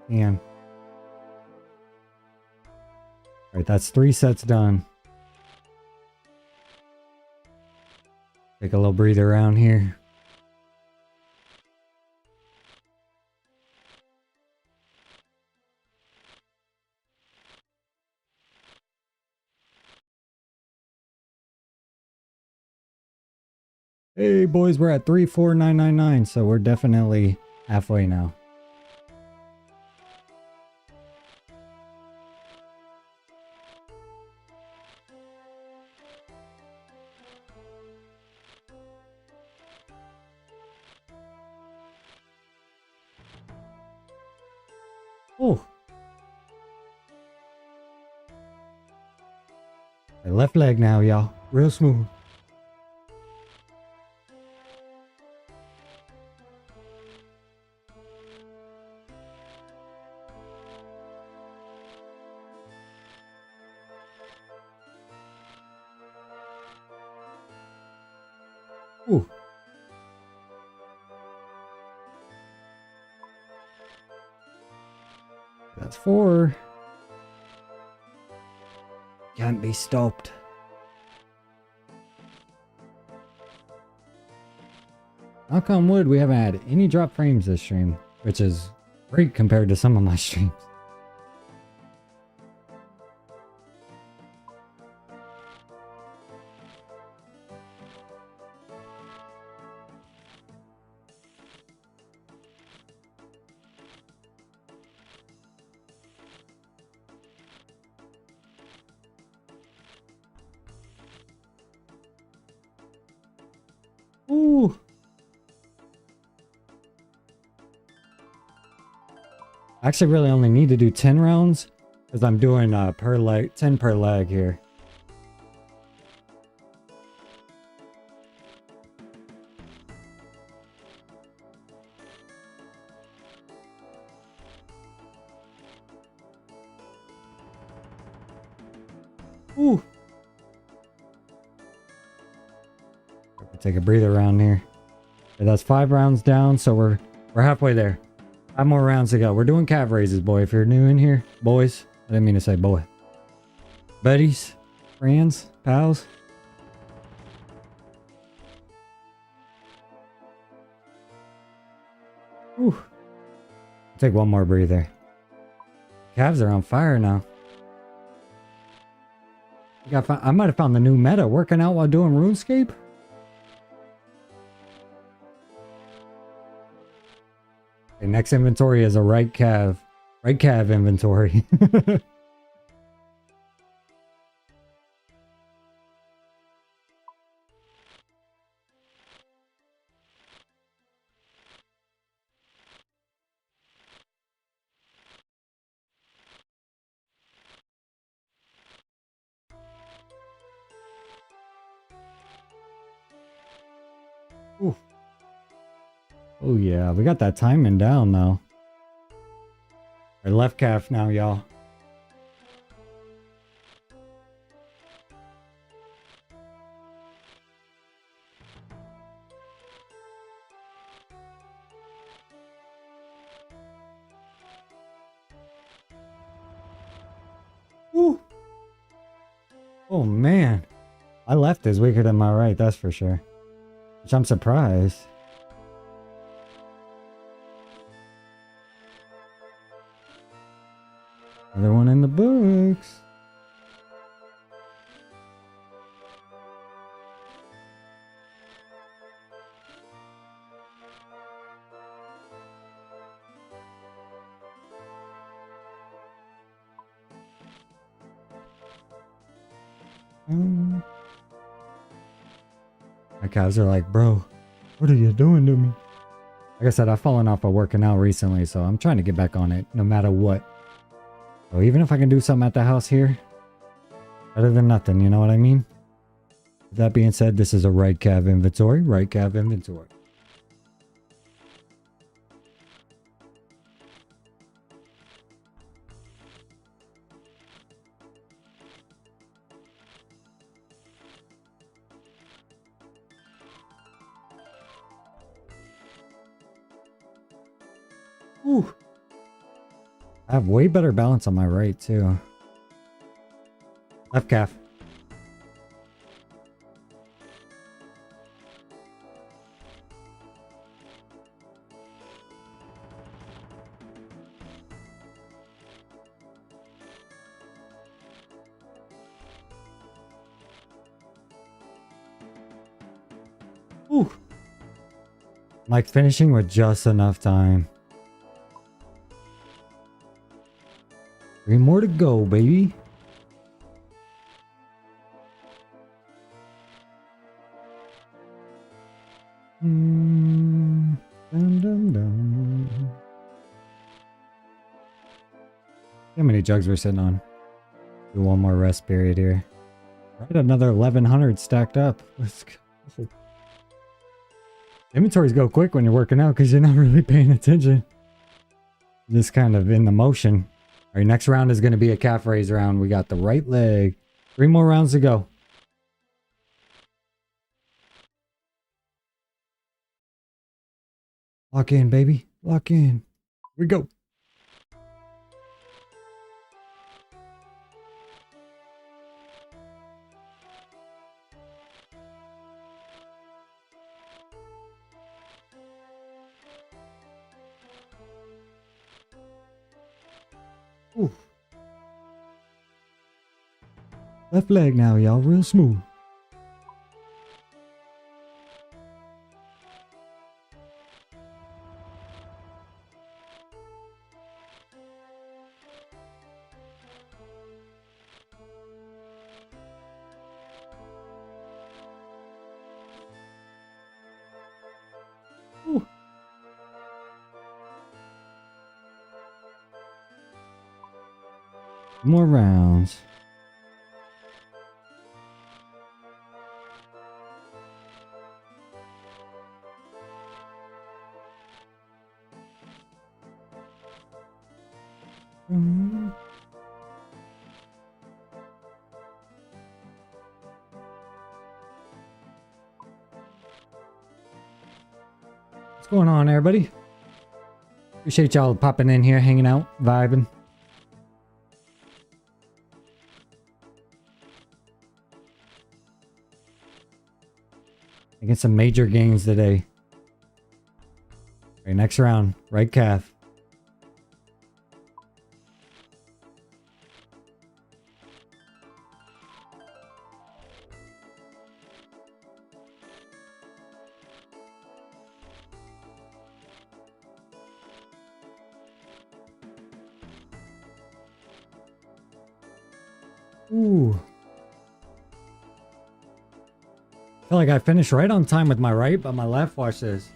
And all right, that's 3 sets done. Take a little breather around here. Hey boys, we're at 34999, so we're definitely halfway now. Oh. My left leg now, y'all. Real smooth. Ooh. That's 4. Can't be stopped. Knock on wood, we haven't had any drop frames this stream, which is great compared to some of my streams. Ooh. I actually really only need to do 10 rounds because I'm doing per leg, 10 per leg here. Ooh. Take a breather around here. Okay, that's 5 rounds down, so we're halfway there. 5 more rounds to go. We're doing calf raises, boy. If you're new in here, boys. I didn't mean to say boy. Buddies, friends, pals. Ooh. Take one more breather. Calves are on fire now. I might have found the new meta, working out while doing RuneScape. Okay, next inventory is a right calf inventory. Ooh. Oh yeah, we got that timing down now. Our left calf now, y'all. Ooh. Oh man. My left is weaker than my right, that's for sure. Which I'm surprised. Another one in the books. My calves are like, bro, what are you doing to me? Like I said, I've fallen off of working out recently, so I'm trying to get back on it no matter what. So even if I can do something at the house here, better than nothing, you know what I mean? With that being said, this is a right calf inventory. Right calf inventory. Ooh. I have way better balance on my right, too. Left calf. Ooh. Like finishing with just enough time. 3 more to go, baby. Dum, dum, dum. How many jugs we're sitting on? Do one more rest period here. Right, another 1100 stacked up. Let's go. Inventories go quick when you're working out because you're not really paying attention. Just kind of in the motion. All right, next round is going to be a calf raise round. We got the right leg. 3 more rounds to go. Lock in, baby. Lock in. Here we go. Ooh. Left leg now, y'all. Real smooth. Ooh. More rounds. What's going on, everybody? Appreciate y'all popping in here, hanging out, vibing. Making some major gains today. Right, next round, right calf. Ooh. I feel like I finished right on time with my right, but my left, watch this.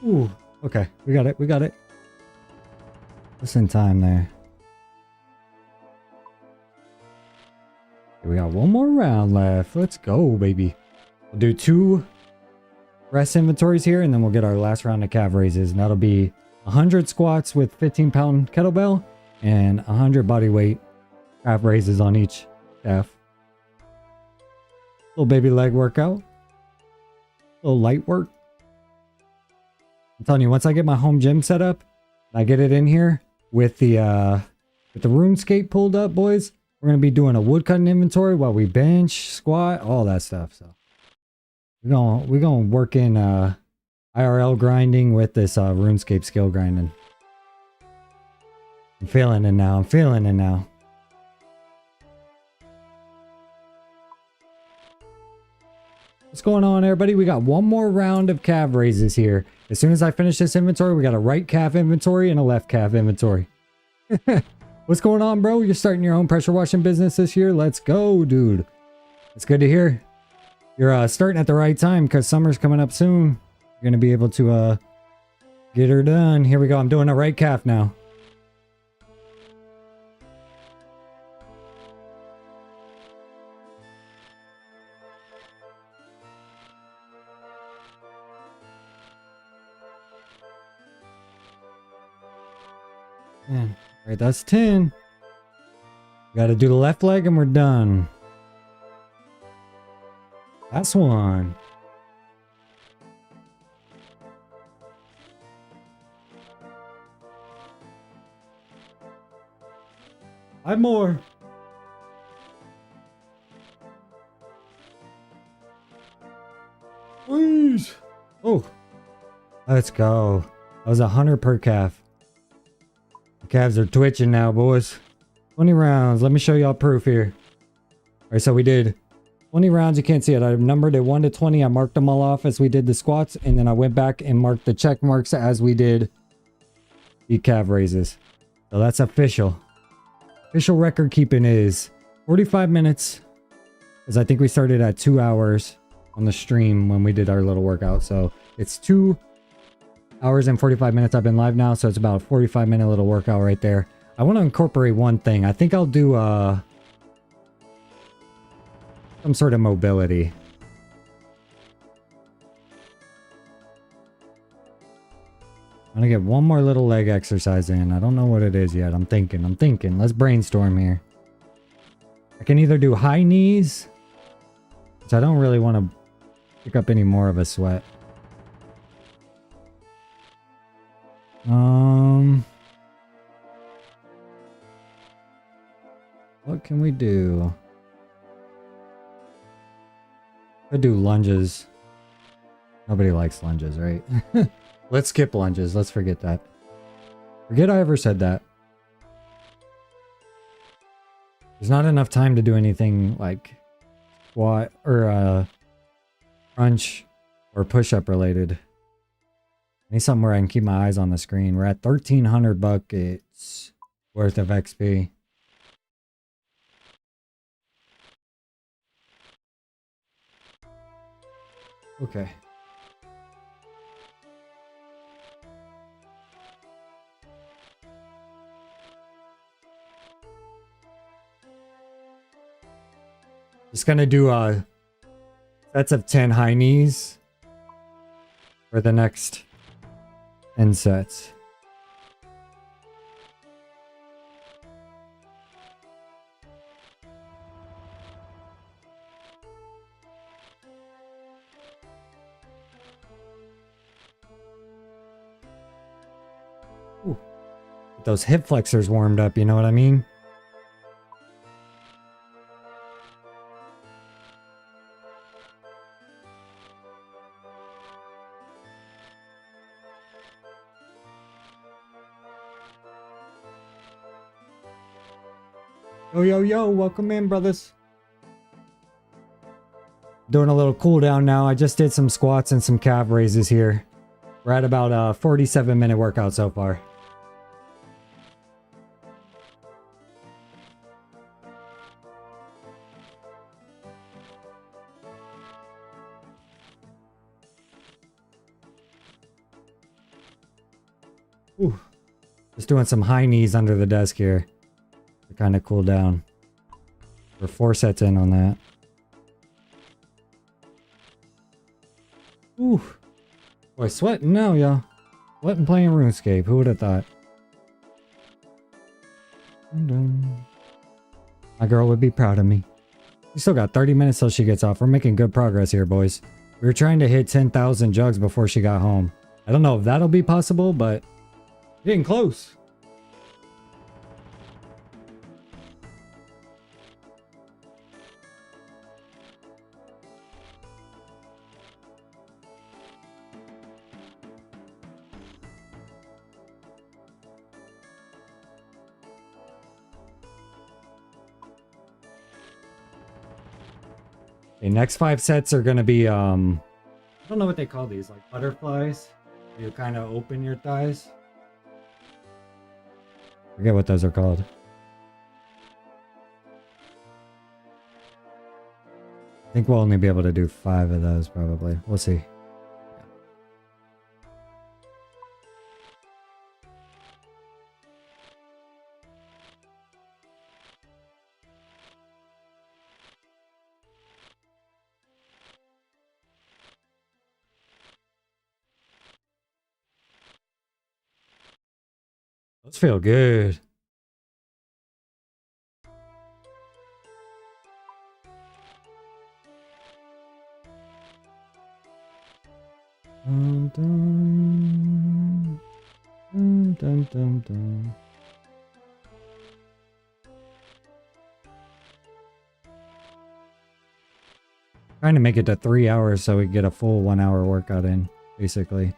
Ooh, okay, we got it, we got it. Just in time there. We got one more round left. Let's go, baby. We'll do 2 rest inventories here, and then we'll get our last round of calf raises. And that'll be 100 squats with 15-pound kettlebell and 100 body weight calf raises on each calf. Little baby leg workout. Little light work. I'm telling you, once I get my home gym set up, I get it in here with the Runescape pulled up, boys. We're going to be doing a woodcutting inventory while we bench, squat, all that stuff. So we're going to work in IRL grinding with this RuneScape skill grinding. I'm feeling it now. I'm feeling it now. What's going on, everybody? We got one more round of calf raises here. As soon as I finish this inventory, we got a right calf inventory and a left calf inventory. What's going on, bro? You're starting your own pressure washing business this year? Let's go, dude. It's good to hear. You're starting at the right time because summer's coming up soon. You're going to be able to get her done. Here we go. I'm doing a right calf now. Man. All right, that's 10. Got to do the left leg and we're done. That's 1. Five more. Please. Oh, let's go. That was 100 per calf. Calves are twitching now, boys. 20 rounds. Let me show y'all proof here. All right, so we did 20 rounds. You can't see it. I numbered it 1 to 20. I marked them all off as we did the squats, and then I went back and marked the check marks as we did the calf raises. So that's official. Official record keeping is 45 minutes, because I think we started at 2 hours on the stream when we did our little workout. So it's 2 hours and 45 minutes I've been live now, so it's about a 45-minute little workout right there. I want to incorporate one thing. I think I'll do some sort of mobility. I'm gonna get one more little leg exercise in. I don't know what it is yet. I'm thinking. Let's brainstorm here. I can either do high knees, which I don't really want to pick up any more of a sweat. What can we do? I do lunges. Nobody likes lunges, right? Let's skip lunges. Let's forget that. Forget I ever said that. There's not enough time to do anything like squat or crunch or push-up related. I need something where I can keep my eyes on the screen. We're at 1,300 buckets worth of XP. Okay. Just gonna do sets of 10 high knees for the next 10 sets. Ooh. Get those hip flexors warmed up, you know what I mean? Yo, yo, yo, welcome in, brothers. Doing a little cool down now. I just did some squats and some calf raises here. We're at about a 47-minute workout so far. Ooh. Just doing some high knees under the desk here to kind of cool down. We're 4 sets in on that. Ooh. Boy, sweating now, y'all. Sweating playing RuneScape. Who would have thought? My girl would be proud of me. We still got 30 minutes till she gets off. We're making good progress here, boys. We were trying to hit 10,000 jugs before she got home. I don't know if that'll be possible, but getting close. Okay, next 5 sets are gonna be I don't know what they call these, like butterflies. You kind of open your thighs. Forget what those are called. I think we'll only be able to do 5 of those probably. We'll see. Those feel good. Dun, dun, dun, dun, dun, dun. Trying to make it to 3 hours so we get a full 1 hour workout in, basically.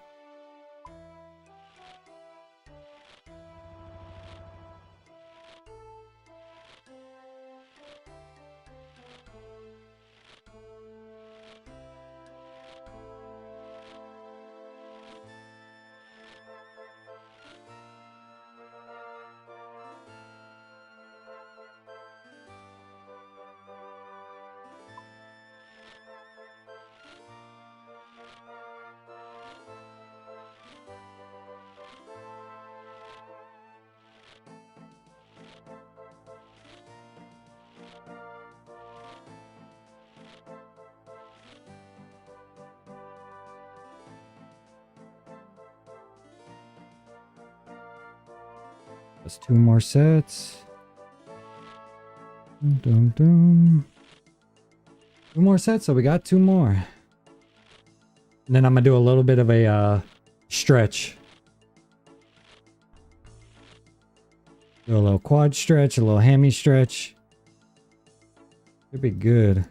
Just 2 more sets. Dun, dun, dun. 2 more sets, so we got 2 more. And then I'm gonna do a little bit of a stretch. Do a little quad stretch, a little hammy stretch. Should be good.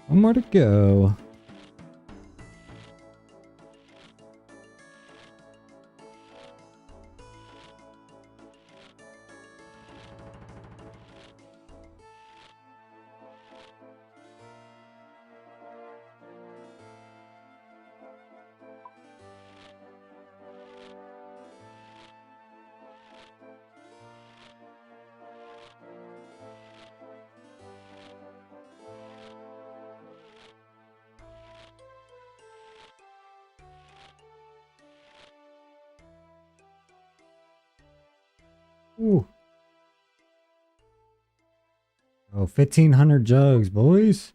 One more to go. Ooh. Oh, 1,500 jugs, boys.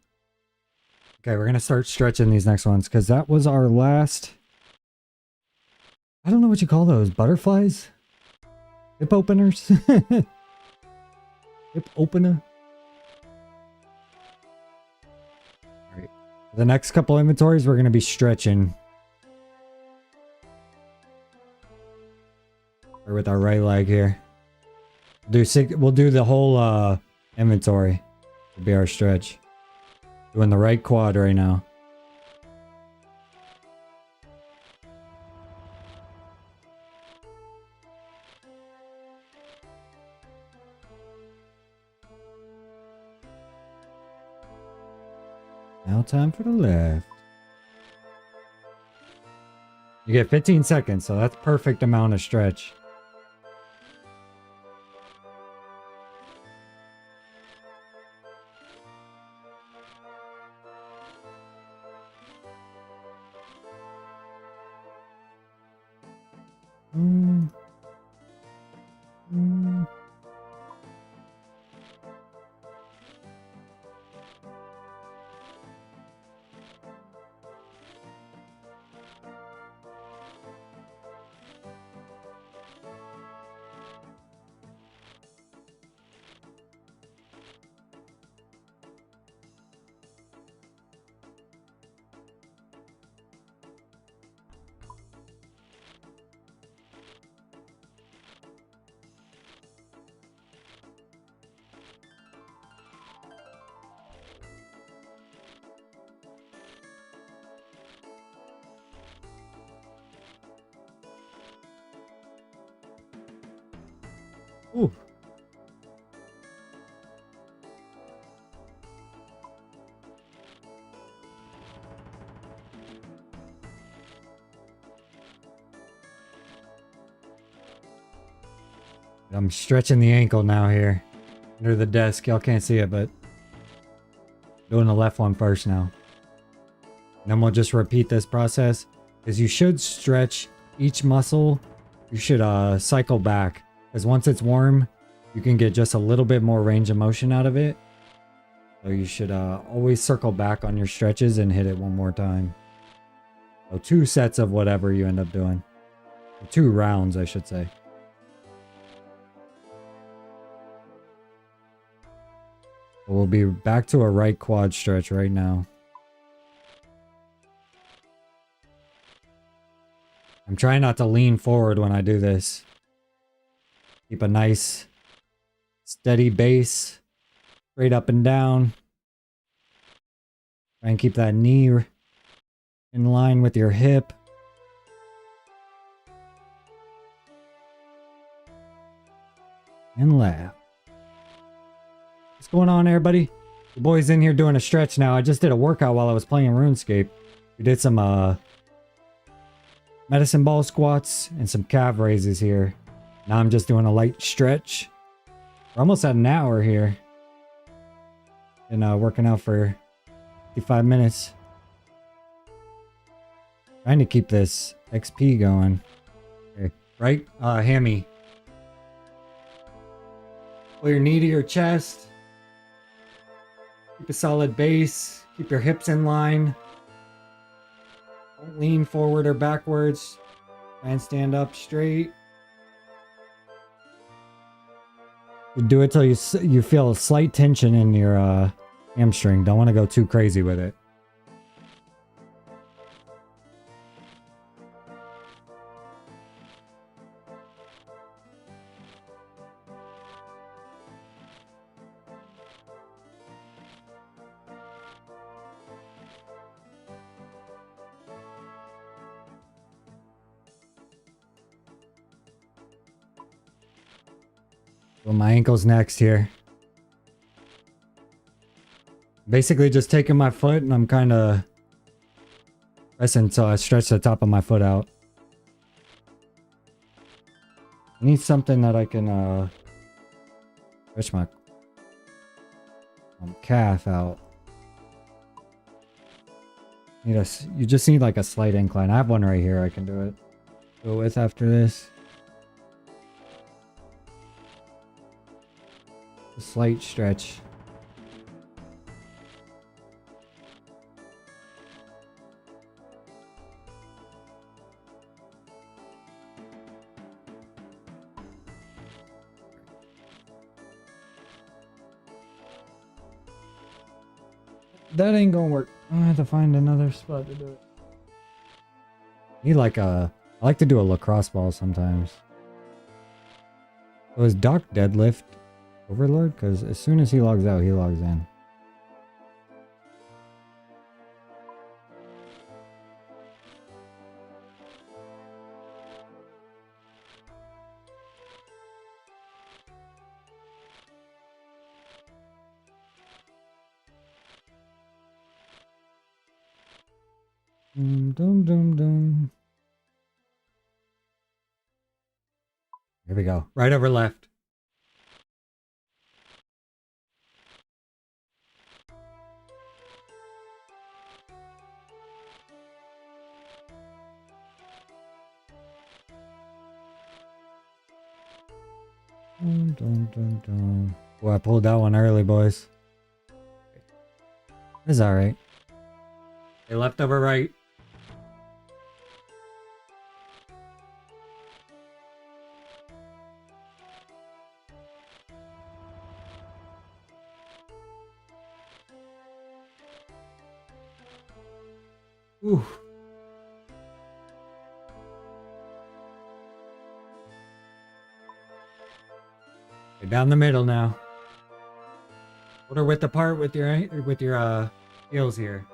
Okay, we're going to start stretching these next ones because that was our last... I don't know what you call those. Butterflies? Hip openers? Hip opener? Alright. The next couple inventories, we're going to be stretching. Or with our right leg here. We'll do the whole inventory. Will be our stretch. Doing the right quad right now. Now time for the left. You get 15 seconds, so that's perfect amount of stretch. Ooh. I'm stretching the ankle now here. Under the desk. Y'all can't see it, but doing the left one first now. And then we'll just repeat this process. Because you should stretch each muscle. You should cycle back. Because once it's warm, you can get just a little bit more range of motion out of it. So you should always circle back on your stretches and hit it one more time. So 2 sets of whatever you end up doing. Or 2 rounds, I should say. We'll be back to a right quad stretch right now. I'm trying not to lean forward when I do this. Keep a nice steady base. Straight up and down. Try and keep that knee in line with your hip. And laugh. What's going on, everybody? The boy's in here doing a stretch now. I just did a workout while I was playing Runescape. We did some medicine ball squats and some calf raises here. Now I'm just doing a light stretch. We're almost at an hour here. And working out for 55 minutes. Trying to keep this XP going. Okay. Right? Hammy. Pull your knee to your chest. Keep a solid base. Keep your hips in line. Don't lean forward or backwards. Try and stand up straight. You do it till you feel a slight tension in your hamstring. Don't want to go too crazy with it. Well, my ankle's next here. Basically just taking my foot and I'm kind of pressing until I stretch the top of my foot out. I need something that I can stretch my calf out. You just need like a slight incline. I have one right here I can do it. Go with after this. a slight stretch. That ain't gonna work. I have to find another spot to do it. Need like a... I like to do a lacrosse ball sometimes. So is Doc deadlift Overlord? Because as soon as he logs out, he logs in. Dum dum dum. Here we go. Right over left. Dum dum dum dum. Boy, I pulled that one early, boys. It's alright. Hey, left over right. Ooh. You're down the middle now. Put her width apart with your heels here.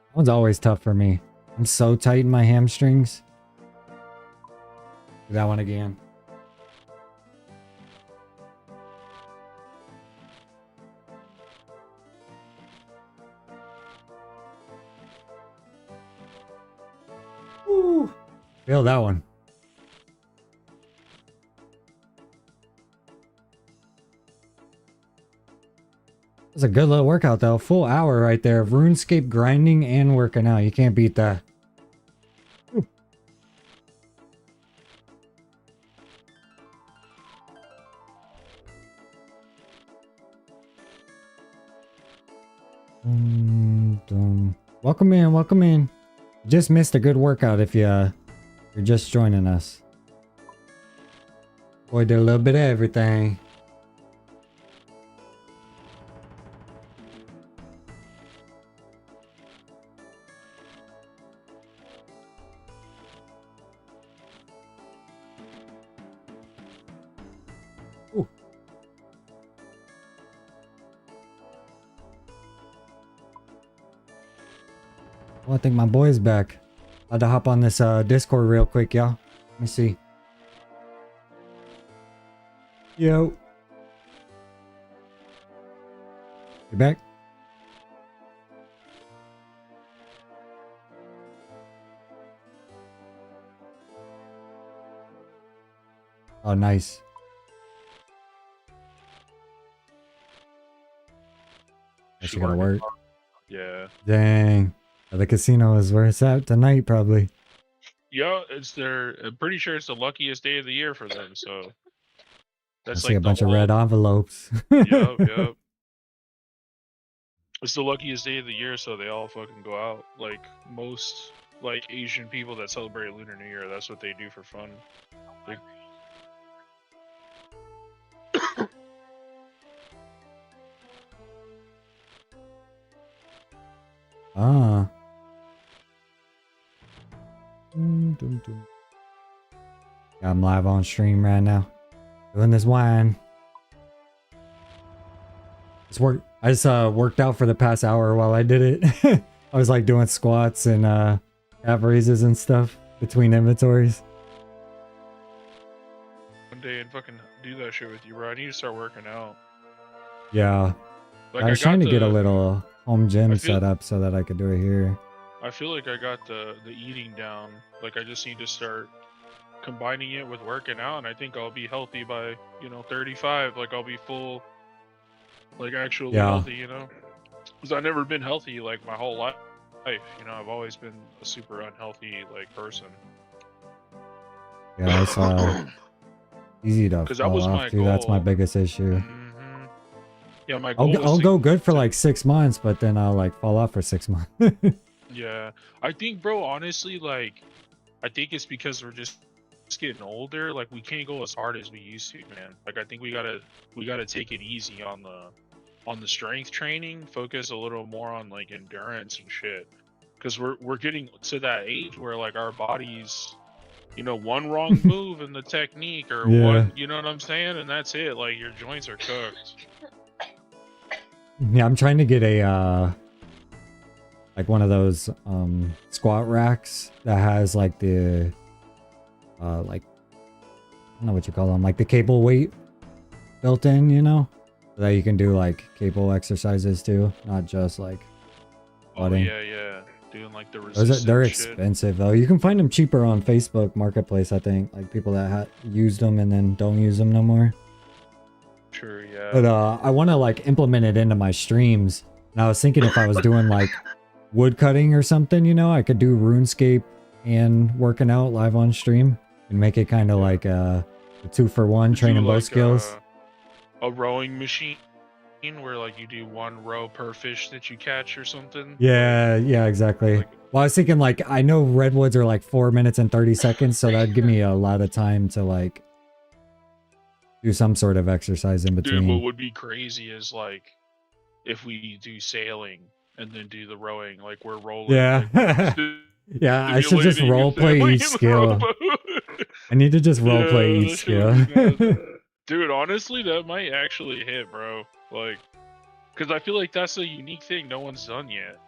That one's always tough for me. I'm so tight in my hamstrings. Do that one again. Woo! Feel that one. That's a good little workout though. Full hour right there of RuneScape grinding and working out. You can't beat that. Welcome in, welcome in. Just missed a good workout if you're just joining us. Boy, did a little bit of everything. Ooh. Well, I think my boy's back. Had to hop on this Discord real quick, y'all. Let me see. Yo. You back? Oh, nice. That shit gotta work. Yeah. Dang. The casino is where it's at tonight, probably. Yeah, I'm pretty sure it's the luckiest day of the year for them, so I that's see like a bunch of red envelopes. Yep. It's the luckiest day of the year, so they all fucking go out. Like most Asian people that celebrate Lunar New Year, that's what they do for fun. Like, Ah. Yeah, I'm live on stream right now. Doing this wine. I just worked out for the past hour while I did it. I was like doing squats and calf raises and stuff between inventories. one day and fucking do that shit with you, bro. I need to start working out. Yeah. Like I was trying to get a little home gym set up so that I could do it here. I feel like I got the eating down. Like I just need to start combining it with working out, and I think I'll be healthy by 35. Like I'll be full, like actually healthy, because I've never been healthy like my whole life. You know, I've always been a super unhealthy like person. Yeah, it's easy to Because that fall was off my too. That's my goal. biggest issue. Yeah, my goal was I'll to, go good for like 6 months, but then I'll like fall off for 6 months. yeah. I think, bro, honestly, like, I think it's because we're just getting older. Like, we can't go as hard as we used to, man. Like, I think we gotta take it easy on the strength training. Focus a little more on like endurance and shit. Because we're getting to that age where like our bodies, you know, one wrong move in the technique or Yeah. one, you know what I'm saying, and that's it. Like your joints are cooked. Yeah, I'm trying to get a like one of those squat racks that has like the like I don't know what you call them, like the cable weight built in, you know, so that you can do like cable exercises too, not just like squatting. Oh yeah, doing like the resistance. They're shit. expensive though. You can find them cheaper on Facebook Marketplace, I think, like people that used them and then don't use them no more. Sure, yeah. But I want to like implement it into my streams. And I was thinking if I was doing like wood cutting or something, you know, I could do RuneScape and working out live on stream and make it kind of like a 2-for-1, training both skills. A rowing machine where like you do one row per fish that you catch or something. Yeah, exactly. Well, I was thinking like I know redwoods are like 4 minutes and 30 seconds, so that'd give me a lot of time to like do some sort of exercise in between. Dude, what would be crazy is like if we do sailing and then do the rowing, like we're rolling. Yeah. Like, yeah, I should just role play each skill. I need to just role play each skill. Dude, honestly, that might actually hit, bro. Like, because I feel like that's a unique thing no one's done yet.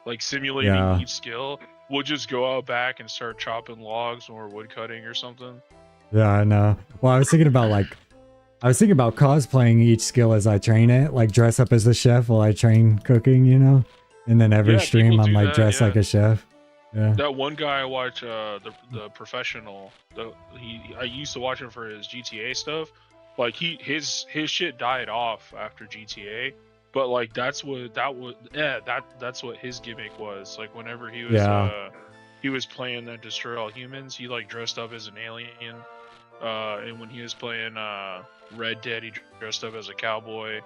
Like simulating each skill. We'll just go out back and start chopping logs or wood cutting or something. Yeah, I know. Well, I was thinking about cosplaying each skill as I train it, like dress up as a chef while I train cooking, you know? And then every stream I'm like dressed like a chef. Yeah. That one guy I watch, the professional, I used to watch him for his GTA stuff. Like his shit died off after GTA, but like that's what his gimmick was. Like whenever he was playing that Destroy All Humans, he like dressed up as an alien. And when he was playing Red Dead, he dressed up as a cowboy.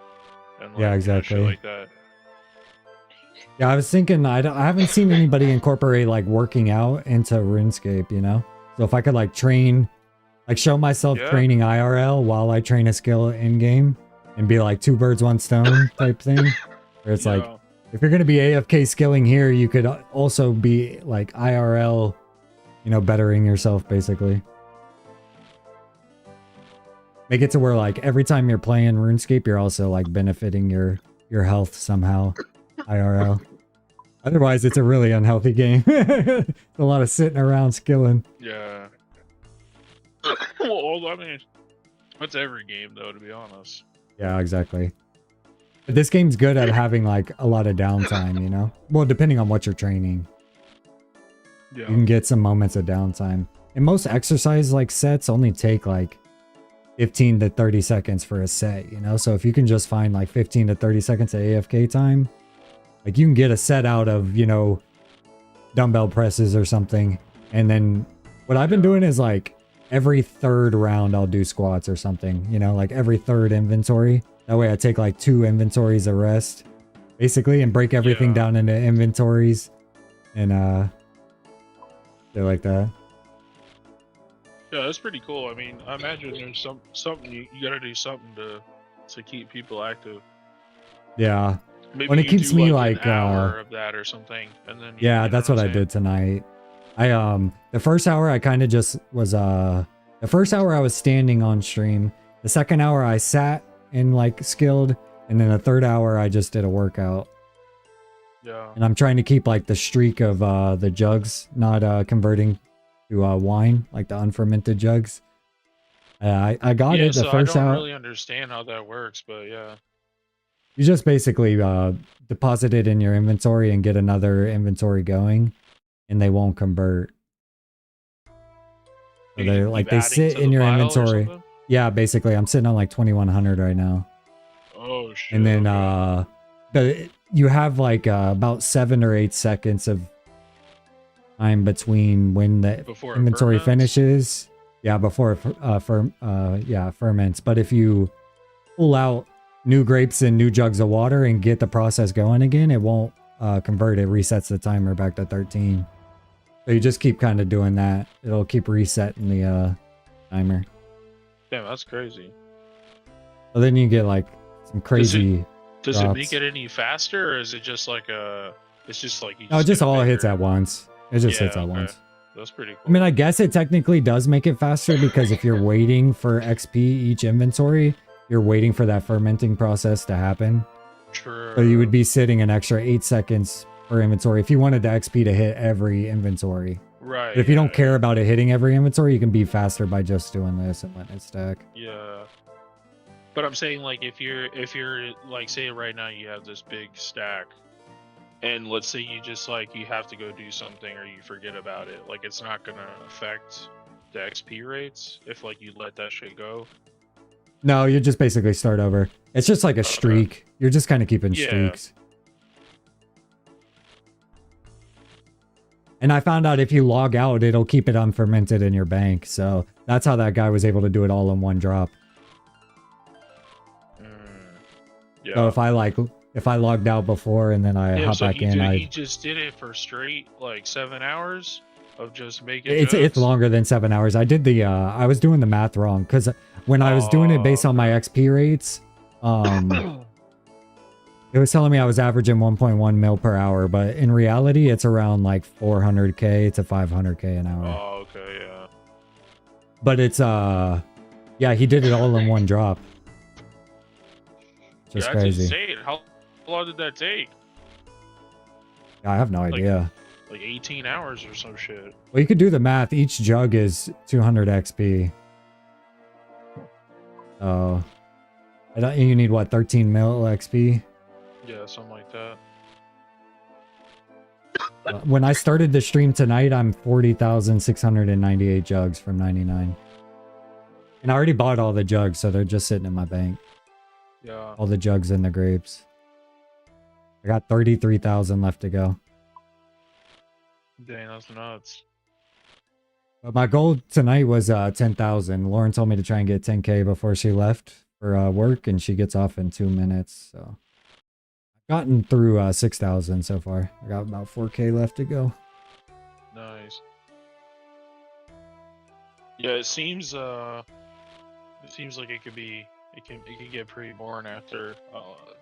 And like, exactly. Shit like that. Yeah, I was thinking I haven't seen anybody incorporate like working out into RuneScape, you know? So if I could like train, like show myself training IRL while I train a skill in game and be like 2 birds, 1 stone type thing. Where it's like, if you're going to be AFK skilling here, you could also be like IRL, you know, bettering yourself basically. Make it to where like every time you're playing RuneScape, you're also like benefiting your health somehow. IRL. Otherwise, it's a really unhealthy game. A lot of sitting around skilling. Yeah. Well, I mean, that's every game though, to be honest. Yeah, exactly. But this game's good at having like a lot of downtime, you know? Well, depending on what you're training. Yeah. You can get some moments of downtime. And most exercise like sets only take like 15 to 30 seconds for a set, you know? So if you can just find like 15 to 30 seconds of AFK time, like you can get a set out of, you know, dumbbell presses or something. And then what I've been doing is like every 3rd round I'll do squats or something, you know, like every 3rd inventory. That way I take like 2 inventories of rest basically and break everything down into inventories and shit like that. Yeah, that's pretty cool. I mean, I imagine there's something you gotta do something to keep people active. Yeah. Maybe when it keeps me like an hour of that or something, and then that's what I did tonight. I the first hour I kind of just was the first hour I was standing on stream. The second hour I sat and like skilled, and then the 3rd hour I just did a workout. Yeah. And I'm trying to keep like the streak of the jugs not converting to wine, like the unfermented jugs. I got it the first hour. I don't really understand how that works, but yeah. You just basically deposit it in your inventory and get another inventory going, and they won't convert. So they're like they sit in your inventory. Yeah, basically, I'm sitting on like 2100 right now. Oh shit. And then you have like about 7 or 8 seconds of time between when the Before it inventory ferments? finishes. Yeah, before it ferments. But if you pull out new grapes and new jugs of water and get the process going again, it won't convert. It resets the timer back to 13. So you just keep kind of doing that. It'll keep resetting the timer. Damn, that's crazy. So then you get like some crazy Does it drops. make it any faster, or is it just like a? It's just like you. No, it just get a all hits bigger- at once. It just Yeah, hits at okay. once. That's pretty cool. I mean, I guess it technically does make it faster because if you're waiting for XP each inventory, you're waiting for that fermenting process to happen. True. So you would be sitting an extra 8 seconds per inventory if you wanted the XP to hit every inventory. Right. But if you yeah, don't care about it hitting every inventory, you can be faster by just doing this and letting it stack. Yeah. But I'm saying, like, if you're like, say right now you have this big stack, and let's say you just like you have to go do something or you forget about it, like it's not gonna affect the XP rates if like you let that shit go. No, you just basically start over. It's just like a streak. You're just kind of keeping Yeah. streaks. And I found out if you log out, it'll keep it unfermented in your bank. So that's how that guy was able to do it all in one drop. Yeah. So if I logged out before and then I hop so back he in, he just did it for straight like 7 hours of just making. it's jugs? longer than 7 hours. I did I was doing the math wrong because when I was doing it based on my XP rates, it was telling me I was averaging 1.1 mil per hour, but in reality, it's around like 400k to 500k an hour. Oh, okay, yeah. But it's yeah, he did it all in one drop. Just That's crazy. insane. How long did that take? I have no idea. Like 18 hours or some shit. Well, you could do the math. Each jug is 200 XP. So, you need what, 13 mil XP? Yeah, something like that. When I started the stream tonight, I'm 40,698 jugs from 99. And I already bought all the jugs, so they're just sitting in my bank. Yeah. All the jugs and the grapes. I got 33,000 left to go. Dang, that's nuts. But my goal tonight was 10,000. Lauren told me to try and get 10k before she left for work, and she gets off in 2 minutes. So I've gotten through 6,000 so far. I got about 4k left to go. Nice. Yeah, it seems like it could be it can get pretty boring after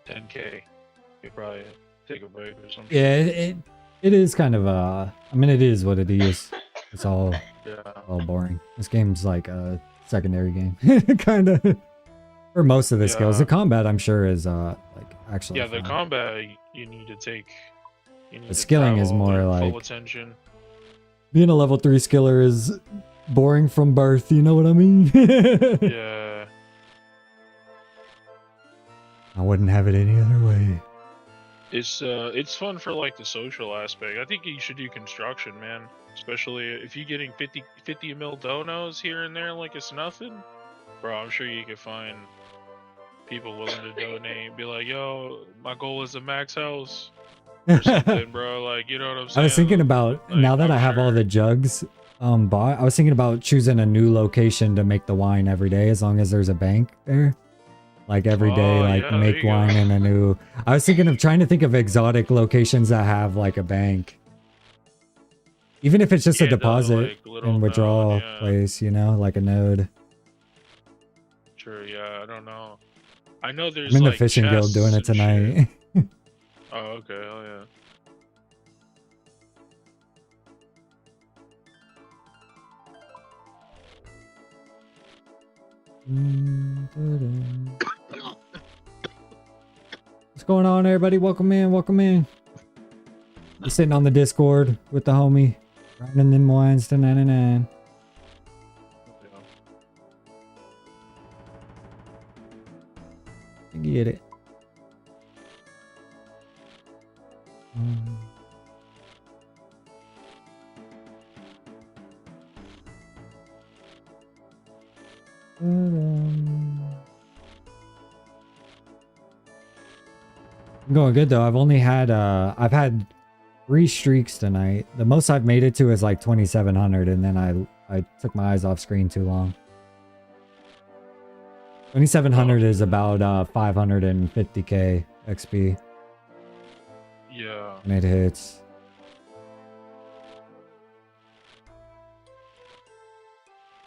10k. You could probably take a break or something. Yeah, it is kind of I mean, it is what it is. It's all boring. This game's like a secondary game, kind of. For most of the skills, the combat I'm sure is like actually. Yeah, the fun. combat you need to take. The skilling is more like full attention. Being a level 3 skiller is boring from birth. You know what I mean? Yeah. I wouldn't have it any other way. It's fun for like the social aspect. I think you should do construction, man. Especially if you're getting 50 mil donos here and there like it's nothing. Bro, I'm sure you could find people willing to donate. Be like, yo, my goal is a max house. Or something, bro. Like, you know what I'm saying? I was thinking about, like, now that I have all the jugs bought, I was thinking about choosing a new location to make the wine every day as long as there's a bank there. Like every day, like make wine in a new... I was thinking of trying to think of exotic locations that have like a bank. Even if it's just a deposit and withdrawal place, you know, like a node. Sure, yeah, I don't know. I know there's I'm in the like fishing guild doing it tonight. Oh, okay, oh yeah. What's going on, everybody? Welcome in, welcome in. We're sitting on the Discord with the homie, grinding them wines to 99. I get it. I'm going good though. I've had 3 streaks tonight. The most I've made it to is like 2,700, and then I took my eyes off screen too long. 2,700 is about 550k XP. Yeah. And it hits.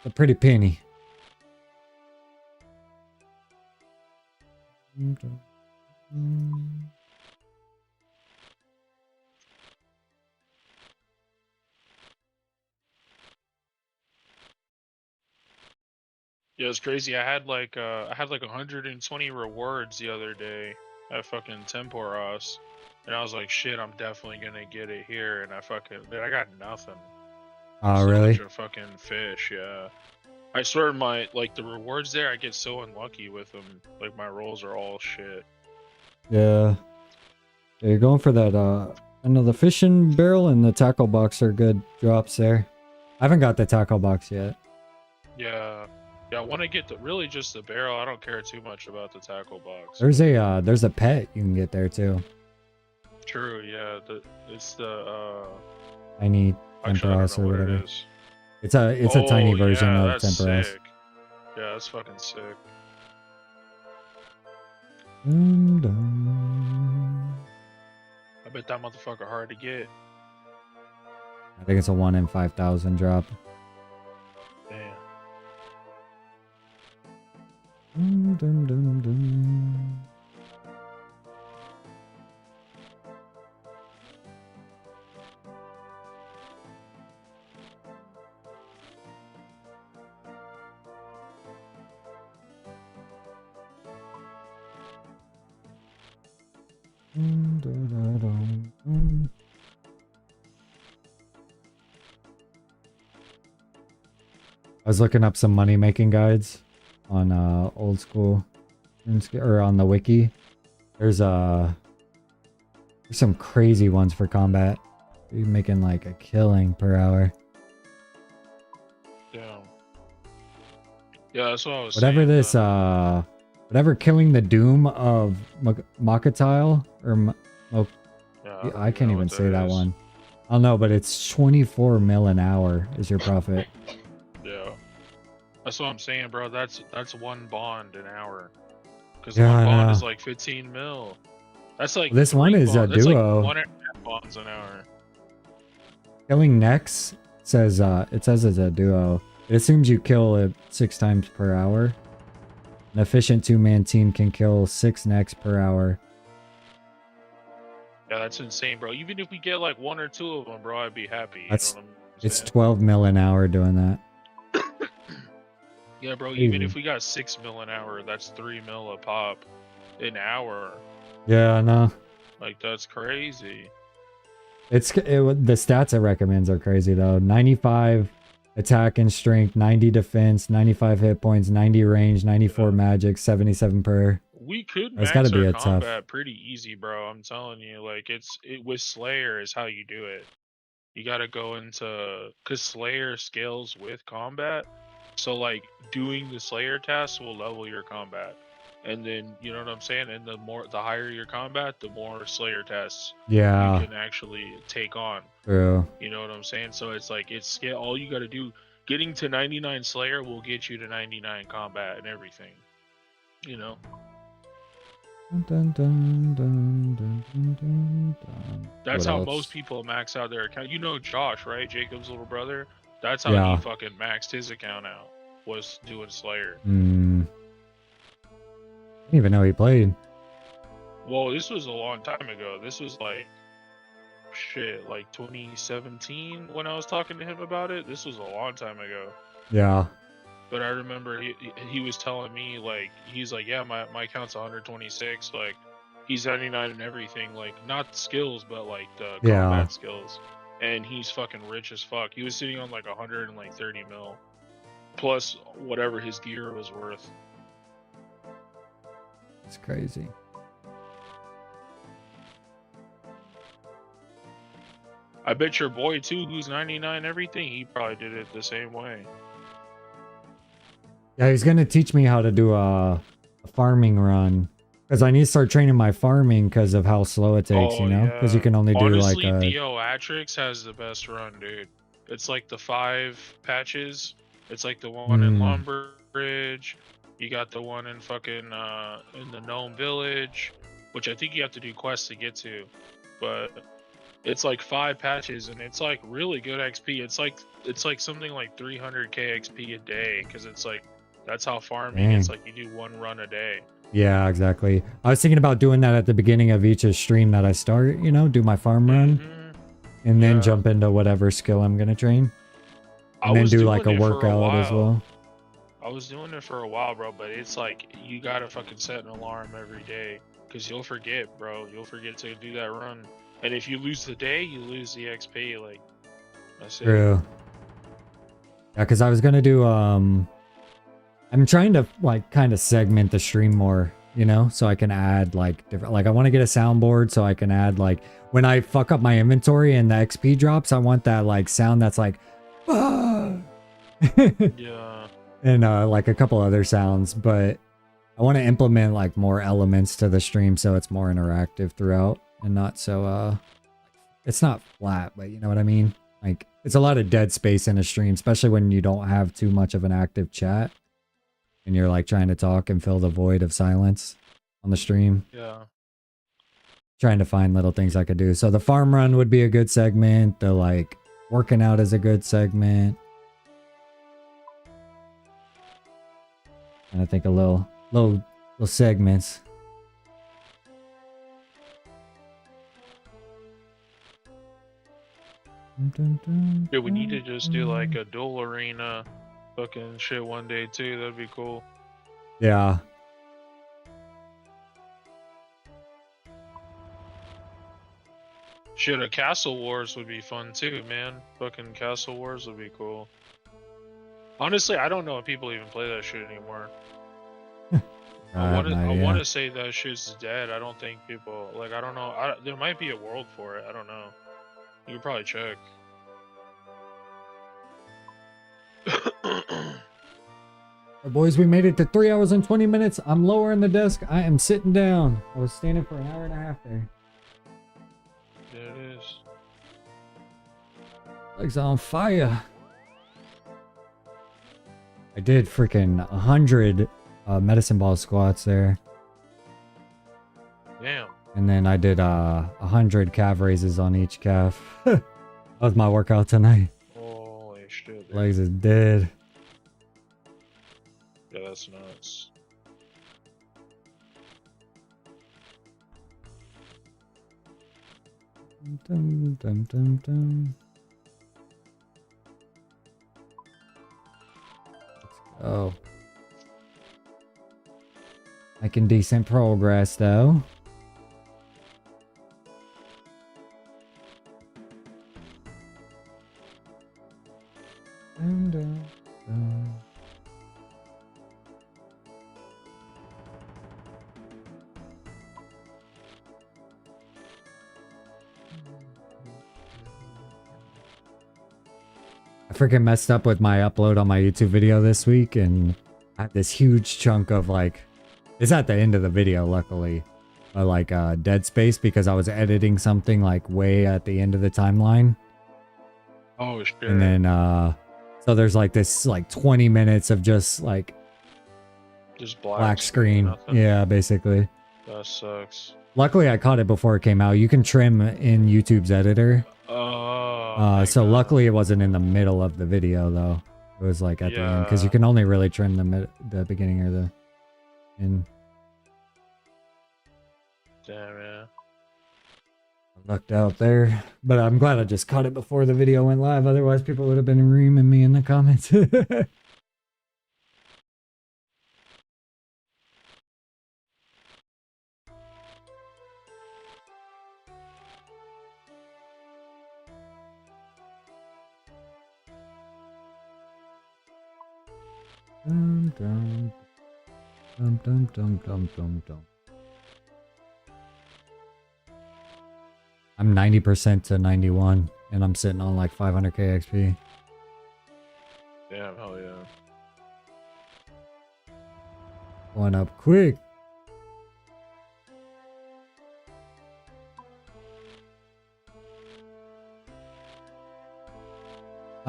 A pretty penny. Yeah, it's crazy. I had like 120 rewards the other day at fucking Temporos, and I was like, shit, I'm definitely gonna get it here, and I got nothing. Oh, Just a really? bunch of fucking fish, yeah. I swear the rewards there, I get so unlucky with them. Like my rolls are all shit. Yeah. Yeah, you're going for that, I know the fishing barrel and the tackle box are good drops there. I haven't got the tackle box yet. Yeah. Yeah, I want to get really just the barrel. I don't care too much about the tackle box. There's a pet you can get there too. True, yeah. It's the Tiny actually, I don't Temperos know or what whatever. it is. It's a tiny version yeah, of that's Temperos. sick. Yeah, that's fucking sick. I bet that motherfucker hard to get. I think it's a 1 in 5,000 drop. Damn. I was looking up some money making guides on old school or on the wiki. There's some crazy ones for combat. You're making like a killing per hour. Damn. Yeah, that's what I was Whatever saying. this whatever killing the doom of Makatile or Yeah, I can't even say that is. one. I don't know, but it's 24 mil an hour is your profit. Yeah. That's what I'm saying, bro. That's one bond an hour. Because Yeah, one I bond know. is like 15 mil. That's like This one is a That's duo. like 1.5 bonds an hour. Killing necks says it says it's a duo. It assumes you kill it 6 times per hour. An efficient 2-man team can kill 6 necks per hour. Yeah, that's insane, bro. Even if we get like 1 or 2 of them, bro, I'd be happy. You know what I'm It's saying? 12 mil an hour doing that. Yeah, bro. Easy. Even if we got 6 mil an hour, that's 3 mil a pop an hour. Yeah, I know. Like that's crazy. The stats it recommends are crazy though. 95 attack and strength, 90 defense, 95 hit points, 90 range, 94 magic, 77 per. We could That's max gotta be our a tough. combat pretty easy, bro. I'm telling you, like it with Slayer is how you do it. You gotta go into because Slayer scales with combat, so like doing the Slayer tasks will level your combat, and then you know what I'm saying. And the higher your combat, the more Slayer tasks you can actually take on. True. You know what I'm saying? So it's like it's scale. All you gotta do, getting to 99 Slayer will get you to 99 combat and everything. You know. Dun, dun, dun, dun, dun, dun, dun. That's What how else? most people max out their account. You know Josh, right? Jacob's little brother. That's how Yeah. he fucking maxed his account out. Was doing Slayer. I didn't even know he played. Well, this was a long time ago. This was like shit, like 2017 when I was talking to him about it. This was a long time ago. Yeah. But I remember he was telling me, like, he's like, yeah, my account's 126, like he's 99 and everything, like not skills but like the combat skills, and he's fucking rich as fuck. He was sitting on like 130 mil plus whatever his gear was worth. It's crazy. I bet your boy too, who's 99 everything, he probably did it the same way. Yeah, he's gonna teach me how to do a farming run Because I need to start training my farming because of how slow it takes, Oh you know? Because you yeah. can only do like Honestly, a... Theoatrix has the best run, dude. It's like the 5 patches. It's like the one in Lumbridge. You got the one in fucking in the Gnome Village, which I think you have to do quests to get to. But it's like 5 patches and it's like really good XP. It's like something like 300k XP a day because it's like that's how farming. It's like you do 1 run a day. Yeah, exactly. I was thinking about doing that at the beginning of each stream that I start, you know, do my farm run and then jump into whatever skill I'm going to train. And then do like a workout as well. I was doing it for a while, bro, but it's like you gotta fucking set an alarm every day because you'll forget, bro. You'll forget to do that run. And if you lose the day, you lose the XP. Like, that's it. True. Yeah, because I was going to do, I'm trying to like kind of segment the stream more, you know, so I can add like different, like I want to get a soundboard so I can add like when I fuck up my inventory and the XP drops, I want that like sound that's like, ah! Yeah. And like a couple other sounds, but I want to implement like more elements to the stream so it's more interactive throughout and not so, it's not flat, but you know what I mean? Like it's a lot of dead space in a stream, especially when you don't have too much of an active chat. And you're like trying to talk and fill the void of silence on the stream. Yeah. Trying to find little things I could do. So the farm run would be a good segment. The like working out is a good segment. And I think a little segments. Dude, we need to just do like a duel arena fucking shit one day too. That'd be cool. Yeah. Shit, a Castle Wars would be fun too, man. Fucking Castle Wars would be cool. Honestly, I don't know if people even play that shit anymore. I want to say that shit's dead. I don't think people like. I don't know. There might be a world for it. I don't know. You could probably check. Boys, we made it to 3 hours and 20 minutes. I'm lowering the desk. I am sitting down. I was standing for an hour and a half there. There it is. Legs on fire. I did freaking 100 medicine ball squats there. Damn. And then I did 100 calf raises on each calf. That was my workout tonight. Holy shit. Dude. Legs is dead. Yeah, that's nuts. Dum, dum, dum, dum. Let's go. Making decent progress though. Dum, dum, dum. I freaking messed up with my upload on my YouTube video this week, and I have this huge chunk of like, it's at the end of the video luckily, but like dead space because I was editing something like way at the end of the timeline. Oh shit. And then so there's like this like 20 minutes of just like just black screen. Nothing. Yeah, basically. That sucks. Luckily I caught it before it came out. You can trim in YouTube's editor. So luckily it wasn't in the middle of the video though. It was like at the end because you can only really trim the beginning or the end. Damn, yeah. I lucked out there, but I'm glad I just caught it before the video went live. Otherwise people would have been reaming me in the comments. Dum, dum, dum, dum, dum, dum, dum, dum. I'm 90% to 91, and I'm sitting on like 500k XP. Damn, hell yeah. Going up quick.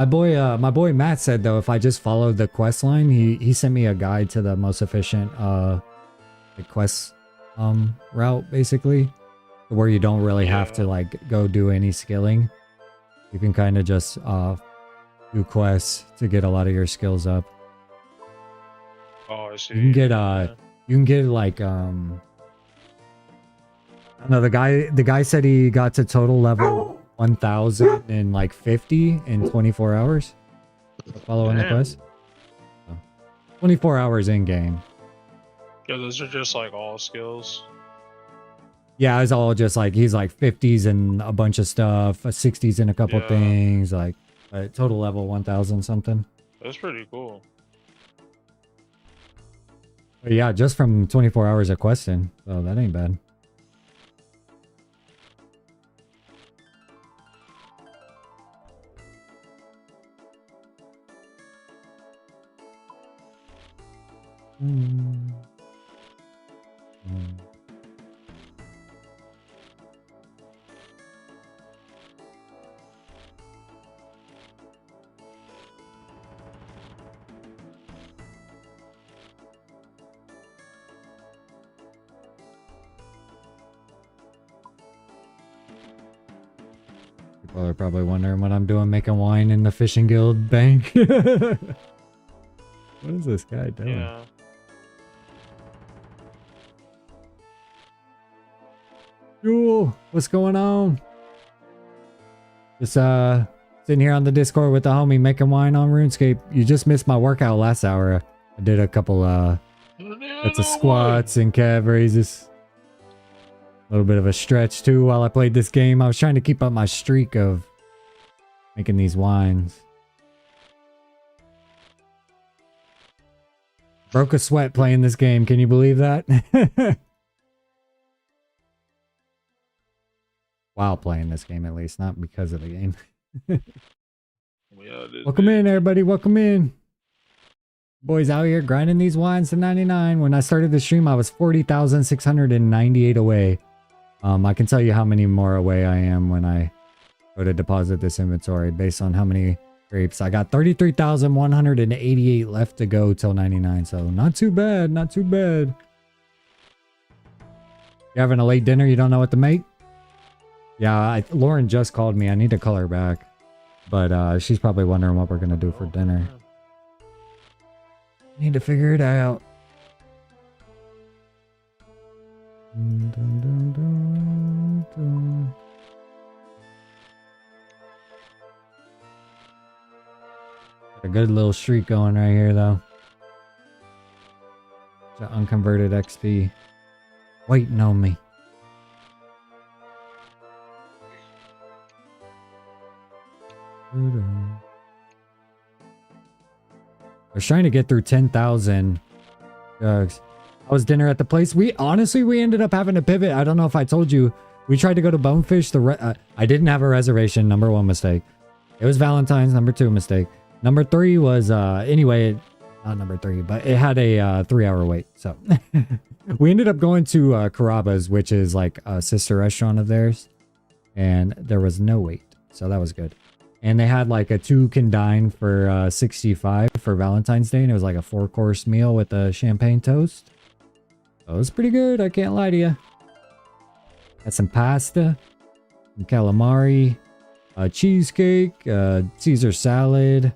My boy Matt said though, if I just followed the quest line, he sent me a guide to the most efficient like quest route basically, where you don't really have to like go do any skilling. You can kind of just do quests to get a lot of your skills up. Oh, I see. You can get like I don't know, the guy said he got to total level 1050 in 24 hours. Following the quest. So, 24 hours in game. Yeah, those are just like all skills. Yeah, it's all just like he's like 50s and a bunch of stuff, 60s and a couple things, like total level 1000 something. That's pretty cool. But yeah, just from 24 hours of questing, so that ain't bad. People are probably wondering what I'm doing making wine in the fishing guild bank. What is this guy doing? Yeah. Yo, what's going on? Just sitting here on the Discord with the homie making wine on RuneScape. You just missed my workout last hour. I did a couple that's a squats and calf raises. A little bit of a stretch too while I played this game. I was trying to keep up my streak of making these wines. Broke a sweat playing this game. Can you believe that? While playing this game, at least, not because of the game. Welcome in, everybody. Welcome in. Boys out here grinding these wines to 99. When I started the stream, I was 40,698 away. I can tell you how many more away I am when I go to deposit this inventory based on how many grapes. I got 33,188 left to go till 99. So not too bad. Not too bad. You having a late dinner? You don't know what to make? Yeah, Lauren just called me. I need to call her back. But she's probably wondering what we're going to do for dinner. Need to figure it out. Dun, dun, dun, dun. Got a good little streak going right here, though. The unconverted XP waiting on me. I was trying to get through 10,000 jugs. How was dinner at the place? We ended up having to pivot. I don't know if I told you. We tried to go to Bonefish. I didn't have a reservation. Number 1 mistake. It was Valentine's. Number 2 mistake. Number 3 was anyway, not number 3, but it had a 3-hour wait. So we ended up going to Carrabba's, which is like a sister restaurant of theirs, and there was no wait. So that was good. And they had like a 2 can dine for 65 for Valentine's Day, and it was like a 4-course meal with a champagne toast. So it was pretty good, I can't lie to you. Had some pasta, some calamari, a cheesecake, Caesar salad.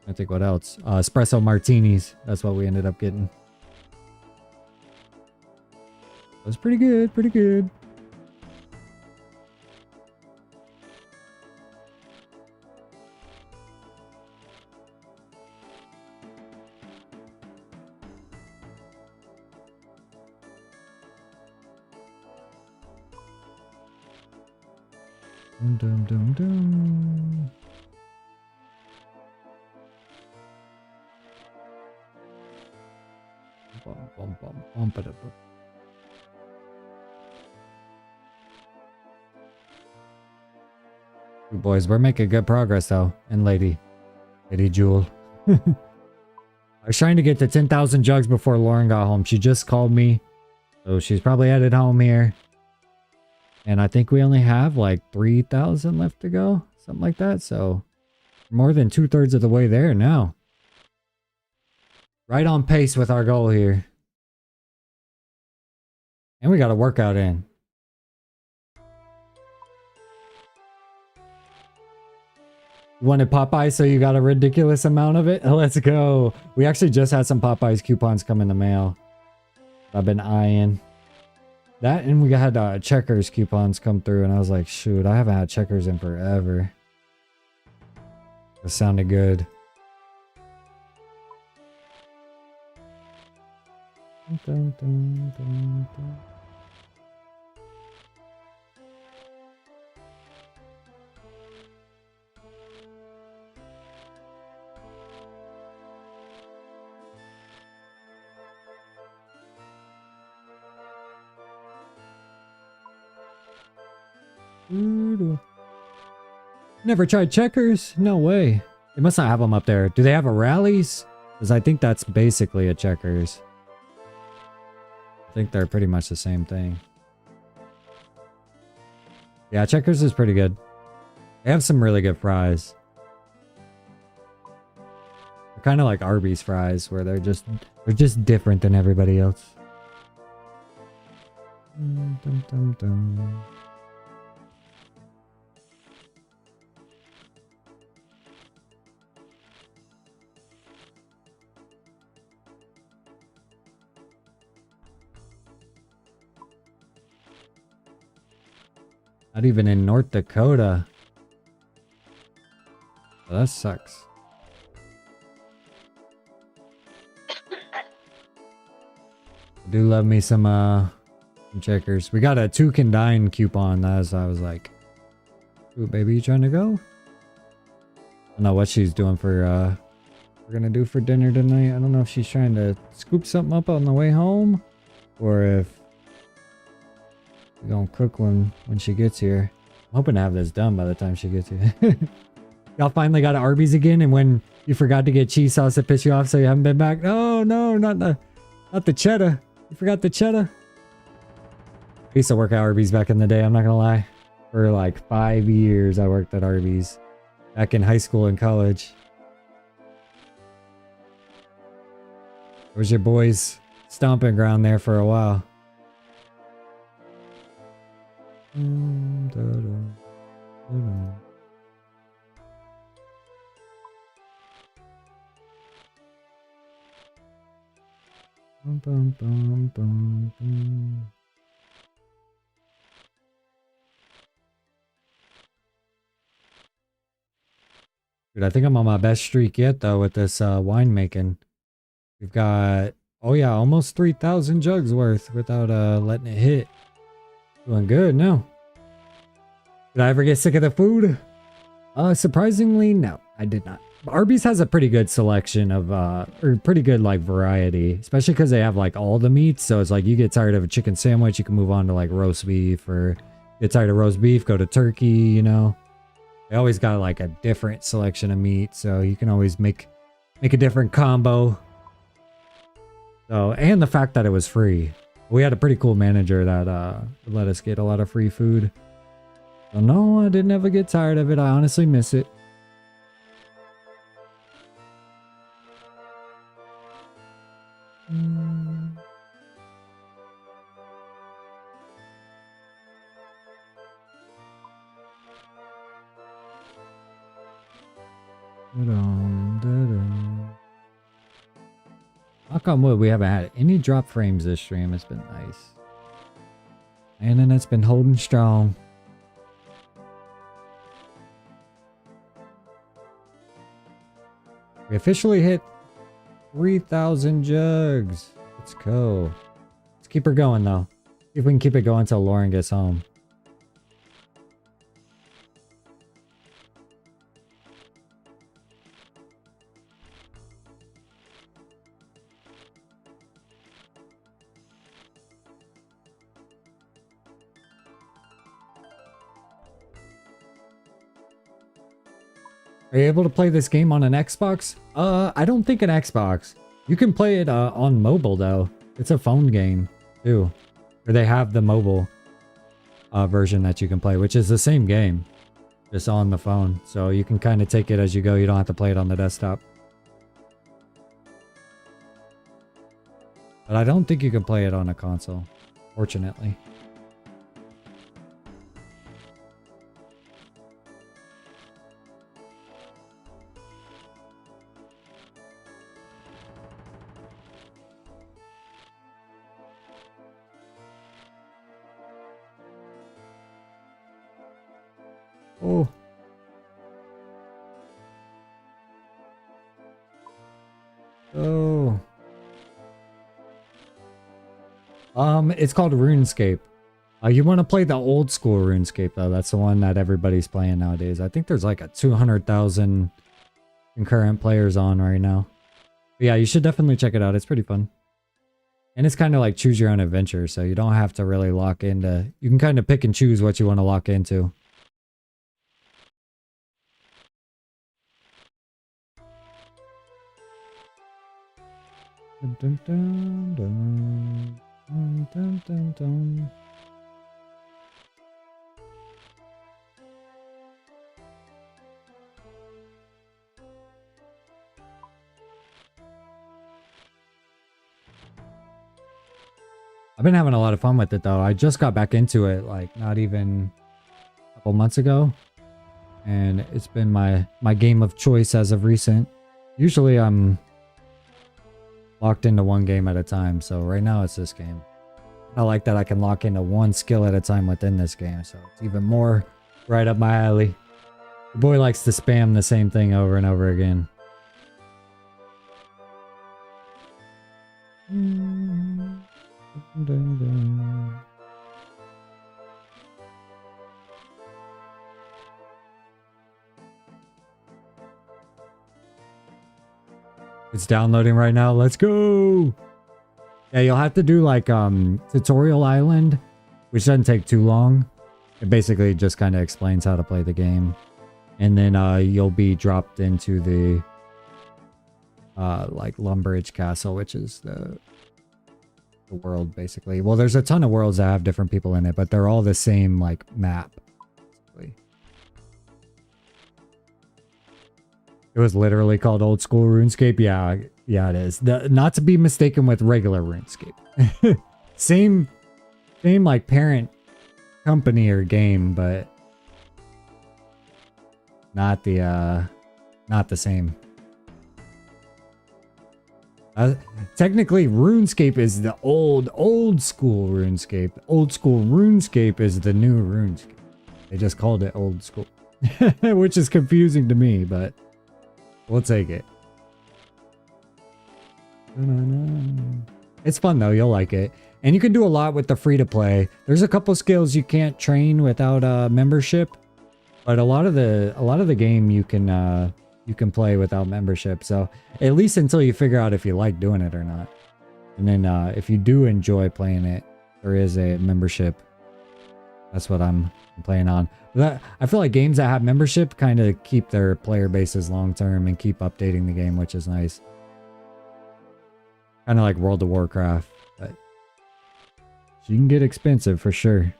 I think what else? Espresso martinis. That's what we ended up getting. It was pretty good, pretty good. Dum dum dum dum. Bum, bum, bum, bum, ba, da, bum. Boys, we're making good progress though. And Lady Jewel. I was trying to get to 10,000 jugs before Lauren got home. She just called me. So she's probably headed home here. And I think we only have like 3,000 left to go. Something like that. So more than 2/3 of the way there now. Right on pace with our goal here. And we got a workout in. You wanted Popeyes, so you got a ridiculous amount of it? Let's go. We actually just had some Popeyes coupons come in the mail. I've been eyeing. That, and we had Checkers coupons come through, and I was like, shoot, I haven't had Checkers in forever. It sounded good. Dun, dun, dun, dun. Never tried Checkers? No way. They must not have them up there. Do they have a Rallies? Because I think that's basically a Checkers. I think they're pretty much the same thing. Yeah, Checkers is pretty good. They have some really good fries. They're kind of like Arby's fries, where they're just different than everybody else. Dum, dum, dum. Not even in North Dakota. Well, that sucks. I do love me some Checkers. We got a 2 can dine coupon. That's I was like, ooh, baby, you trying to go? I don't know what she's doing for we're gonna do for dinner tonight. I don't know if she's trying to scoop something up on the way home, or if we're gonna cook when she gets here. I'm hoping to have this done by the time she gets here. Y'all finally got at Arby's again, and when you forgot to get cheese sauce that pissed you off, so you haven't been back. Oh no, not the cheddar. You forgot the cheddar. I used to work at Arby's back in the day. I'm not gonna lie. For like 5 years, I worked at Arby's back in high school and college. It was your boys' stomping ground there for a while. Dude, I think I'm on my best streak yet though with this winemaking. We've got, oh yeah, almost 3,000 jugs worth without letting it hit. Doing good now. Did I ever get sick of the food? Surprisingly, no, I did not. Arby's has a pretty good selection of, or pretty good like variety, especially because they have like all the meats. So it's like you get tired of a chicken sandwich, you can move on to like roast beef, or get tired of roast beef, go to turkey, you know. They always got like a different selection of meat, so you can always make a different combo. So, and the fact that it was free. We had a pretty cool manager that let us get a lot of free food. So no, I didn't ever get tired of it. I honestly miss it. Knock on wood, we haven't had any drop frames this stream. It's been nice. And then it's been holding strong. We officially hit 3,000 jugs. Let's go. Let's keep her going though. See if we can keep it going until Lauren gets home. Are you able to play this game on an Xbox? I don't think an Xbox. You can play it on mobile though. It's a phone game too. Or they have the mobile. version that you can play, which is the same game, just on the phone. So you can kind of take it as you go. You don't have to play it on the desktop. But I don't think you can play it on a console, fortunately. Oh. Oh. It's called Runescape. You want to play the old school Runescape though. That's the one that everybody's playing nowadays. I think there's like a 200,000 concurrent players on right now. But yeah, you should definitely check it out. It's pretty fun. And it's kind of like choose your own adventure, so you don't have to really lock into... You can kind of pick and choose what you want to lock into. Dun, dun, dun, dun. Dun, dun, dun, dun. I've been having a lot of fun with it though. I just got back into it like not even a couple months ago. And it's been my game of choice as of recent. Usually I'm locked into one game at a time. So right now it's this game. I like that I can lock into one skill at a time within this game. So it's even more right up my alley. The boy likes to spam the same thing over and over again. It's downloading right now. Let's go. Yeah, you'll have to do like Tutorial Island, which doesn't take too long. It basically just kind of explains how to play the game. And then you'll be dropped into the like Lumbridge Castle, which is the world basically. Well, there's a ton of worlds that have different people in it, but they're all the same like map. Basically. It was literally called Old School RuneScape. Yeah, it is. Not to be mistaken with regular RuneScape. same like parent company or game, but not the same. Technically, RuneScape is the old school RuneScape. Old school RuneScape is the new RuneScape. They just called it old school, which is confusing to me, but we'll take it. It's fun though. You'll like it, and you can do a lot with the free to play. There's a couple skills you can't train without a membership, but a lot of the game you can play without membership. So at least until you figure out if you like doing it or not. And then if you do enjoy playing it, there is a membership. That's what I'm playing on. But I feel like games that have membership kind of keep their player bases long term and keep updating the game, which is nice. Kind of like World of Warcraft, but you can get expensive for sure.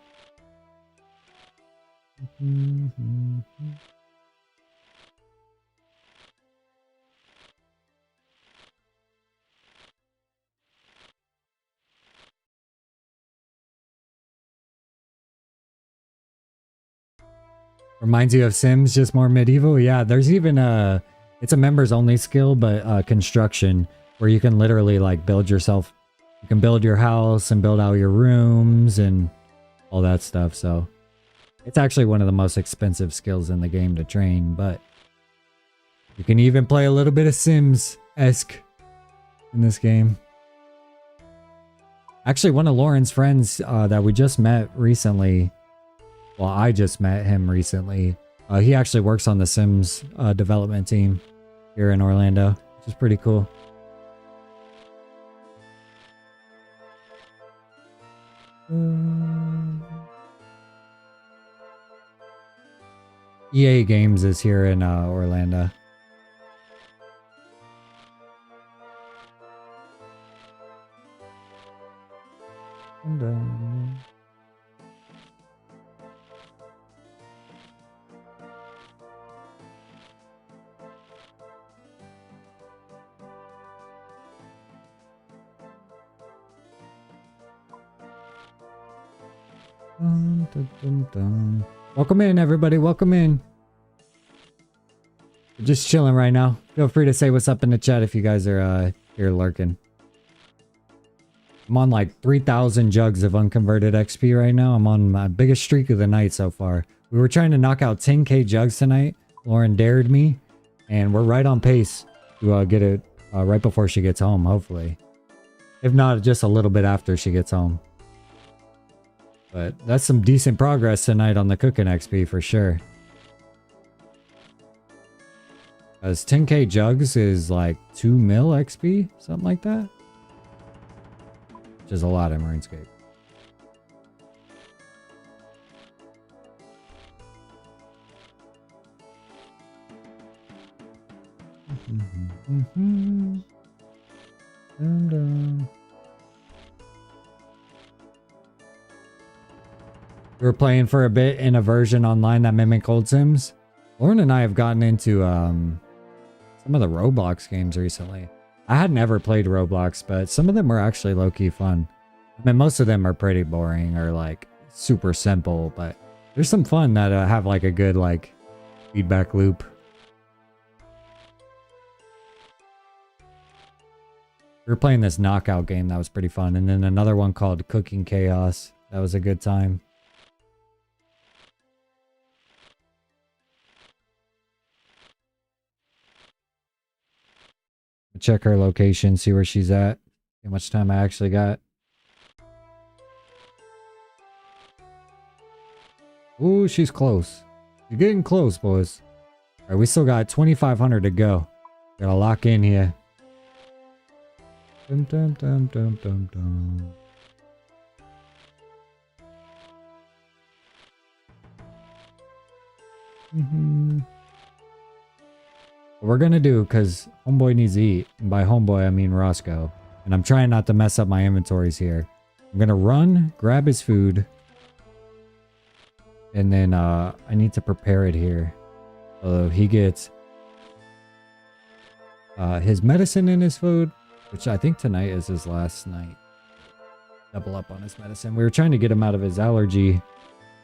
Reminds you of Sims, just more medieval. Yeah, there's even it's a members only skill, but construction, where you can literally like build yourself. You can build your house and build out your rooms and all that stuff. So it's actually one of the most expensive skills in the game to train, but you can even play a little bit of Sims-esque in this game. Actually, one of Lauren's friends that we just met recently. Well, I just met him recently. He actually works on the Sims development team here in Orlando, which is pretty cool. EA Games is here in Orlando. Dun, dun, dun, dun. Welcome in, everybody. Welcome in. We're just chilling right now. Feel free to say what's up in the chat if you guys are here lurking. I'm on like 3,000 jugs of unconverted XP right now. I'm on my biggest streak of the night so far. We were trying to knock out 10k jugs tonight. Lauren dared me, and we're right on pace to get it right before she gets home, hopefully. If not, just a little bit after she gets home. But that's some decent progress tonight on the cooking XP for sure. Because 10k jugs is like 2 mil XP, something like that. Which is a lot in Runescape. We were playing for a bit in a version online that mimicked old Sims. Lauren and I have gotten into some of the Roblox games recently. I had never played Roblox, but some of them were actually low-key fun. I mean, most of them are pretty boring or like super simple, but there's some fun that have like a good like feedback loop. We were playing this knockout game that was pretty fun, and then another one called Cooking Chaos. That was a good time. Check her location, see where she's at, how much time I actually got. Ooh, she's close. You're getting close, boys. All right, we still got 2,500 to go. Gotta lock in here. Dum dum dum dum dum dum. What we're gonna do, because homeboy needs to eat, and by homeboy I mean Roscoe, and I'm trying not to mess up my inventories here. I'm gonna run, grab his food, and then I need to prepare it here. So he gets his medicine in his food, which I think tonight is his last night. Double up on his medicine. We were trying to get him out of his allergy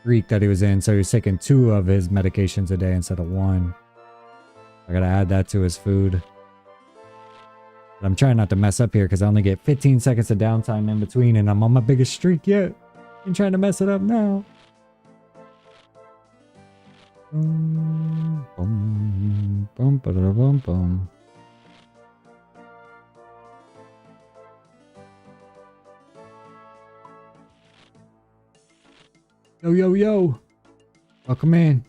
streak that he was in, so he was taking 2 of his medications a day instead of 1. I gotta add that to his food. But I'm trying not to mess up here because I only get 15 seconds of downtime in between, and I'm on my biggest streak yet. I'm trying to mess it up now. Boom, boom, boom, boom, boom. Yo, yo, yo. Welcome in.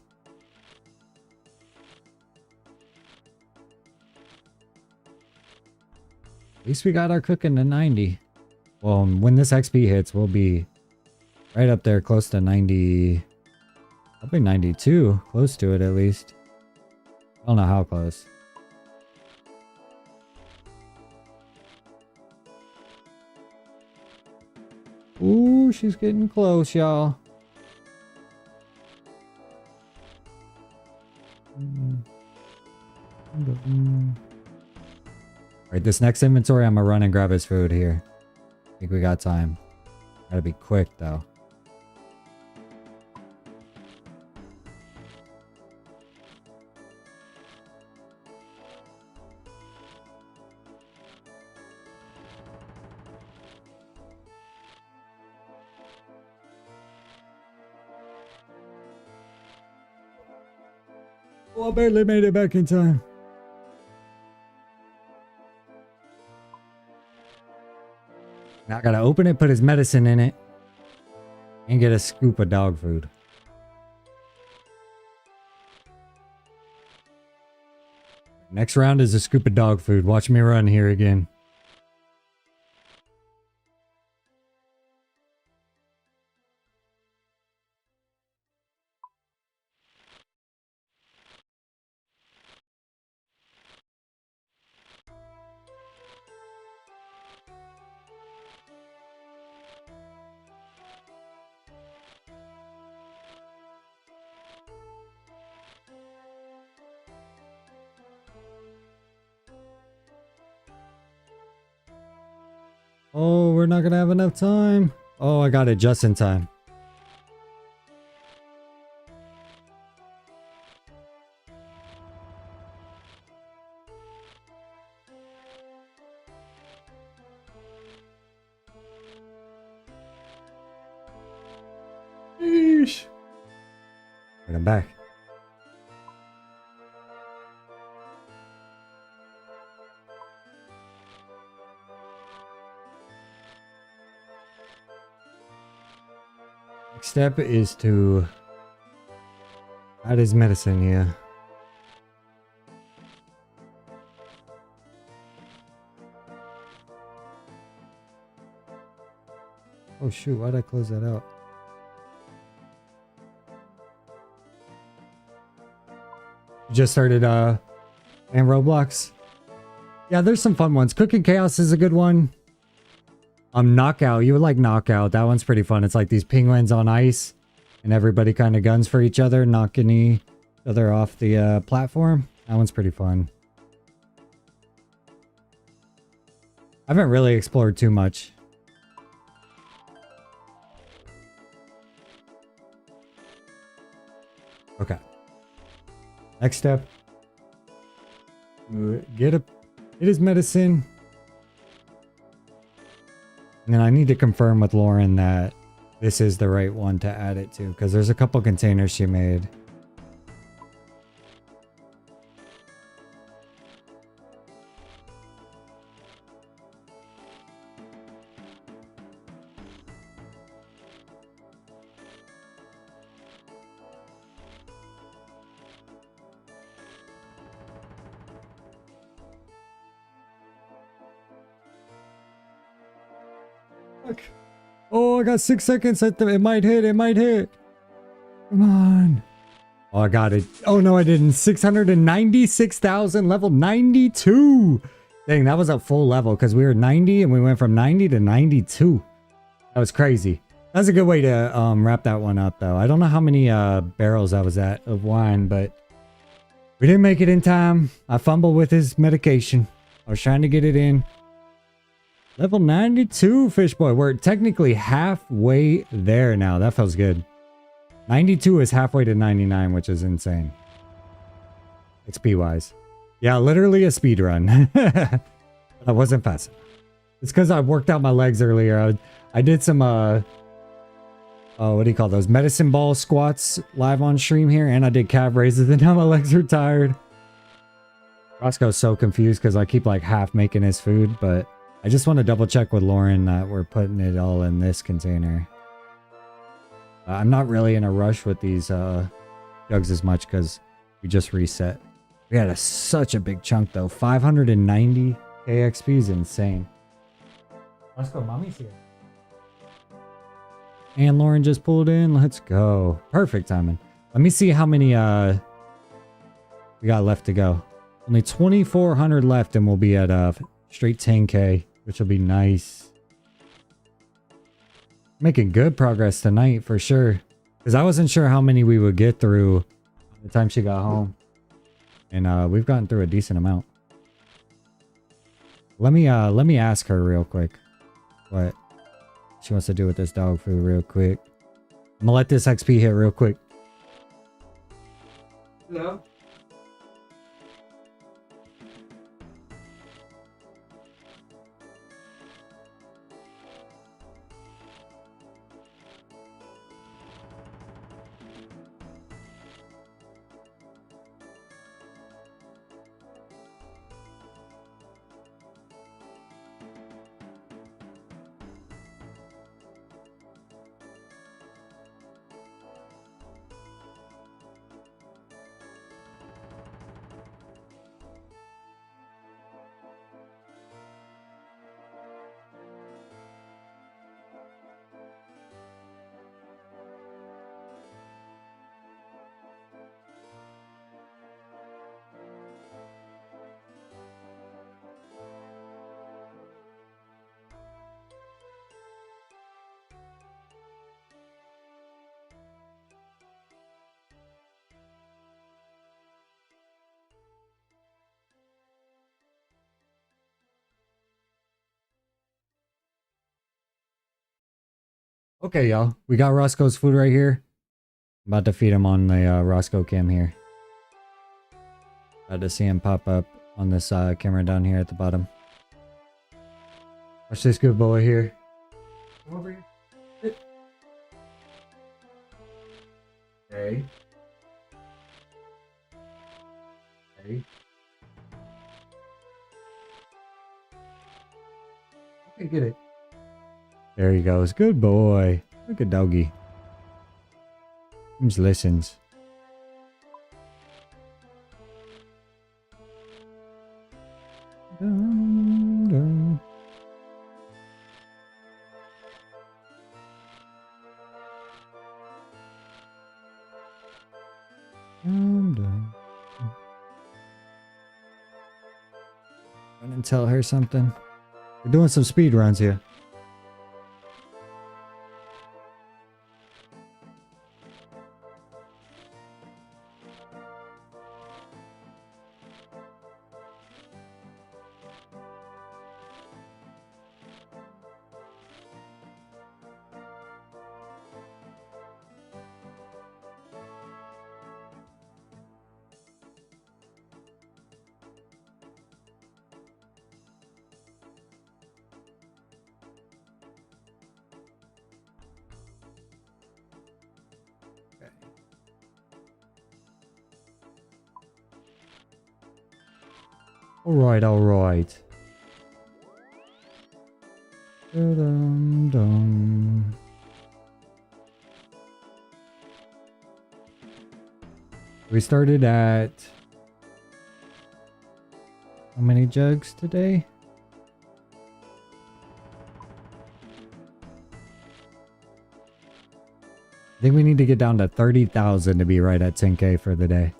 At least we got our cooking to 90. Well, when this XP hits, we'll be right up there close to 90. Probably 92. Close to it at least. I don't know how close. Ooh, she's getting close, y'all. Alright, this next inventory, I'm gonna run and grab his food here. I think we got time. Gotta be quick, though. Oh, I barely made it back in time. Now I gotta open it, put his medicine in it, and get a scoop of dog food. Next round is a scoop of dog food. Watch me run here again. Oh, we're not gonna have enough time. Oh, I got it just in time. Sheesh. Right, I'm back. Next step is to add his medicine here. Oh shoot, why'd I close that out? You just started and Roblox. Yeah, there's some fun ones. Cooking Chaos is a good one. Knockout. You would like Knockout. That one's pretty fun. It's like these penguins on ice and everybody kind of guns for each other, knocking each other off the platform. That one's pretty fun. I haven't really explored too much. Okay. Next step. Get his medicine. And then I need to confirm with Lauren that this is the right one to add it to, because there's a couple containers she made. Oh, I got 6 seconds. It might hit. It might hit. Come on. Oh, I got it. Oh, no, I didn't. 696,000, level 92. Dang, that was a full level because we were 90 and we went from 90 to 92. That was crazy. That's a good way to wrap that one up, though. I don't know how many barrels I was at of wine, but we didn't make it in time. I fumbled with his medication. I was trying to get it in. Level 92, Fish Boy. We're technically halfway there now. That feels good. 92 is halfway to 99, which is insane. XP-wise. Yeah, literally a speed run. I wasn't fast enough. It's because I worked out my legs earlier. I did some, what do you call those? Medicine ball squats live on stream here. And I did calf raises and now my legs are tired. Roscoe's so confused because I keep like half making his food, but I just want to double check with Lauren that we're putting it all in this container. I'm not really in a rush with these jugs as much because we just reset. We had such a big chunk though. 590 KXP is insane. Let's go, mommy's here. And Lauren just pulled in. Let's go. Perfect timing. Let me see how many we got left to go. Only 2,400 left and we'll be at straight 10K. Which will be nice. Making good progress tonight for sure. Because I wasn't sure how many we would get through by the time she got home. And we've gotten through a decent amount. Let me ask her real quick what she wants to do with this dog food real quick. I'm gonna let this XP hit real quick. Hello? Okay, y'all. We got Roscoe's food right here. I'm about to feed him on the Roscoe cam here. About to see him pop up on this camera down here at the bottom. Watch this good boy here. Come over here. Sit. Okay. Okay. Okay, get it. There he goes. Good boy. Look at doggy. He just listens. Dun, dun. Dun, dun. Run and tell her something. We're doing some speed runs here. Alright, alright. Dun-dun-dun. We started at how many jugs today? I think we need to get down to 30,000 to be right at 10K for the day.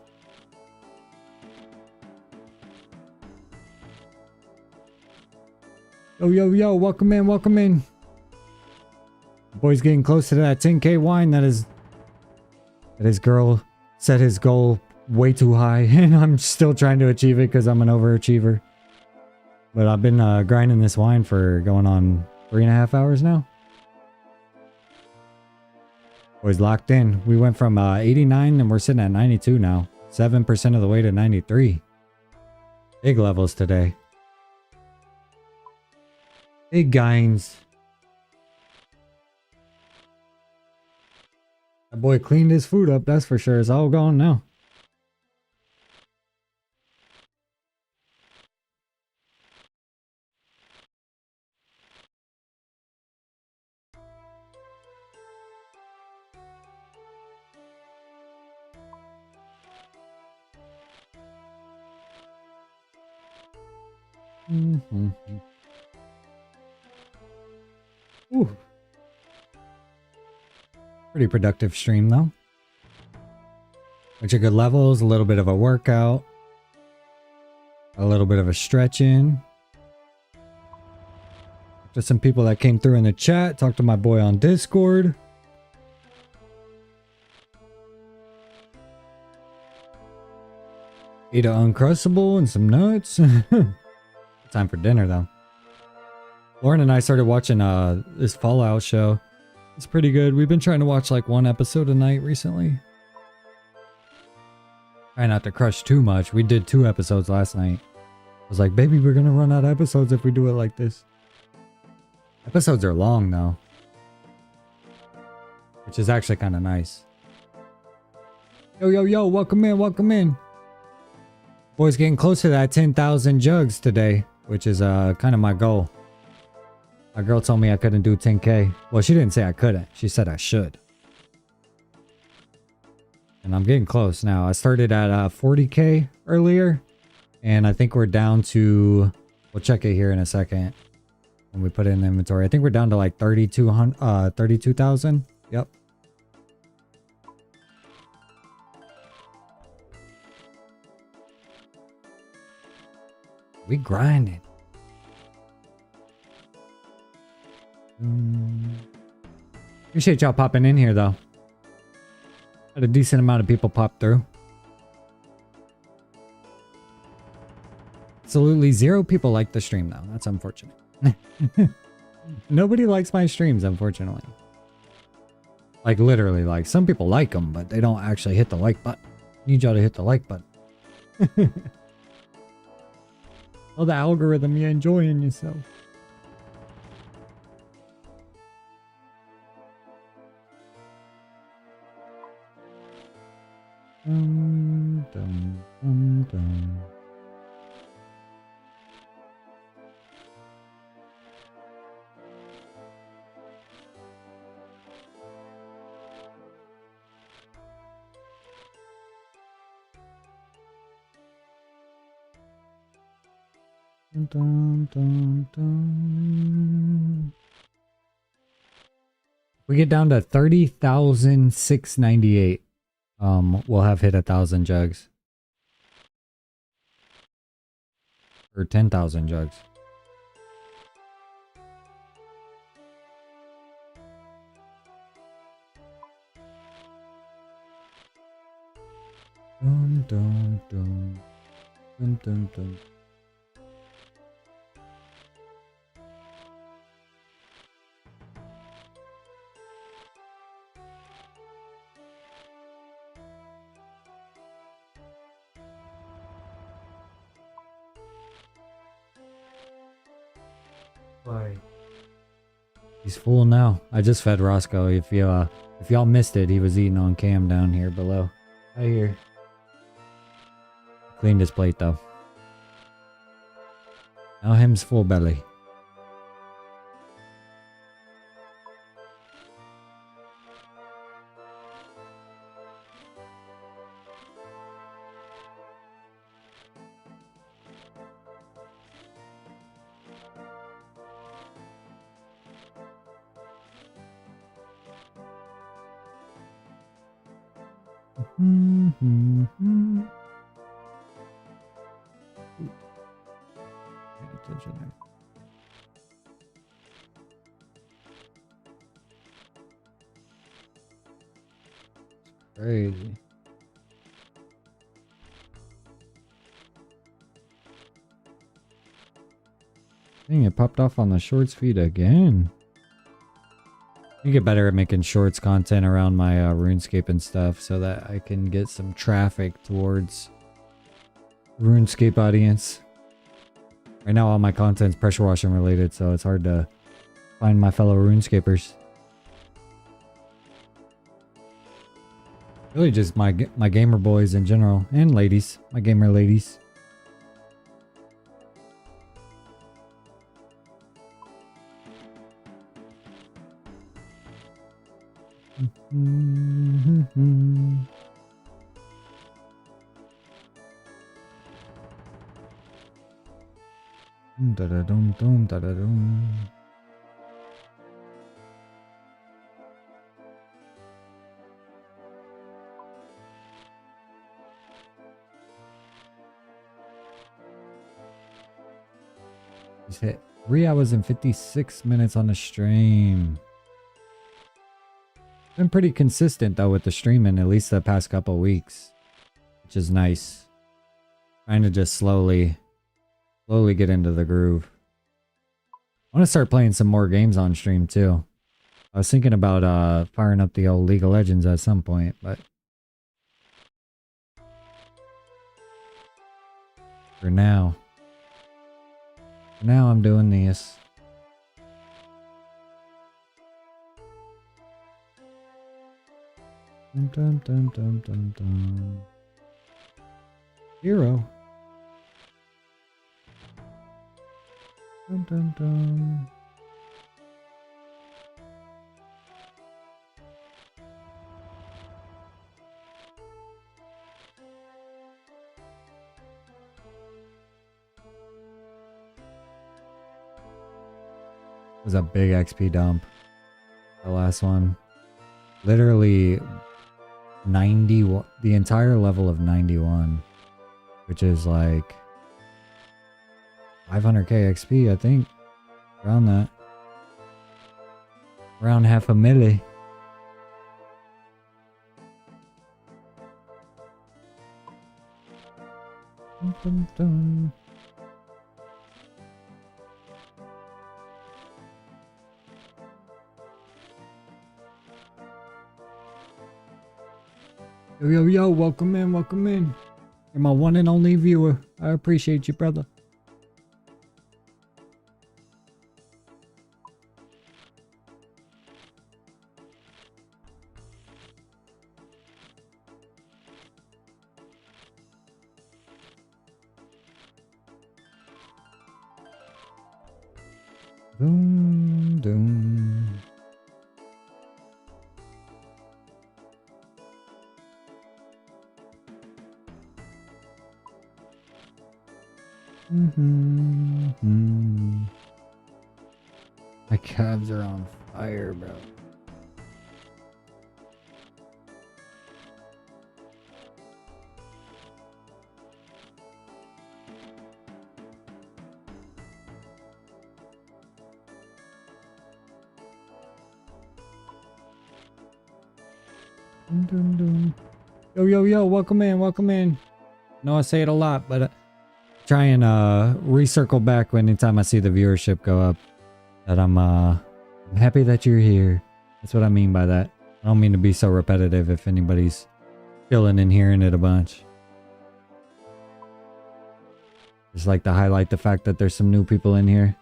Yo, yo, yo, welcome in, welcome in. Boy's getting close to that 10K wine. That his girl set his goal way too high, and I'm still trying to achieve it because I'm an overachiever. But I've been grinding this wine for going on 3.5 hours now. Boy's locked in. We went from 89 and we're sitting at 92 now. 7% of the way to 93. Big levels today. Big gains. That boy cleaned his food up, that's for sure. It's all gone now. Mm-hmm. Ooh. Pretty productive stream though. Bunch of good levels, a little bit of a workout, a little bit of a stretch in. Just some people that came through in the chat. Talked to my boy on Discord. Ate an Uncrustable and some nuts. Time for dinner though. Lauren and I started watching this Fallout show. It's pretty good. We've been trying to watch like one episode a night recently. Try not to crush too much. We did 2 episodes last night. I was like, baby, we're gonna run out of episodes if we do it like this. Episodes are long though, which is actually kind of nice. Yo, yo, yo, welcome in, welcome in. Boys getting close to that 10,000 jugs today, which is kind of my goal. My girl told me I couldn't do 10K. Well, she didn't say I couldn't. She said I should. And I'm getting close now. I started at 40K earlier. And I think we're down to... We'll check it here in a second. When we put it in the inventory. I think we're down to like 32,000. Yep. We grinding. Appreciate y'all popping in here though. Had a decent amount of people pop through. Absolutely 0 people like the stream though. That's unfortunate. Nobody likes my streams, unfortunately. Like literally, like some people like them, but they don't actually hit the like button. Need y'all to hit the like button. Oh, the algorithm, you're enjoying yourself. Dum, dum, dum, dum. Dun, dun, dun. We get down to 30,698. We'll have hit 1,000 jugs. Or 10,000 jugs. Dun, dun, dun. Dun, dun, dun. Why? He's full now. I just fed Roscoe. If y'all missed it, he was eating on cam down here below. Right here. Cleaned his plate though. Now him's full belly. Pay attention there. Crazy. Dang, it popped off on the shorts feed again. I get better at making shorts content around my Runescape and stuff so that I can get some traffic towards Runescape audience. Right now all my content's pressure washing related, so it's hard to find my fellow Runescapers. Really just my gamer boys in general, and ladies, my gamer ladies. Da-da-dum, dum, da-da-dum. Just hit 3 hours and 56 minutes on the stream. Been pretty consistent though with the streaming, at least the past couple weeks, which is nice. Trying to just slowly get into the groove. I want to start playing some more games on stream too. I was thinking about firing up the old League of Legends at some point, but for now I'm doing this. Dum, dum, dum, dum, dum, dum. Hero. Dum, dum, dum. It was a big XP dump. The last one. Literally 91, the entire level of 91, which is like 500k XP, I think. Around that. Around half a milli. Dun, dun, dun. Yo, welcome in, welcome in. You're my one and only viewer. I appreciate you, brother. Doom, doom. My calves are on fire, bro. Dum, dum, dum. Yo, yo, yo, welcome in, welcome in. I know I say it a lot, but try and recircle back anytime I see the viewership go up. That I'm happy that you're here. That's what I mean by that. I don't mean to be so repetitive if anybody's chilling and hearing it a bunch. Just like to highlight the fact that there's some new people in here.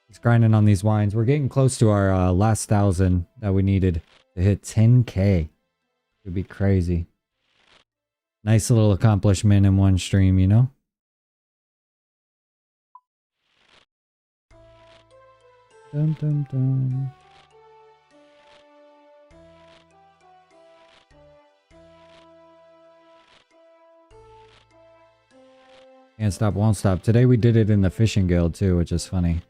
Just grinding on these wines. We're getting close to our last 1,000 that we needed to hit 10K. It'd be crazy. Nice little accomplishment in one stream, you know? Dum dum dum. Can't stop, won't stop. Today we did it in the fishing guild too, which is funny.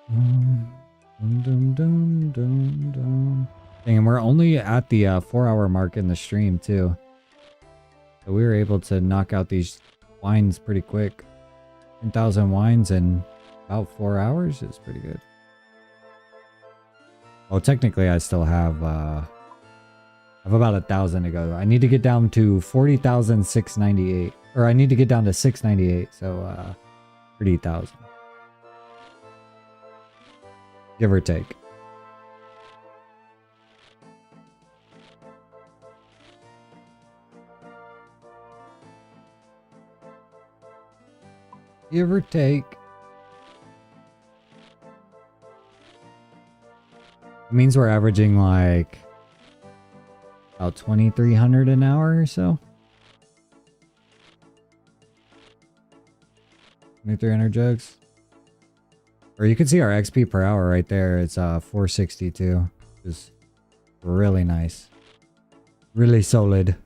Dum dum dum dum dum. Dang, and we're only at the 4-hour mark in the stream too. So we were able to knock out these wines pretty quick. 10,000 wines in about 4 hours is pretty good. Oh, technically I still have about 1,000 to go. I need to get down to 40,698. Or I need to get down to 698, so 30,000. Give or take. Give or take. It means we're averaging like about 2,300 an hour or so. 2,300 jugs. Or you can see our XP per hour right there. It's 462. Which is really nice. Really solid.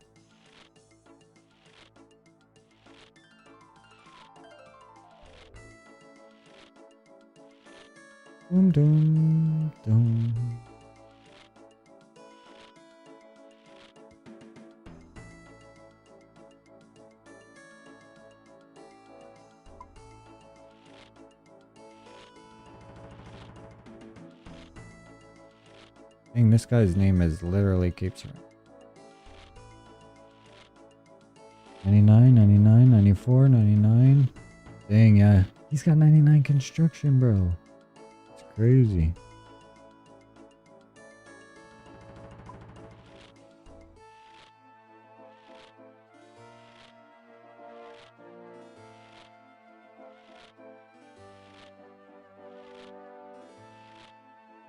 Dum dum dum. Dang, this guy's name is literally keeps her. 99, 99, 94, 99. Dang, yeah. He's got 99 construction, bro. It's crazy.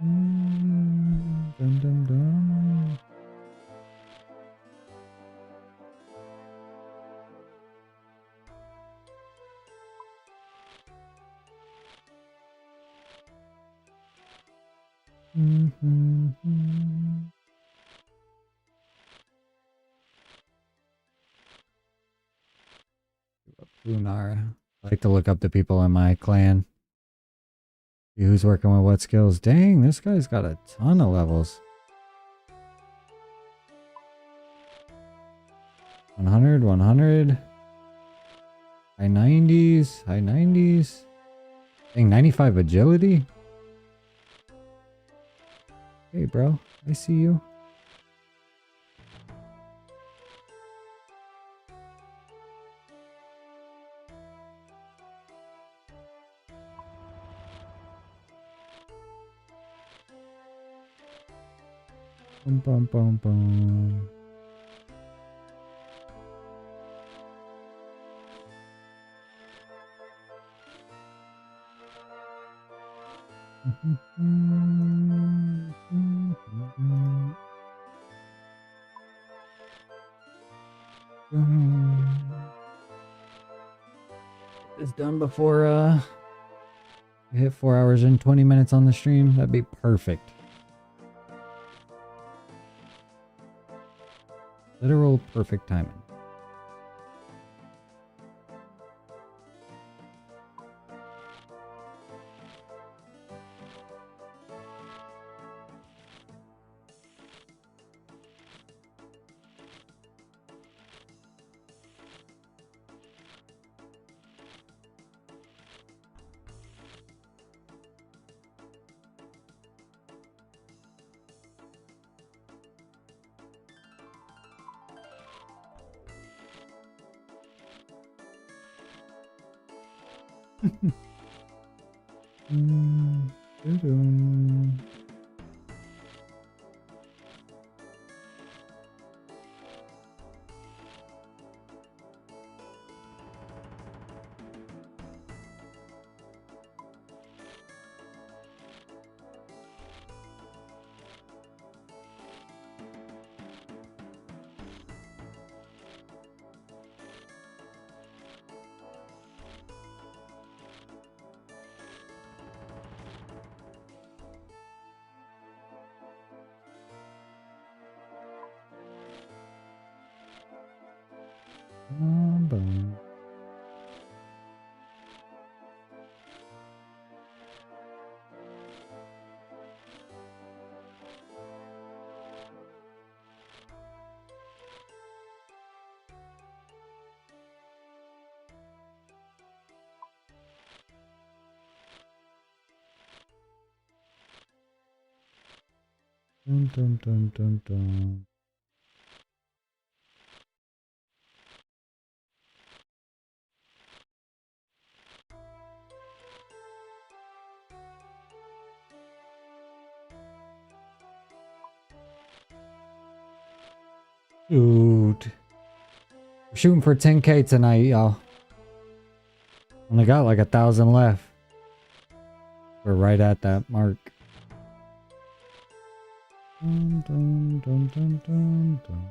Dum dum dum. Lunar. I like to look up the people in my clan. See who's working with what skills. Dang, this guy's got a ton of levels. 100, 100. High 90s, high 90s. Dang, 95 agility. Hey, bro, I see you. Bum bum bum bum. It's done before we hit 4 hours and 20 minutes on the stream. That'd be perfect. Literal perfect timing. Boom. Dun, dun, dun, dun, dun. Dude. We're shooting for 10K tonight, y'all. Only got like 1,000 left. We're right at that mark. Dun, dun, dun, dun, dun, dun.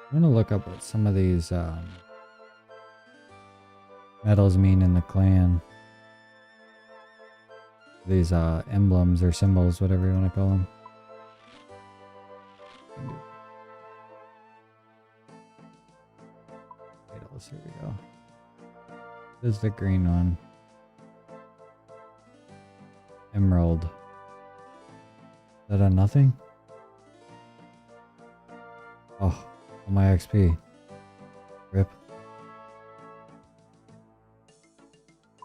I'm gonna look up what some of these medals mean in the clan. These emblems or symbols, whatever you want to call them. Medals, here we go. This is the green one. Emerald. Is that a nothing? Oh, my XP. Rip.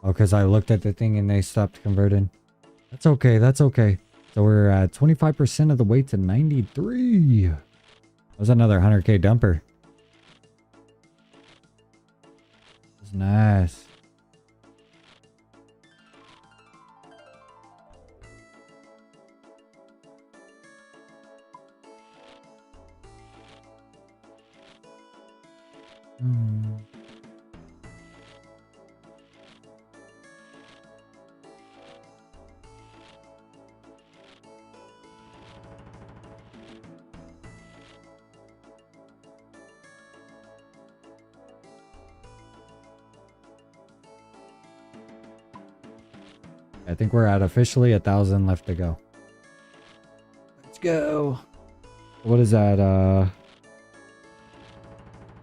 Oh, because I looked at the thing and they stopped converting. That's okay, that's okay. So we're at 25% of the way to 93. That was another 100K dumper. That's nice. I think we're at officially 1,000 left to go. Let's go. What is that?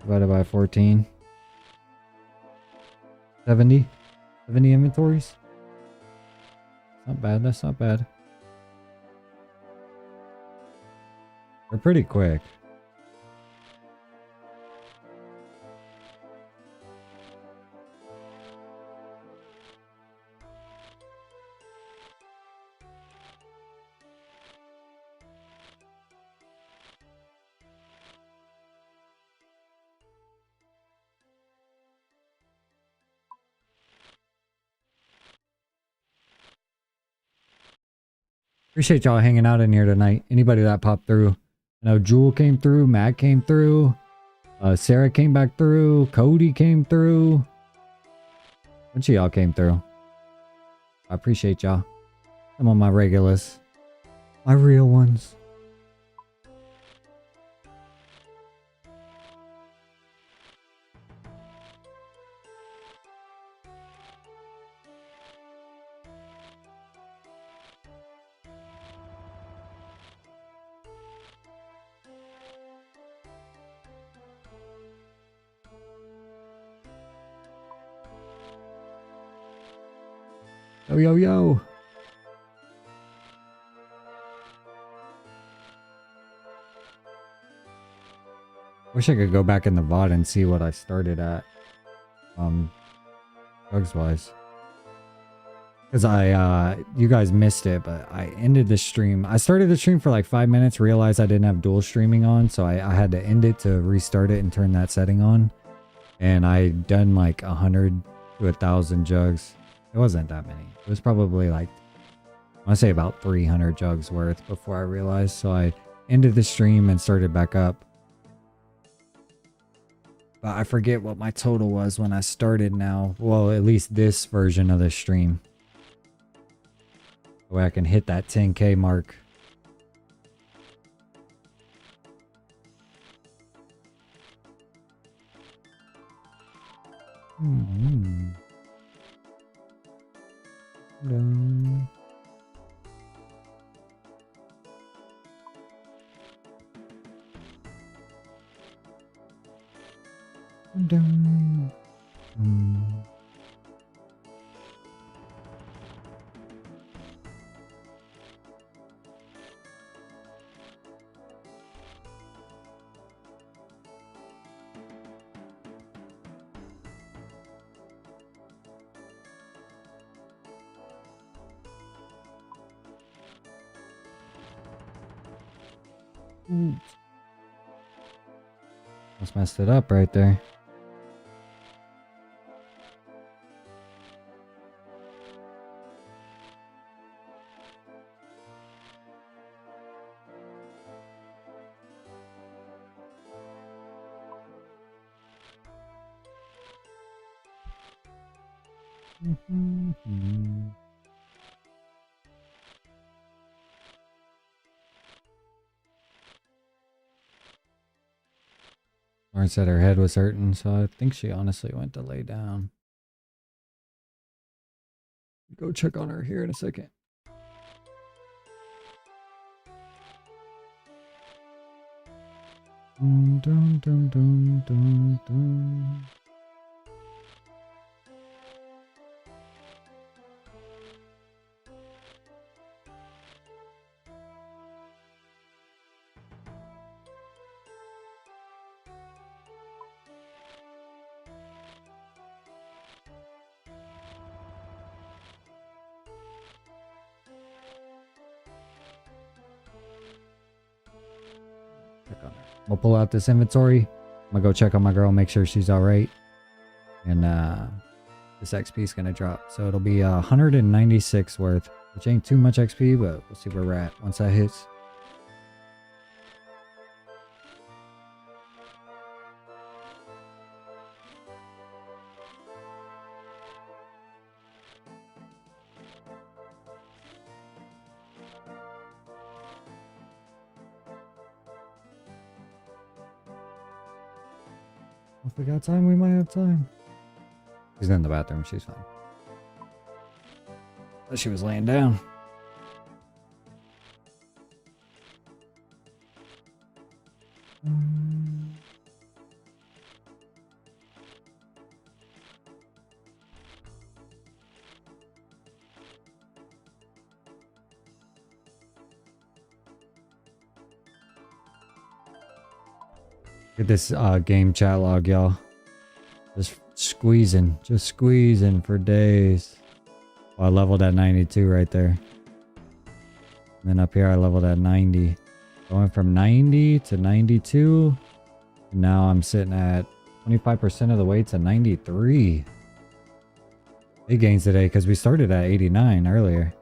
Divided by 14. 70? 70 inventories? Not bad, that's not bad. We're pretty quick. Appreciate y'all hanging out in here tonight. Anybody that popped through, I know Jewel came through, Matt came through, Sarah came back through, Cody came through. A bunch of y'all came through. I appreciate y'all. Some of my regulars. My real ones. Yo, yo, yo. Wish I could go back in the VOD and see what I started at. Drugs wise. Because you guys missed it, but I ended the stream. I started the stream for like 5 minutes, realized I didn't have dual streaming on, so I had to end it to restart it and turn that setting on. And I done like 100 to 1,000 jugs. It wasn't that many. It was probably like, I want to say about 300 jugs worth before I realized. So I ended the stream and started back up. But I forget what my total was when I started now. Well, at least this version of the stream. That way I can hit that 10K mark. Dun. Dun. Almost messed it up right there. Lauren said her head was hurting, so I think she honestly went to lay down. Go check on her here in a second. Dun, dun, dun, dun, dun, dun. We'll pull out this inventory. I'm gonna go check on my girl, make sure she's all right. And this XP is gonna drop. So it'll be 196 worth, which ain't too much XP, but we'll see where we're at once that hits. If we got time, we might have time. She's in the bathroom. She's fine. But she was laying down. Get this game chat log, y'all. Just squeezing for days. Well, I leveled at 92 right there. And then up here I leveled at 90. Going from 90 to 92. Now I'm sitting at 25% of the way to 93. Big gains today because we started at 89 earlier.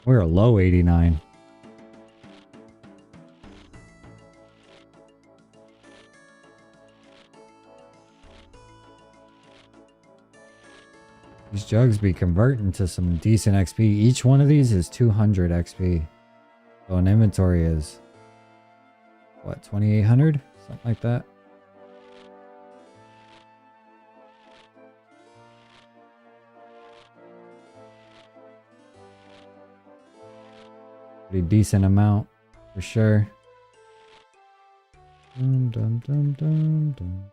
We were low 89. These jugs be converting to some decent XP. Each one of these is 200 XP. So an inventory is, what, 2,800? Something like that. Pretty decent amount, for sure. Dum, dum, dum, dum, dum.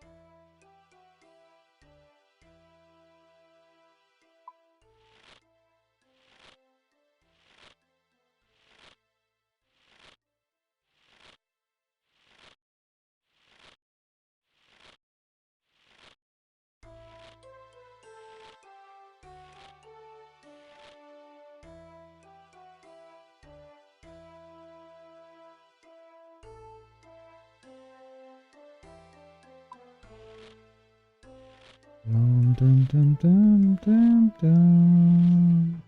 Dum, dum, dum, dum, dum, dum.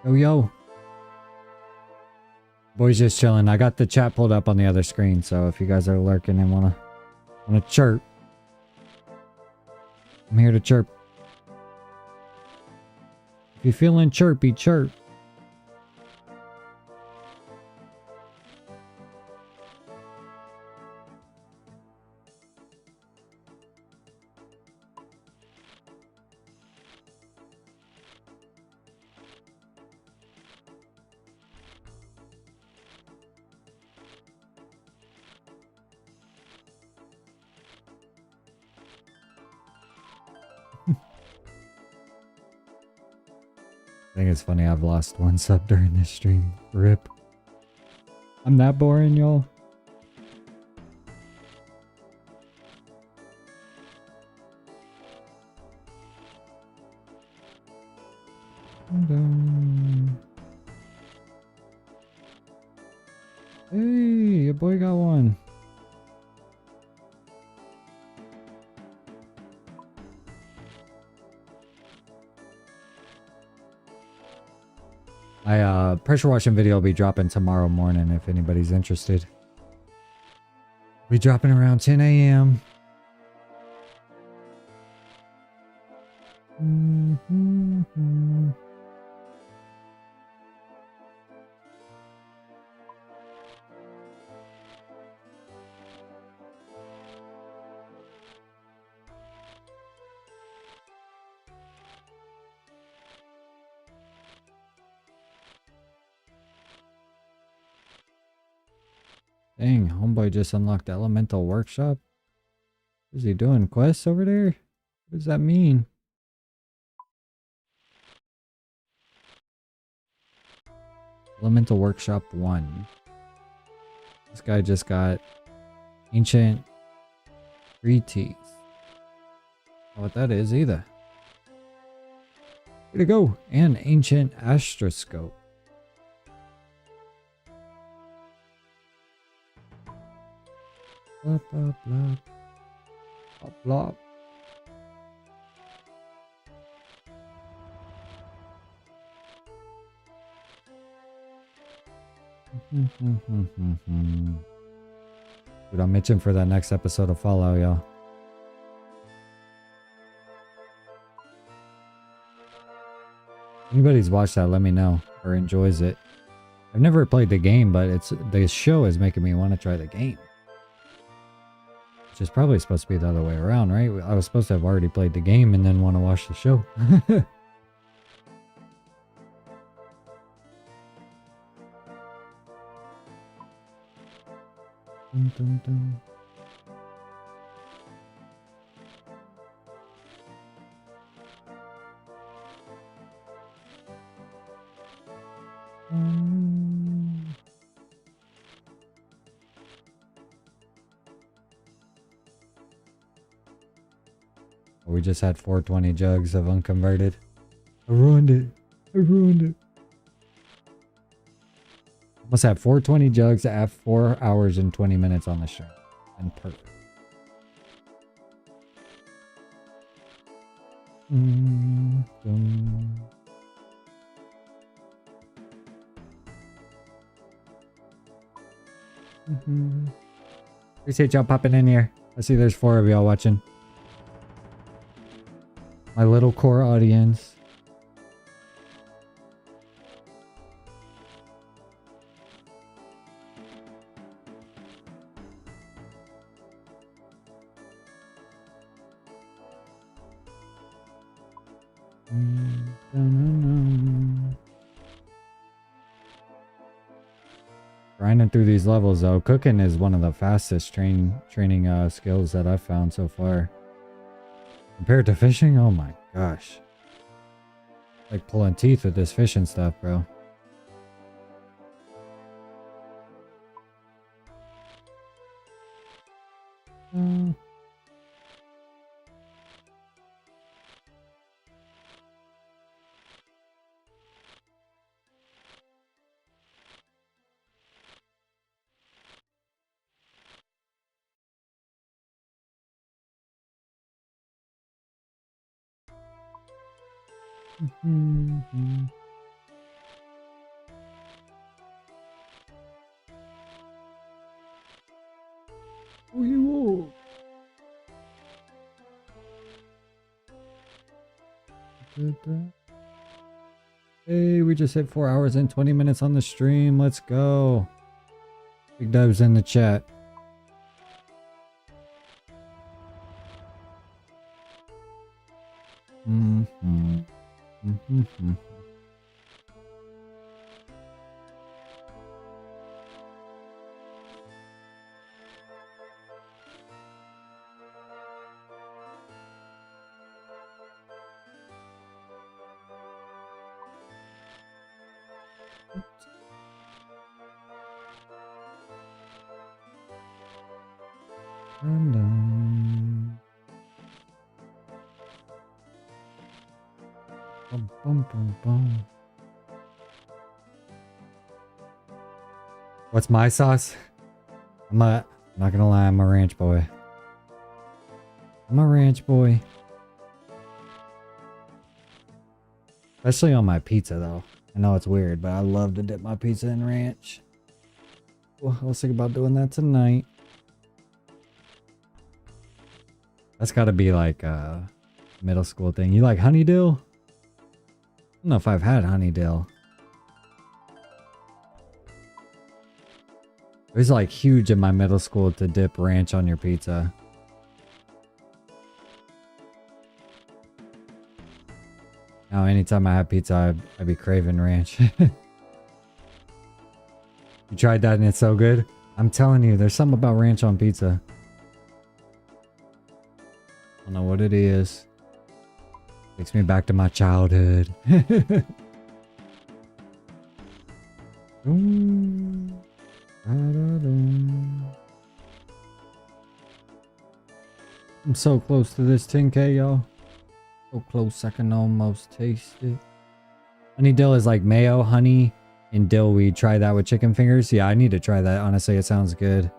Yo, yo. Boys just chilling. I got the chat pulled up on the other screen, so if you guys are lurking and wanna chirp, I'm here to chirp. If you're feeling chirpy, chirp. I think it's funny I've lost one sub during this stream. RIP. I'm that boring, y'all. Hey, your boy got one. My pressure washing video will be dropping tomorrow morning if anybody's interested. Be dropping around 10 a.m. Dang, homeboy just unlocked the elemental workshop. What is he doing? Quests over there? What does that mean? Elemental Workshop 1. This guy just got Ancient Treatise. Know what that is either. Way to go! And Ancient Astroscope. Blah, blah, blah. Blah, blah. Dude, I'm itching for that next episode of Fallout, y'all. Anybody's watched that, let me know. Or enjoys it. I've never played the game, but the show is making me want to try the game. Which is probably supposed to be the other way around, right? I was supposed to have already played the game and then want to watch the show. Dun, dun, dun. We just had 420 jugs of unconverted. I ruined it. I ruined it. Must have 420 jugs at 4 hours and 20 minutes on the stream. And perfect. Appreciate y'all popping in here. I see there's 4 of y'all watching. My little core audience. Grinding through these levels though, cooking is one of the fastest training skills that I've found so far. Compared to fishing, oh my gosh. Like pulling teeth with this fishing stuff, bro. Oh, you all. Hey, we just hit 4 hours and 20 minutes on the stream. Let's go. Big dubs in the chat. What's my sauce? I'm not gonna lie, I'm a ranch boy. I'm a ranch boy. Especially on my pizza though. I know it's weird, but I love to dip my pizza in ranch. Well, I was thinking about doing that tonight. That's gotta be like a middle school thing. You like honeydew? I don't know if I've had honeydew. It was like huge in my middle school to dip ranch on your pizza. Now anytime I have pizza, I'd be craving ranch. You tried that and it's so good? I'm telling you, there's something about ranch on pizza. I don't know what it is. Takes me back to my childhood. I'm so close to this 10K, y'all. So close I can almost taste it. Honey dill is like mayo, honey, and dill weed. Try that with chicken fingers. Yeah, I need to try that. Honestly, it sounds good.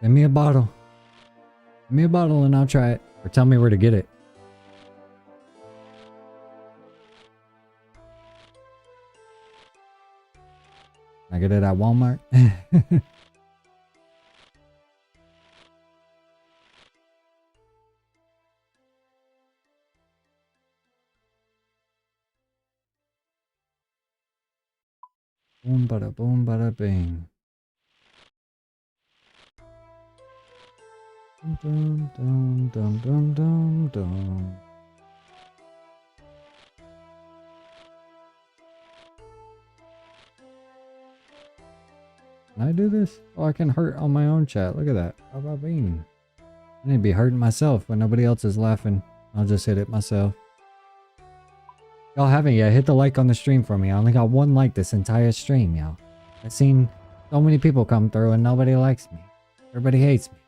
Give me a bottle. Give me a bottle and I'll try it. Or tell me where to get it. Can I get it at Walmart? Boom, bada boom, bada bing. Dum dum dum dum dum dum. Can I do this? Oh, I can hurt on my own chat. Look at that. Bada bing. I need to be hurting myself when nobody else is laughing. I'll just hit it myself. Y'all haven't yet, hit the like on the stream for me. I only got 1 like this entire stream, y'all. I've seen so many people come through and nobody likes me. Everybody hates me.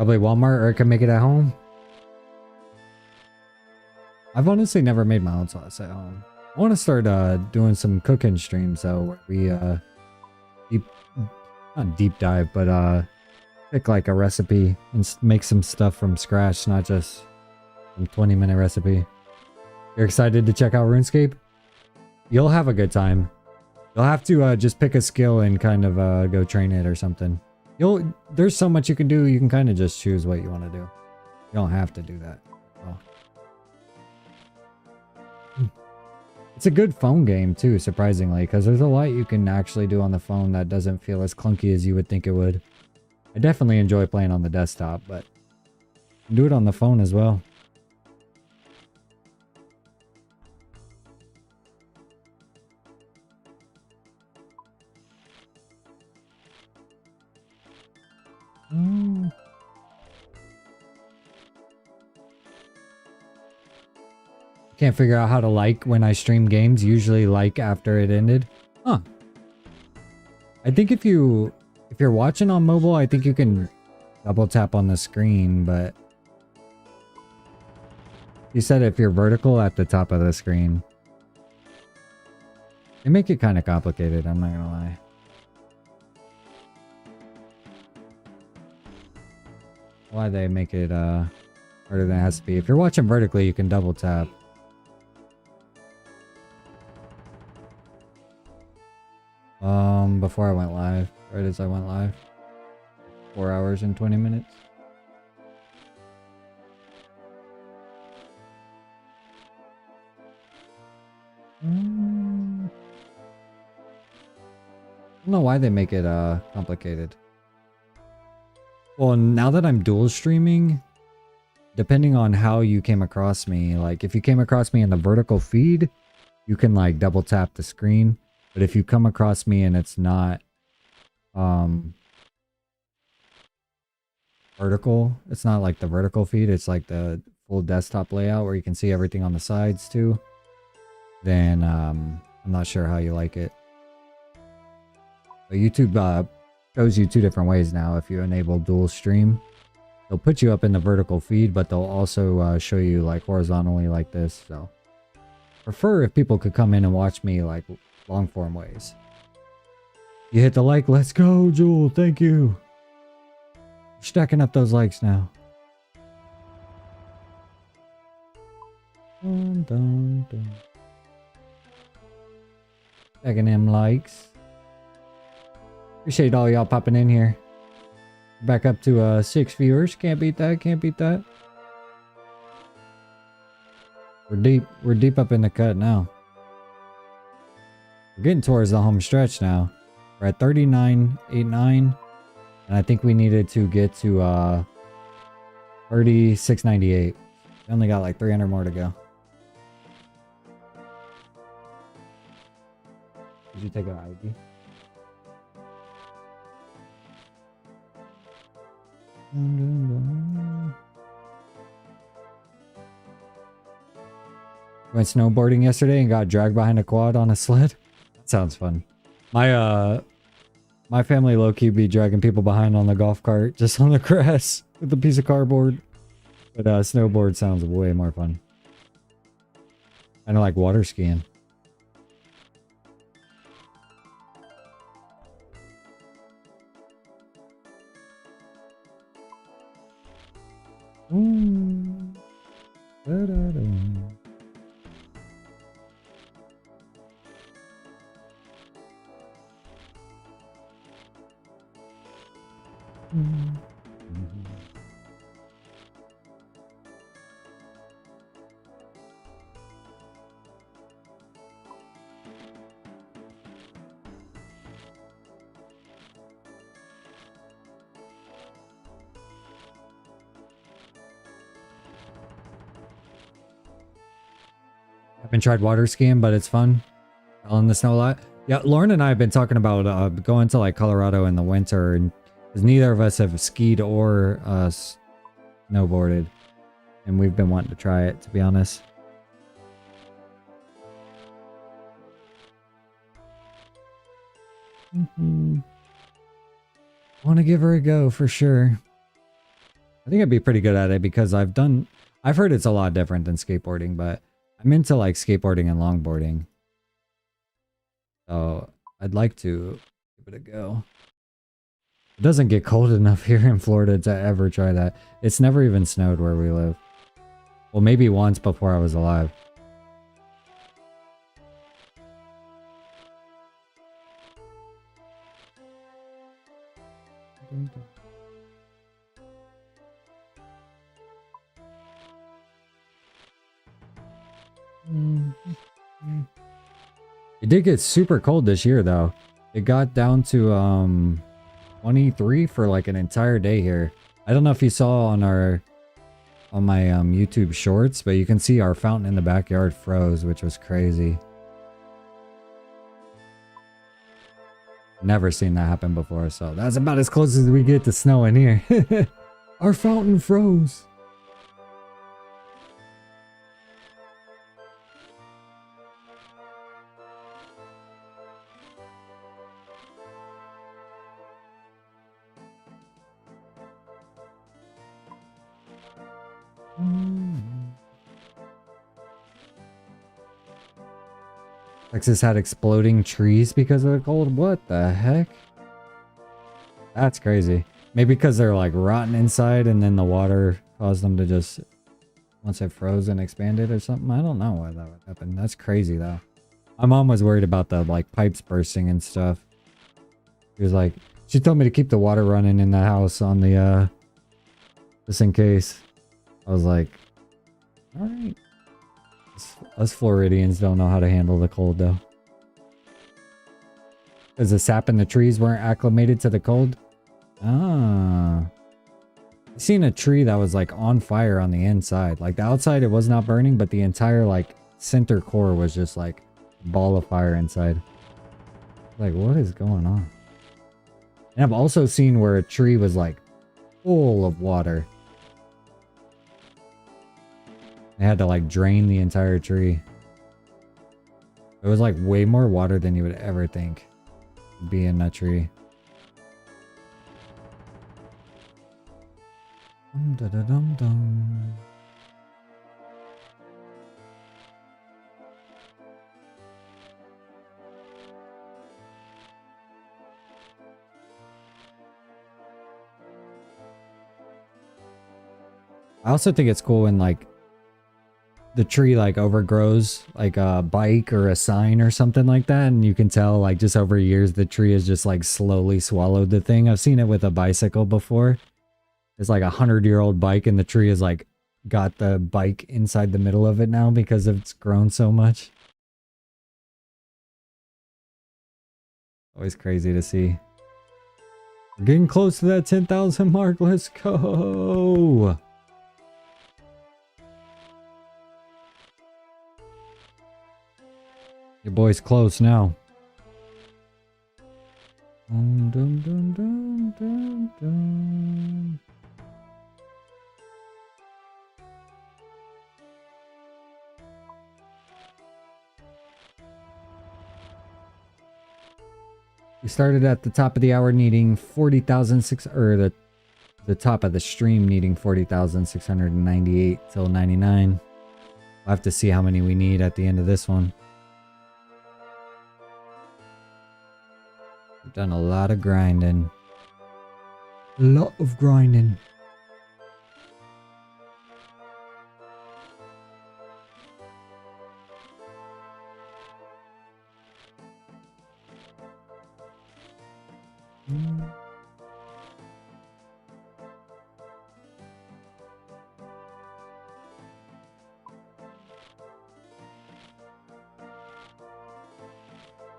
Probably Walmart, or I can make it at home. I've honestly never made my own sauce at home. I want to start doing some cooking streams though, where we not deep dive, but pick like a recipe and make some stuff from scratch, not just some 20-minute recipe. You're excited to check out RuneScape? You'll have a good time. You'll have to just pick a skill and kind of go train it or something. There's so much you can do. You can kind of just choose what you want to do. You don't have to do that. Oh. It's a good phone game too, surprisingly, because there's a lot you can actually do on the phone that doesn't feel as clunky as you would think it would. I definitely enjoy playing on the desktop, but you can do it on the phone as well. Can't figure out how to like when I stream games. Usually like after it ended. Huh. I think if you're watching on mobile, I think you can double tap on the screen, but you said if you're vertical at the top of the screen. They make it kind of complicated, I'm not gonna lie. Why they make it harder than it has to be. If you're watching vertically, you can double tap. Before I went live, right as I went live. 4 hours and 20 minutes. I don't know why they make it complicated. Well, now that I'm dual streaming, depending on how you came across me, like if you came across me in the vertical feed, you can like double tap the screen. But if you come across me and it's not vertical, it's not like the vertical feed, it's like the full desktop layout where you can see everything on the sides too, then I'm not sure how you like it. But YouTube shows you two different ways now. If you enable dual stream, they'll put you up in the vertical feed, but they'll also show you like horizontally like this. So prefer if people could come in and watch me like long form ways. You hit the like, let's go, Jewel, thank you. We're stacking up those likes now. Dun, dun, dun. Stacking them likes. Appreciate all y'all popping in here. Back up to 6 viewers. Can't beat that, can't beat that. We're deep up in the cut now. We're getting towards the home stretch now. We're at 39.89, and I think we needed to get to 36.98. We only got like 300 more to go. Did you take an ID? Went snowboarding yesterday and got dragged behind a quad on a sled. That sounds fun. My family low-key be dragging people behind on the golf cart just on the grass with a piece of cardboard. But snowboard sounds way more fun. Kind of like water skiing. Da-da-da. Haven't tried water skiing, but it's fun. Fell in the snow a lot. Yeah, Lauren and I have been talking about going to like Colorado in the winter, and because neither of us have skied or snowboarded, and we've been wanting to try it, to be honest. Want to give her a go for sure. I think I'd be pretty good at it because I've heard it's a lot different than skateboarding, but I'm into like skateboarding and longboarding. So I'd like to give it a go. It doesn't get cold enough here in Florida to ever try that. It's never even snowed where we live. Well, maybe once before I was alive. It did get super cold this year though. It got down to 23 for like an entire day here. I don't know if you saw on my YouTube shorts, but you can see our fountain in the backyard froze, which was crazy. Never seen that happen before, so that's about as close as we get to snow in here. Our fountain froze. Texas had exploding trees because of the cold. What the heck? That's crazy. Maybe because they're like rotten inside and then the water caused them to just, once it froze and expanded or something. I don't know why that would happen. That's crazy though. My mom was worried about the like pipes bursting and stuff. She was like, she told me to keep the water running in the house on the, just in case. I was like, all right. Us Floridians don't know how to handle the cold though. Because the sap in the trees weren't acclimated to the cold. Ah. I seen a tree that was like on fire on the inside. Like the outside it was not burning, but the entire like center core was just like a ball of fire inside. Like what is going on? And I've also seen where a tree was like full of water. They had to like drain the entire tree. It was like way more water than you would ever think would be in that tree. Dum. I also think it's cool when like the tree like overgrows like a bike or a sign or something like that, and you can tell like just over years the tree has just like slowly swallowed the thing. I've seen it with a bicycle before. It's like 100-year-old bike and the tree is like got the bike inside the middle of it now because it's grown so much. Always crazy to see. We're getting close to that 10,000 mark. Let's go. Your boy's close now. Dun, dun, dun, dun, dun, dun. We started at the top of the hour needing 40,006, or the top of the stream needing 40,698 till 99. We'll have to see how many we need at the end of this one. We've done a lot of grinding. A lot of grinding.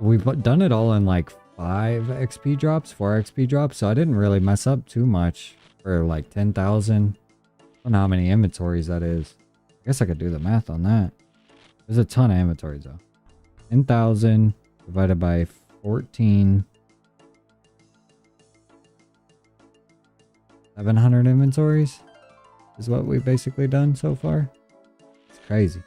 We've done it all in like 5 XP drops, 4 XP drops, so I didn't really mess up too much for like 10,000. I don't know how many inventories that is. I guess I could do the math on that. There's a ton of inventories though. 10,000 divided by 14. 700 inventories is what we've basically done so far. It's crazy.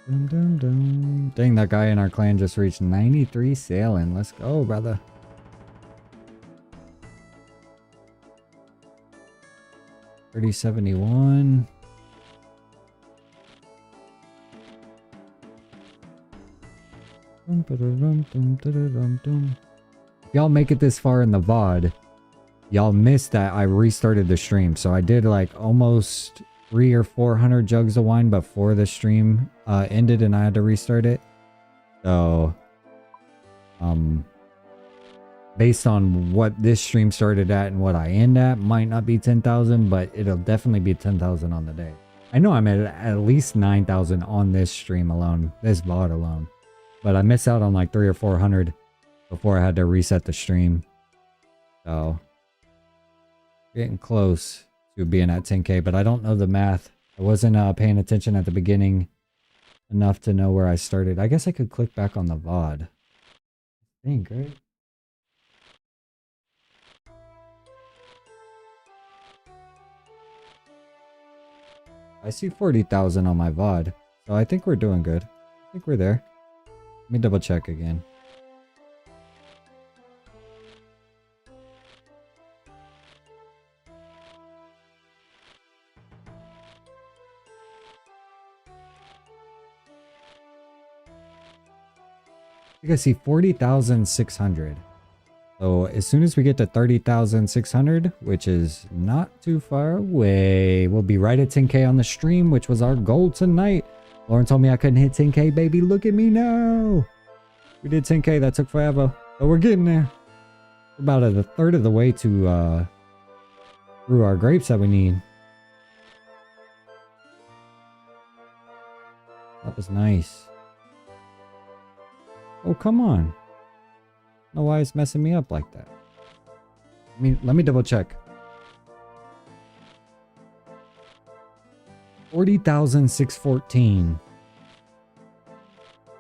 Dum, dum, dum. Dang, that guy in our clan just reached 93 sailing. Let's go, brother. $30.71. If y'all make it this far in the VOD, y'all missed that I restarted the stream. So I did like almost 300 or 400 jugs of wine before the stream ended and I had to restart it. So based on what this stream started at and what I end at, might not be 10,000, but it'll definitely be 10,000 on the day. I know I'm at least 9,000 on this stream alone, this VOD alone. But I missed out on like 300 or 400 before I had to reset the stream. So getting close to being at 10K, but I don't know the math. I wasn't paying attention at the beginning enough to know where I started. I guess I could click back on the VOD. I think, right? I see 40,000 on my VOD, so I think we're doing good. I think we're there. Let me double check again. You can see 40,600. So as soon as we get to 30,600, which is not too far away, we'll be right at 10K on the stream, which was our goal tonight. Lauren told me I couldn't hit 10K, baby. Look at me now. We did 10K. That took forever, but we're getting there. About a third of the way to through our grapes that we need. That was nice. Oh, come on. I don't know why it's messing me up like that. Let me double check. 40,614.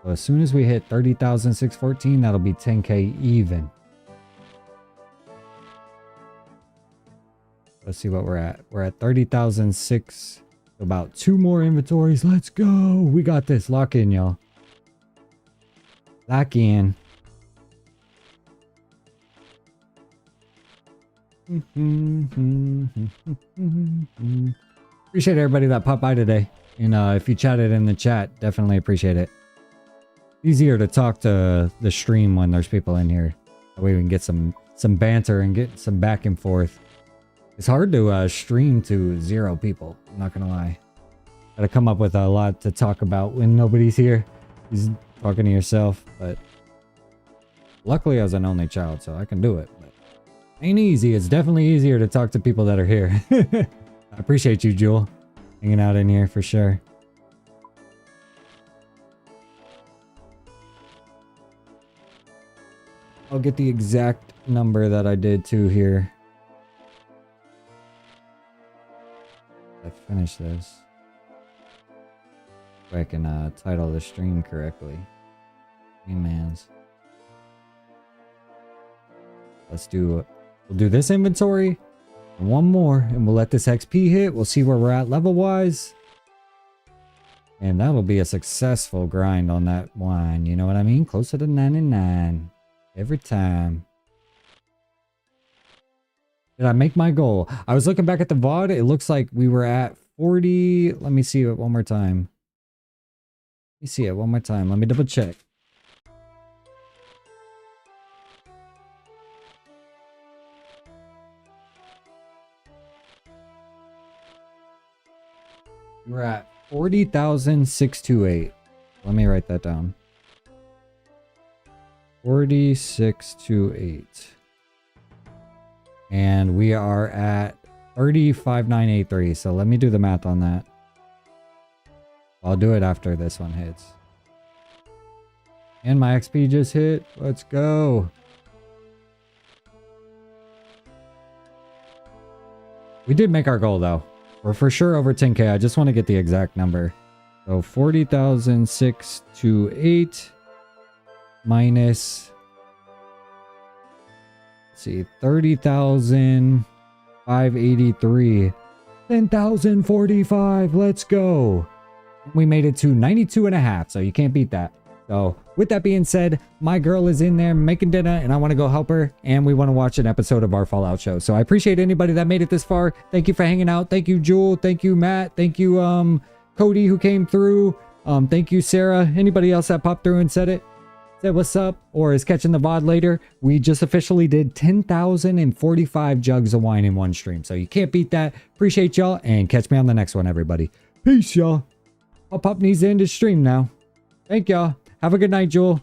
So as soon as we hit 30,614, that'll be 10K even. Let's see what we're at. We're at 30,006. About 2 more inventories. Let's go. We got this. Lock in, y'all. Lock in. Appreciate everybody that popped by today. And if you chatted in the chat, definitely appreciate it. Easier to talk to the stream when there's people in here. That way we can get some banter and get some back and forth. It's hard to stream to 0 people. I'm not gonna lie. Gotta come up with a lot to talk about when nobody's here. Just talking to yourself, but luckily I was an only child, so I can do it. But ain't easy. It's definitely easier to talk to people that are here. I appreciate you, Jewel, hanging out in here for sure. I'll get the exact number that I did too here. I finish this. So I can title the stream correctly. Mans. We'll do this inventory. And one more, and we'll let this XP hit. We'll see where we're at level-wise. And that'll be a successful grind on that wine. You know what I mean? Closer to 99. Every time. Did I make my goal? I was looking back at the VOD. It looks like we were at 40. Let me see it one more time. Let me see it one more time. Let me double check. We're at 40,628. Let me write that down. 4628. And we are at 35,983. So let me do the math on that. I'll do it after this one hits. And my XP just hit. Let's go. We did make our goal though. We're for sure over 10K. I just want to get the exact number. So 40,628 minus, let's see, 30,583. 10,045. Let's go. We made it to 92 and a half, so you can't beat that. So with that being said, my girl is in there making dinner and I want to go help her, and we want to watch an episode of our Fallout show. So I appreciate anybody that made it this far. Thank you for hanging out. Thank you, Jewel. Thank you, Matt. Thank you, Cody, who came through. Thank you, Sarah. Anybody else that popped through and said what's up or is catching the VOD later. We just officially did 10,045 jugs of wine in one stream. So you can't beat that. Appreciate y'all and catch me on the next one, everybody. Peace, y'all. I'll pop these into stream now. Thank y'all. Have a good night, Jewel.